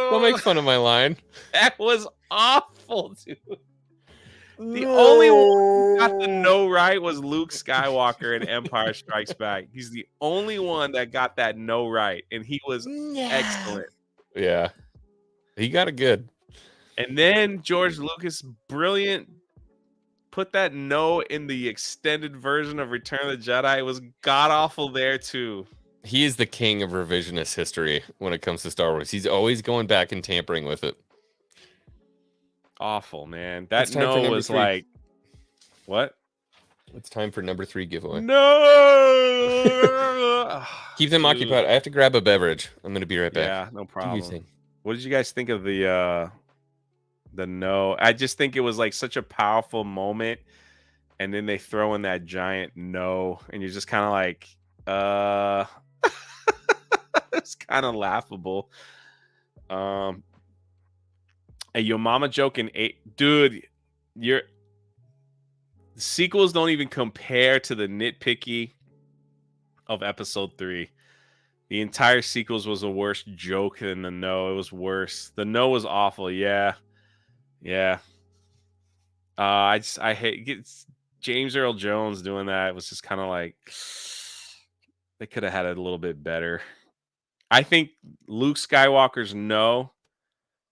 Don't make fun of my line. That was awful, dude. The only one who got the no right was Luke Skywalker in Empire Strikes Back. He's the only one that got that no right, and he was excellent. Yeah. He got it good. And then George Lucas, brilliant, put that no in the extended version of Return of the Jedi. It was god-awful there, too. He is the king of revisionist history when it comes to Star Wars. He's always going back and tampering with it. Awful, man. That no was 3. like, what? It's time for number 3 giveaway. No! Keep them occupied. I have to grab a beverage. I'm going to be right back. Yeah, no problem. What did you guys think of the no? I just think it was like such a powerful moment, and then they throw in that giant no, and you're just kind of like, it's kind of laughable. A Yo Mama joke in 8, dude. The sequels don't even compare to the nitpicky of Episode 3. The entire sequels was a worse joke than the no. It was worse. The no was awful. Yeah. I hate James Earl Jones doing that. It was just kind of like they could have had it a little bit better. I think Luke Skywalker's no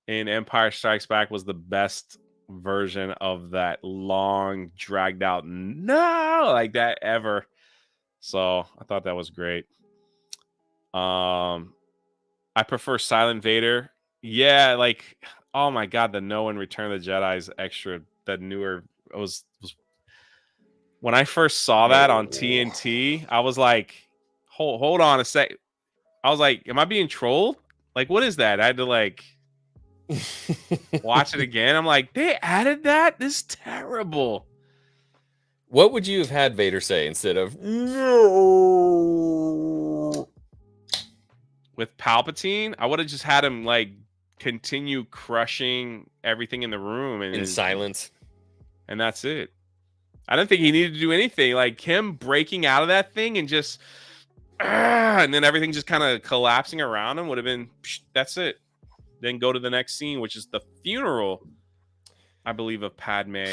in Empire Strikes Back was the best version of that long, dragged out no like that ever. So I thought that was great. I prefer Silent Vader. Yeah, like, oh my god, the no in Return of the Jedi is extra. That newer was when I first saw that on TNT, I was like, hold on a sec. I was like, am I being trolled? Like, what is that? I had to like watch it again. I'm like, they added that? This is terrible. What would you have had Vader say instead of no? With Palpatine, I would have just had him like continue crushing everything in the room and in silence. And that's it. I don't think he needed to do anything. Like him breaking out of that thing and just and then everything just kind of collapsing around him would have been that's it. Then go to the next scene, which is the funeral, I believe, of Padme.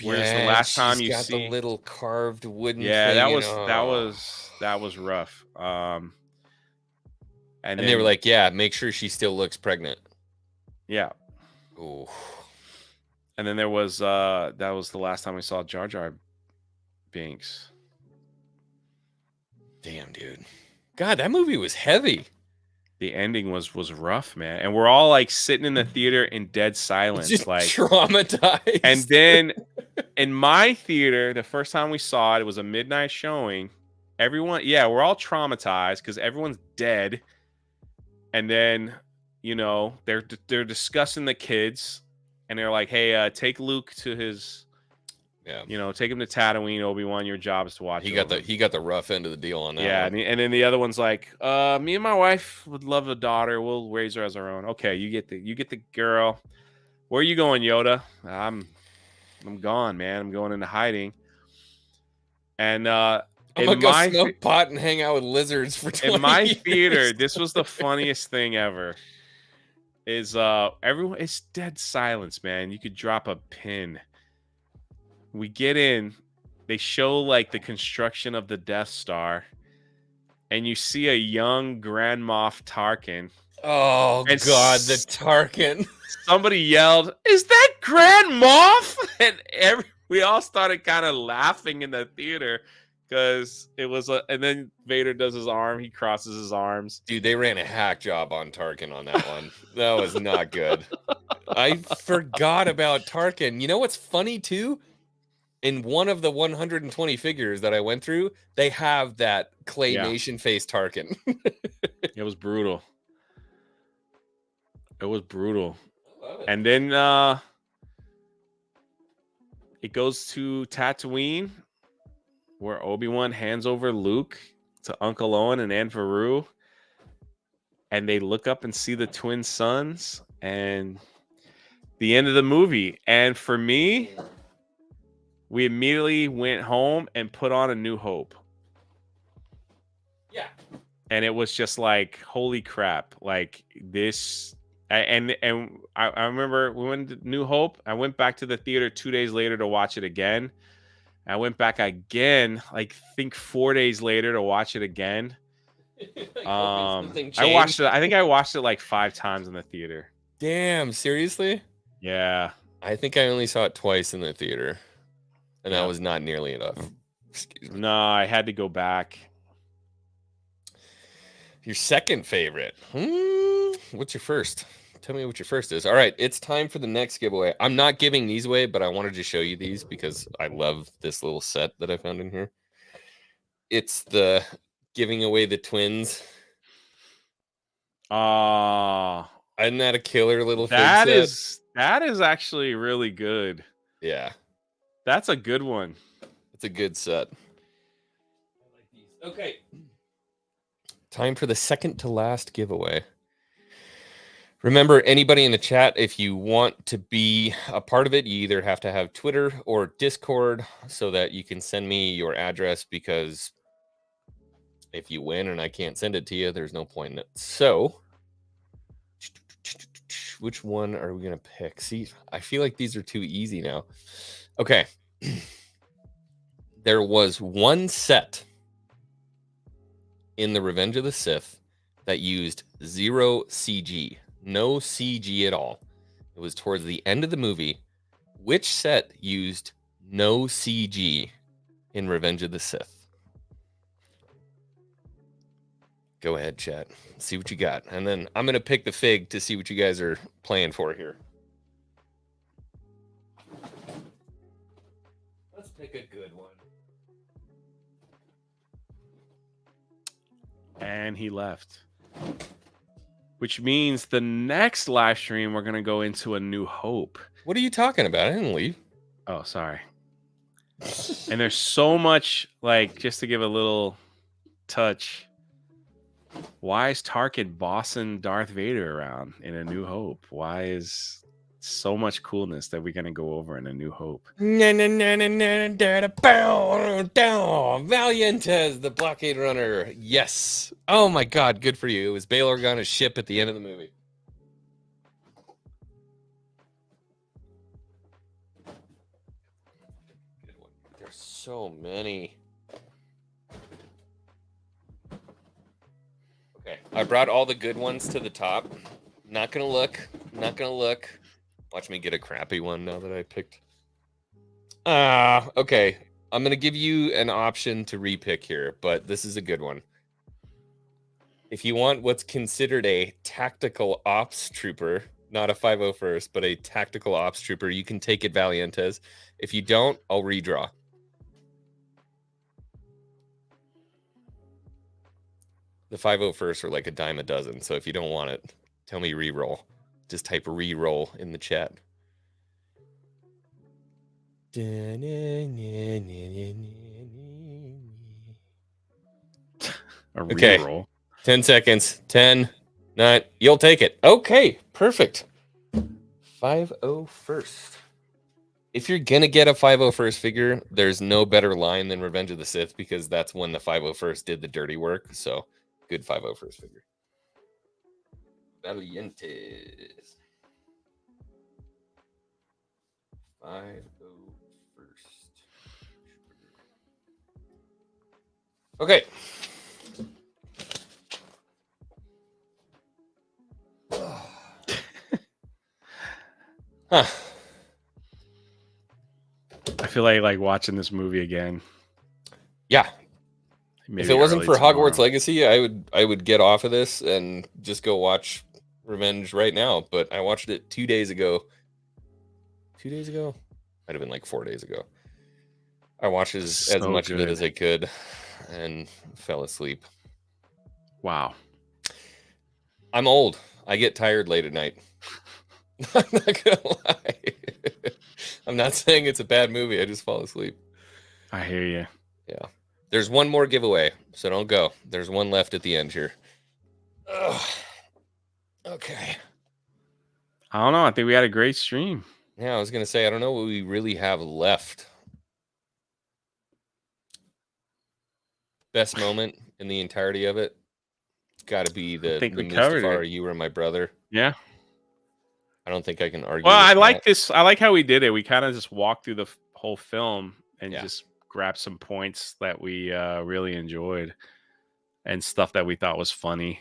Whereas the last time you see the little carved wooden thing, that was rough. And they were like, yeah, make sure she still looks pregnant. Yeah. Ooh. And then there was that was the last time we saw Jar Jar Binks. Damn, dude. God, that movie was heavy. the ending was rough, man. And we're all like sitting in the theater in dead silence, Just like traumatized. And then in my theater, the first time we saw it, it was a midnight showing. Everyone, yeah, we're all traumatized because everyone's dead. And then, you know, they're discussing the kids, and they're like, "Hey, take Luke to his, you know, take him to Tatooine, Obi-Wan. Your job is to watch." He got the rough end of the deal on that. Yeah, one. and then the other one's like, "Me and my wife would love a daughter. We'll raise her as our own." Okay, you get the girl. Where are you going, Yoda? I'm gone, man. I'm going into hiding. And I'm gonna go smoke pot and hang out with lizards for 20 in my years. theater, this was the funniest thing ever. Is everyone? It's dead silence, man. You could drop a pin. We get in. They show like the construction of the Death Star, and you see a young Grand Moff Tarkin. Oh God, the Tarkin! Somebody yelled, "Is that Grand Moff?" And we all started kind of laughing in the theater because it was and then Vader does his arm, he crosses his arms. Dude, they ran a hack job on Tarkin on that one. That was not good. I forgot about Tarkin. You know what's funny too? In one of the 120 figures that I went through, they have that claymation face Tarkin. It was brutal. It was brutal. And then it goes to Tatooine, where Obi-Wan hands over Luke to Uncle Owen and Aunt Beru, and they look up and see the twin sons, and the end of the movie. And for me, we immediately went home and put on A New Hope. Yeah. And it was just like, holy crap, like this. And I remember we went to New Hope. I went back to the theater 2 days later to watch it again. I went back again, like think 4 days later to watch it again. I watched it. I think I watched it like 5 times in the theater. Damn, seriously? Yeah. I think I only saw it twice in the theater, and that was not nearly enough. Excuse me. No, I had to go back. Your second favorite? What's your first? Tell me what your first is. All right, it's time for the next giveaway. I'm not giving these away, but I wanted to show you these because I love this little set that I found in here. It's the giving away the twins. Isn't that a killer little fig set? That is actually really good. Yeah. That's a good one. It's a good set. I like these. Okay. Time for the second to last giveaway. Remember, anybody in the chat, if you want to be a part of it, you either have to have Twitter or Discord so that you can send me your address, because if you win and I can't send it to you, there's no point in it. So, which one are we going to pick? See, I feel like these are too easy now. Okay. There was one set in the Revenge of the Sith that used 0 CG. No CG at all. It was towards the end of the movie. Which set used no CG in Revenge of the Sith? Go ahead, chat. See what you got. And then I'm going to pick the fig to see what you guys are playing for here. Let's pick a good one. And he left. Which means the next live stream, we're going to go into A New Hope. What are you talking about? I didn't leave. Oh, sorry. And there's so much, like, just to give a little touch. Why is Tarkin bossing Darth Vader around in A New Hope? Why is so much coolness that we're going to go over in A New Hope? Valiantez, the blockade runner. Yes. Oh my God, good for you. It was Bail Organa's ship at the end of the movie. Good one. There's so many. Okay, I brought all the good ones to the top. Not gonna look. Not gonna look. Watch me get a crappy one now that I picked. Okay. I'm going to give you an option to repick here, but this is a good one. If you want what's considered a tactical ops trooper, not a 501st, but a tactical ops trooper, you can take it Valientes. If you don't, I'll redraw. The 501st are like a dime a dozen, so if you don't want it, tell me re-roll. Just type re-roll in the chat. A Okay. reroll. 10 seconds. 10, 9. You'll take it. Okay, perfect. 501st. If you're going to get a 501st figure, there's no better line than Revenge of the Sith because that's when the 501st did the dirty work. So, good 501st figure. Valientes. 501st. Okay. Huh. I feel like watching this movie again. Yeah. Maybe If it wasn't early for Hogwarts tomorrow. Legacy, I would get off of this and just go watch Revenge right now. But I watched it 2 days ago. 2 days ago? Might have been like 4 days ago. I watched as So much of it good. as I could and fell asleep. Wow. I'm old. I get tired late at night. I'm not gonna lie. I'm not saying it's a bad movie. I just fall asleep. I hear you. Yeah. There's one more giveaway, so don't go. There's one left at the end here. Ugh. Okay. I don't know. I think we had a great stream. Yeah, I was gonna say I don't know what we really have left. Best moment in the entirety of it. Got to be the think we covered Mustafar, it. You Were My Brother. Yeah. I don't think I can argue. Well, with I like that. this. I like how we did it. We kind of just walked through the whole film and Yeah. just grabbed some points that we really enjoyed and stuff that we thought was funny.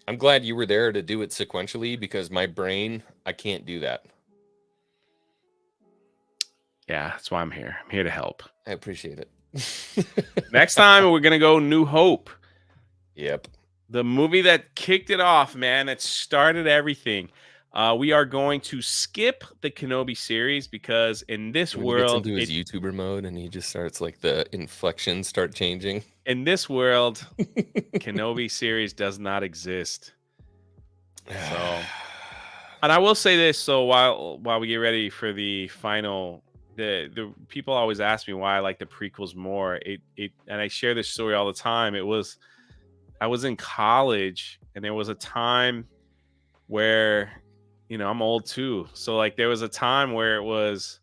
I'm glad you were there to do it sequentially because my brain, I can't do that. Yeah, that's why I'm here. I'm here to help. I appreciate it. Next time, we're going to go New Hope. Yep. The movie that kicked it off, man, that started everything. We are going to skip the Kenobi series because in this When he world, gets into his YouTuber mode and he just starts like the inflections start changing. in this world, Kenobi series does not exist. So, and I will say this: so while we get ready for the final, the people always ask me why I like the prequels more. And I share this story all the time. I was in college, and there was a time where, I'm old too. So like there was a time where it was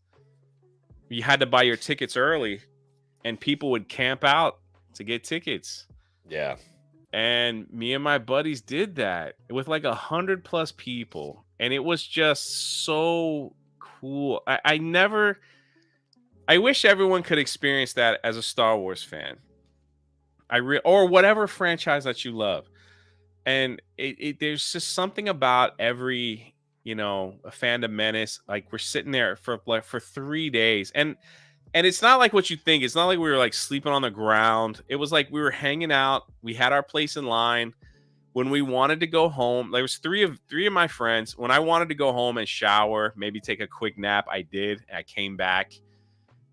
you had to buy your tickets early, and people would camp out to get tickets. Yeah. And me and my buddies did that with like 100+ people. And it was just so cool. I wish everyone could experience that as a Star Wars fan. Or whatever franchise that you love. And there's just something about every, a Phantom Menace. Like we're sitting there for 3 days. And it's not like what you think. It's not like we were like sleeping on the ground. It was like we were hanging out. We had our place in line. When we wanted to go home, there was three of my friends. When I wanted to go home and shower, maybe take a quick nap, I did. I came back,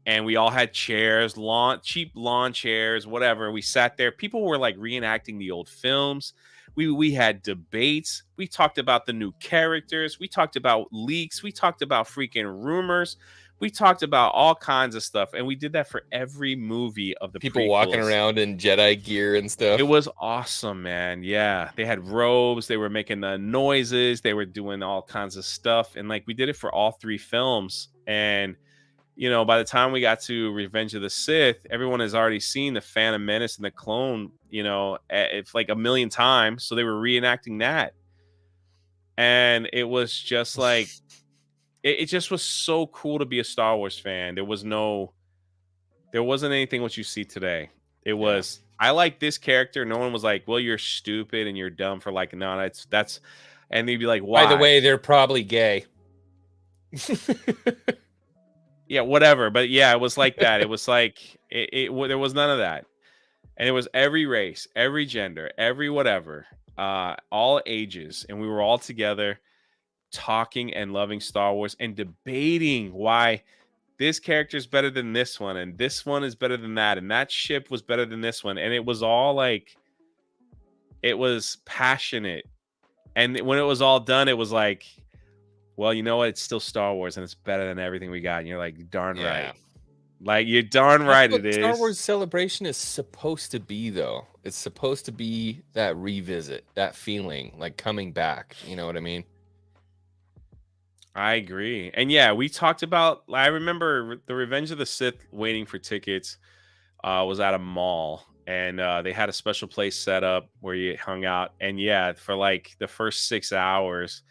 and we all had chairs, cheap lawn chairs, whatever. We sat there. People were like reenacting the old films. We had debates. We talked about the new characters. We talked about leaks. We talked about freaking rumors. We talked about all kinds of stuff, and we did that for every movie of the People prequels. walking around in Jedi gear and stuff. It was awesome, man. Yeah, they had robes. They were making the noises. They were doing all kinds of stuff, and like we did it for all 3 films. And by the time we got to Revenge of the Sith, everyone has already seen the Phantom Menace and the Clone. It's like 1,000,000 times, so they were reenacting that, and it was just like. It just was so cool to be a Star Wars fan. There wasn't anything what you see today. It was, I like this character. No one was like, well, you're stupid and you're dumb for like, no, that's, and they'd be like, why? By the way, they're probably gay. Yeah, whatever. But yeah, it was like that. It was like, there was none of that. And it was every race, every gender, every whatever. all ages, and we were all together talking and loving Star Wars and debating why this character is better than this one, and this one is better than that, and that ship was better than this one. And it was all like, it was passionate. And when it was all done, it was like, well, you know what? It's still Star Wars, and it's better than everything we got. And you're like, darn right. Like, you're darn right it is. Star Wars Celebration is supposed to be, though. It's supposed to be that revisit, that feeling, like coming back. You know what I mean? I agree. And yeah, we talked about, I remember the Revenge of the Sith waiting for tickets was at a mall, and they had a special place set up where you hung out. And yeah, for like the first 6 hours,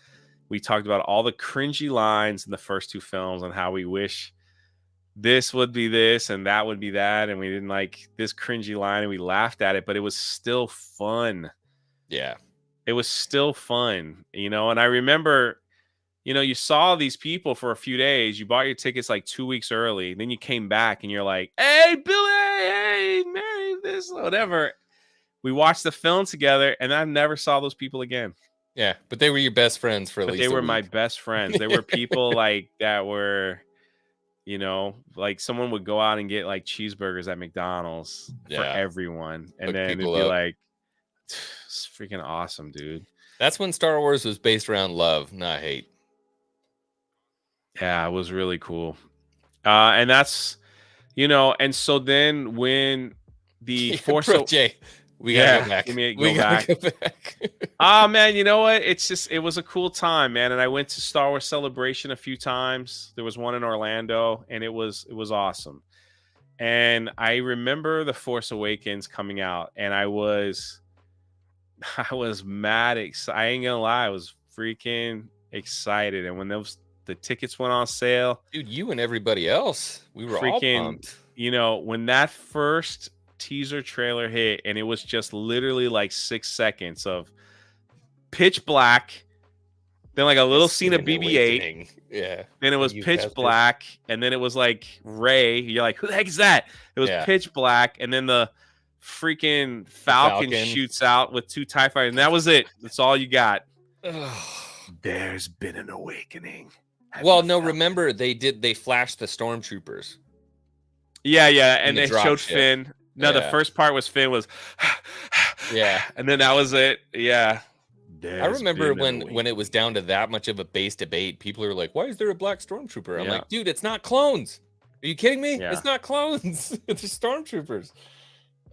we talked about all the cringy lines in the first two films and how we wish this would be this and that would be that. And we didn't like this cringy line, and we laughed at it, but it was still fun. Yeah. It was still fun, you know? And I remember, you know, you saw these people for a few days. You bought your tickets like 2 weeks early. Then you came back and you're like, hey, Billy, hey, Mary, this, whatever. We watched the film together, and I never saw those people again. Yeah, but they were your best friends for at least They a were week. my best friends. They were people like that were, you know, like someone would go out and get like cheeseburgers at McDonald's for everyone. And then it'd be like, it's freaking awesome, dude. That's when Star Wars was based around love, not hate. Yeah, it was really cool. And that's, you know, and so then when the Force... Bro, Jay, we gotta go back. We gotta go back. Man, you know what? It's just, it was a cool time, man. And I went to Star Wars Celebration a few times. There was one in Orlando, and it was awesome. And I remember The Force Awakens coming out, and I was mad excited. I ain't gonna lie, I was freaking excited. And when the tickets went on sale, dude, you and everybody else, we were all pumped. You know, when that first teaser trailer hit, and it was just literally like 6 seconds of pitch black, then like a little scene of BB-8, yeah, then it was pitch black, and then it was like Rey. You're like, who the heck is that? It was pitch black, and then the freaking Falcon shoots out with 2 TIE fighters, and that was it. That's all you got. There's been an awakening. Well, no, remember they flashed the stormtroopers. Yeah, and they showed Finn. No, the first part was Finn was yeah, and then that was it. Yeah. I remember when it was down to that much of a base debate, people are like, why is there a black stormtrooper? I'm like, dude, it's not clones. Are you kidding me? It's not clones. It's stormtroopers.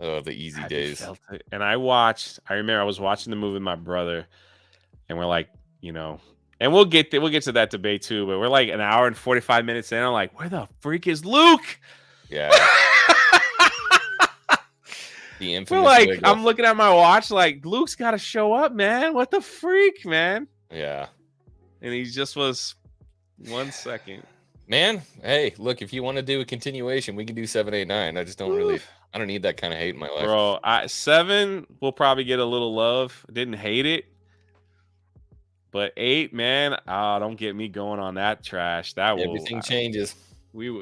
Oh, the easy days. And I remember I was watching the movie with my brother, and we're like, you know, and we'll get to that debate too, but we're like an hour and 45 minutes in. I'm like, where the freak is Luke? Yeah. The infamous we're like, wiggle. I'm looking at my watch like, Luke's got to show up, man. What the freak, man? Yeah. And he just was 1 second. Man, hey, look, if you want to do a continuation, we can do 7, 8, 9. I just don't I don't need that kind of hate in my life. Bro, 7 will probably get a little love. Didn't hate it. But 8, man, don't get me going on that trash. Everything changes.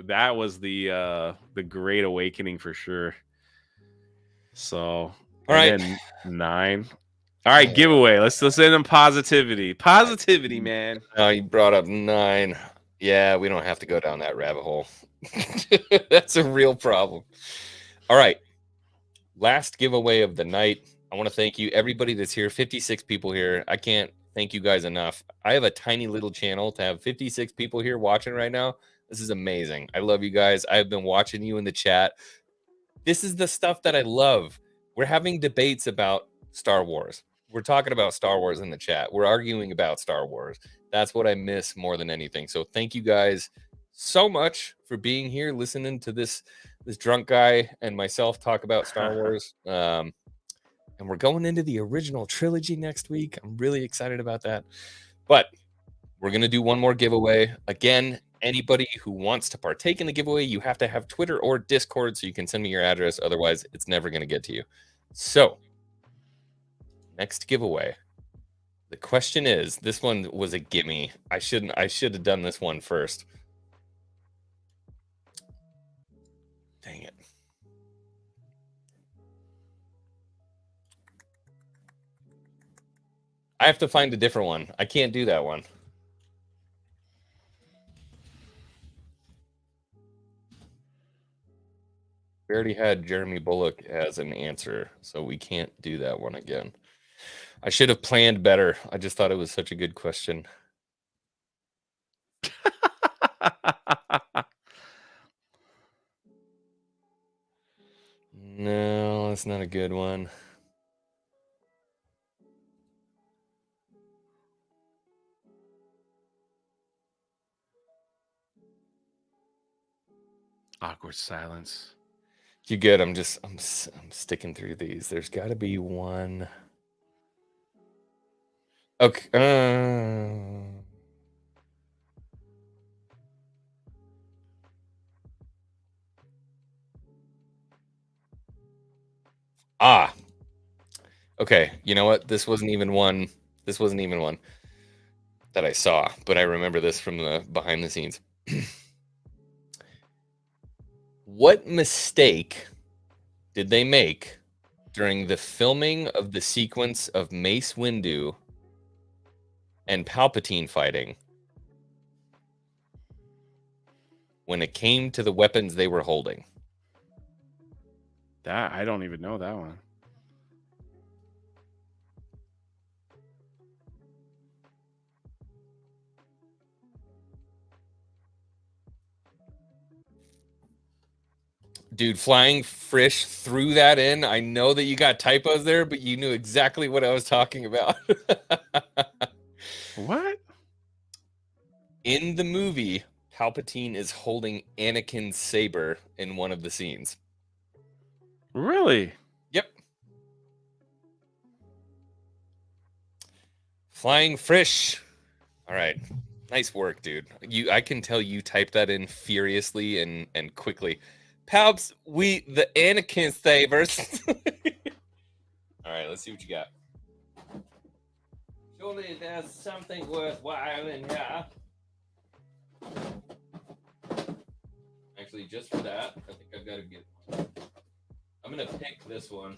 That was the Great Awakening for sure. So, all right, 9. All right, giveaway. Let's end on positivity. Positivity, man. Oh, you brought up 9. Yeah, we don't have to go down that rabbit hole. That's a real problem. All right, last giveaway of the night. I want to thank you, everybody that's here. 56 people here. I can't thank you guys enough. I have a tiny little channel to have 56 people here watching right now. This is amazing. I love you guys. I've been watching you in the chat. This is the stuff that I love. We're having debates about Star Wars. We're talking about Star Wars in the chat. We're arguing about Star Wars. That's what I miss more than anything. So thank you guys so much for being here, listening to this drunk guy and myself talk about Star Wars. And we're going into the original trilogy next week. I'm really excited about that. But we're going to do one more giveaway. Again, anybody who wants to partake in the giveaway, you have to have Twitter or Discord so you can send me your address. Otherwise, it's never going to get to you. So, next giveaway. The question is, this one was a gimme. I should have done this one first. Dang it. I have to find a different one. I can't do that one. We already had Jeremy Bullock as an answer, so we can't do that one again. I should have planned better. I just thought it was such a good question. No, that's not a good one. Awkward silence. You good? I'm sticking through these. There's got to be one. Okay. Okay. You know what? This wasn't even one that I saw, but I remember this from the behind the scenes. What mistake did they make during the filming of the sequence of Mace Windu and Palpatine fighting when it came to the weapons they were holding? That I don't even know that one. Dude, Flying Frisch threw that in. I know that you got typos there, but you knew exactly what I was talking about. What? In the movie, Palpatine is holding Anakin's saber in one of the scenes. Really? Yep. Flying Frisch. All right. Nice work, dude. I can tell you typed that in furiously and quickly. Palps, the Anakin sabers. All right, let's see what you got. Surely there's something worthwhile in here. Actually, just for that, I think I've got to get one. I'm going to pick this one.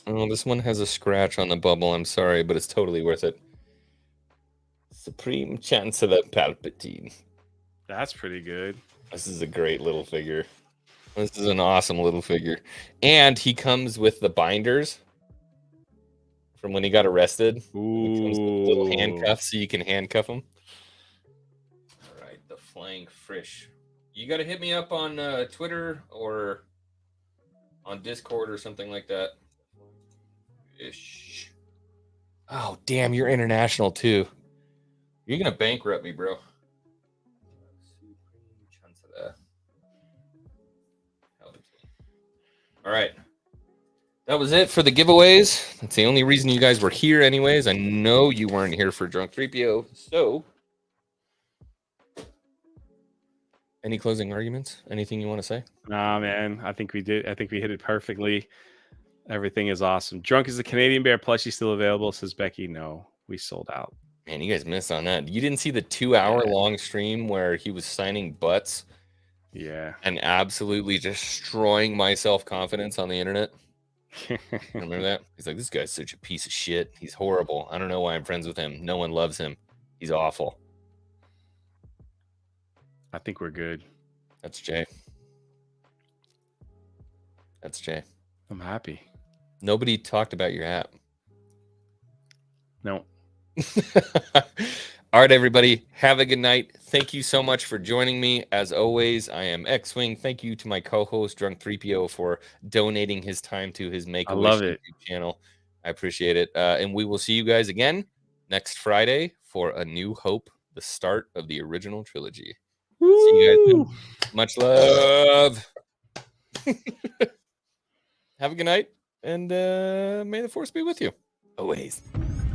Oh, this one has a scratch on the bubble. I'm sorry, but it's totally worth it. Supreme Chancellor Palpatine. That's pretty good. This is a great little figure. This is an awesome little figure. And he comes with the binders from when he got arrested. Ooh. He comes with little handcuffs so you can handcuff him. All right, the Flying Frisch. You got to hit me up on Twitter or on Discord or something like that. Ish. Oh, damn, you're international too. You're gonna bankrupt me, bro. All right. That was it for the giveaways. That's the only reason you guys were here anyways. I know you weren't here for Drunk 3PO. So, any closing arguments? Anything you want to say? Nah, man. I think we did. I think we hit it perfectly. Everything is awesome. Drunk is the Canadian Bear plushie still available, says Becky. No, we sold out. Man, you guys missed on that. You didn't see the 2-hour-long stream where he was signing butts? Yeah. And absolutely destroying my self-confidence on the internet? Remember that? He's like, this guy's such a piece of shit. He's horrible. I don't know why I'm friends with him. No one loves him. He's awful. I think we're good. That's Jay. That's Jay. I'm happy. Nobody talked about your app. No. All right, everybody. Have a good night. Thank you so much for joining me. As always, I am Xwing. Thank you to my co-host, Drunk 3PO, for donating his time to his Make-A-Wish YouTube channel. I appreciate it. And we will see you guys again next Friday for A New Hope, the start of the original trilogy. Woo! See you guys soon. Much love. Have a good night, and may the Force be with you. Always.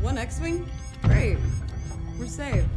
One X-Wing? Great. We're saved.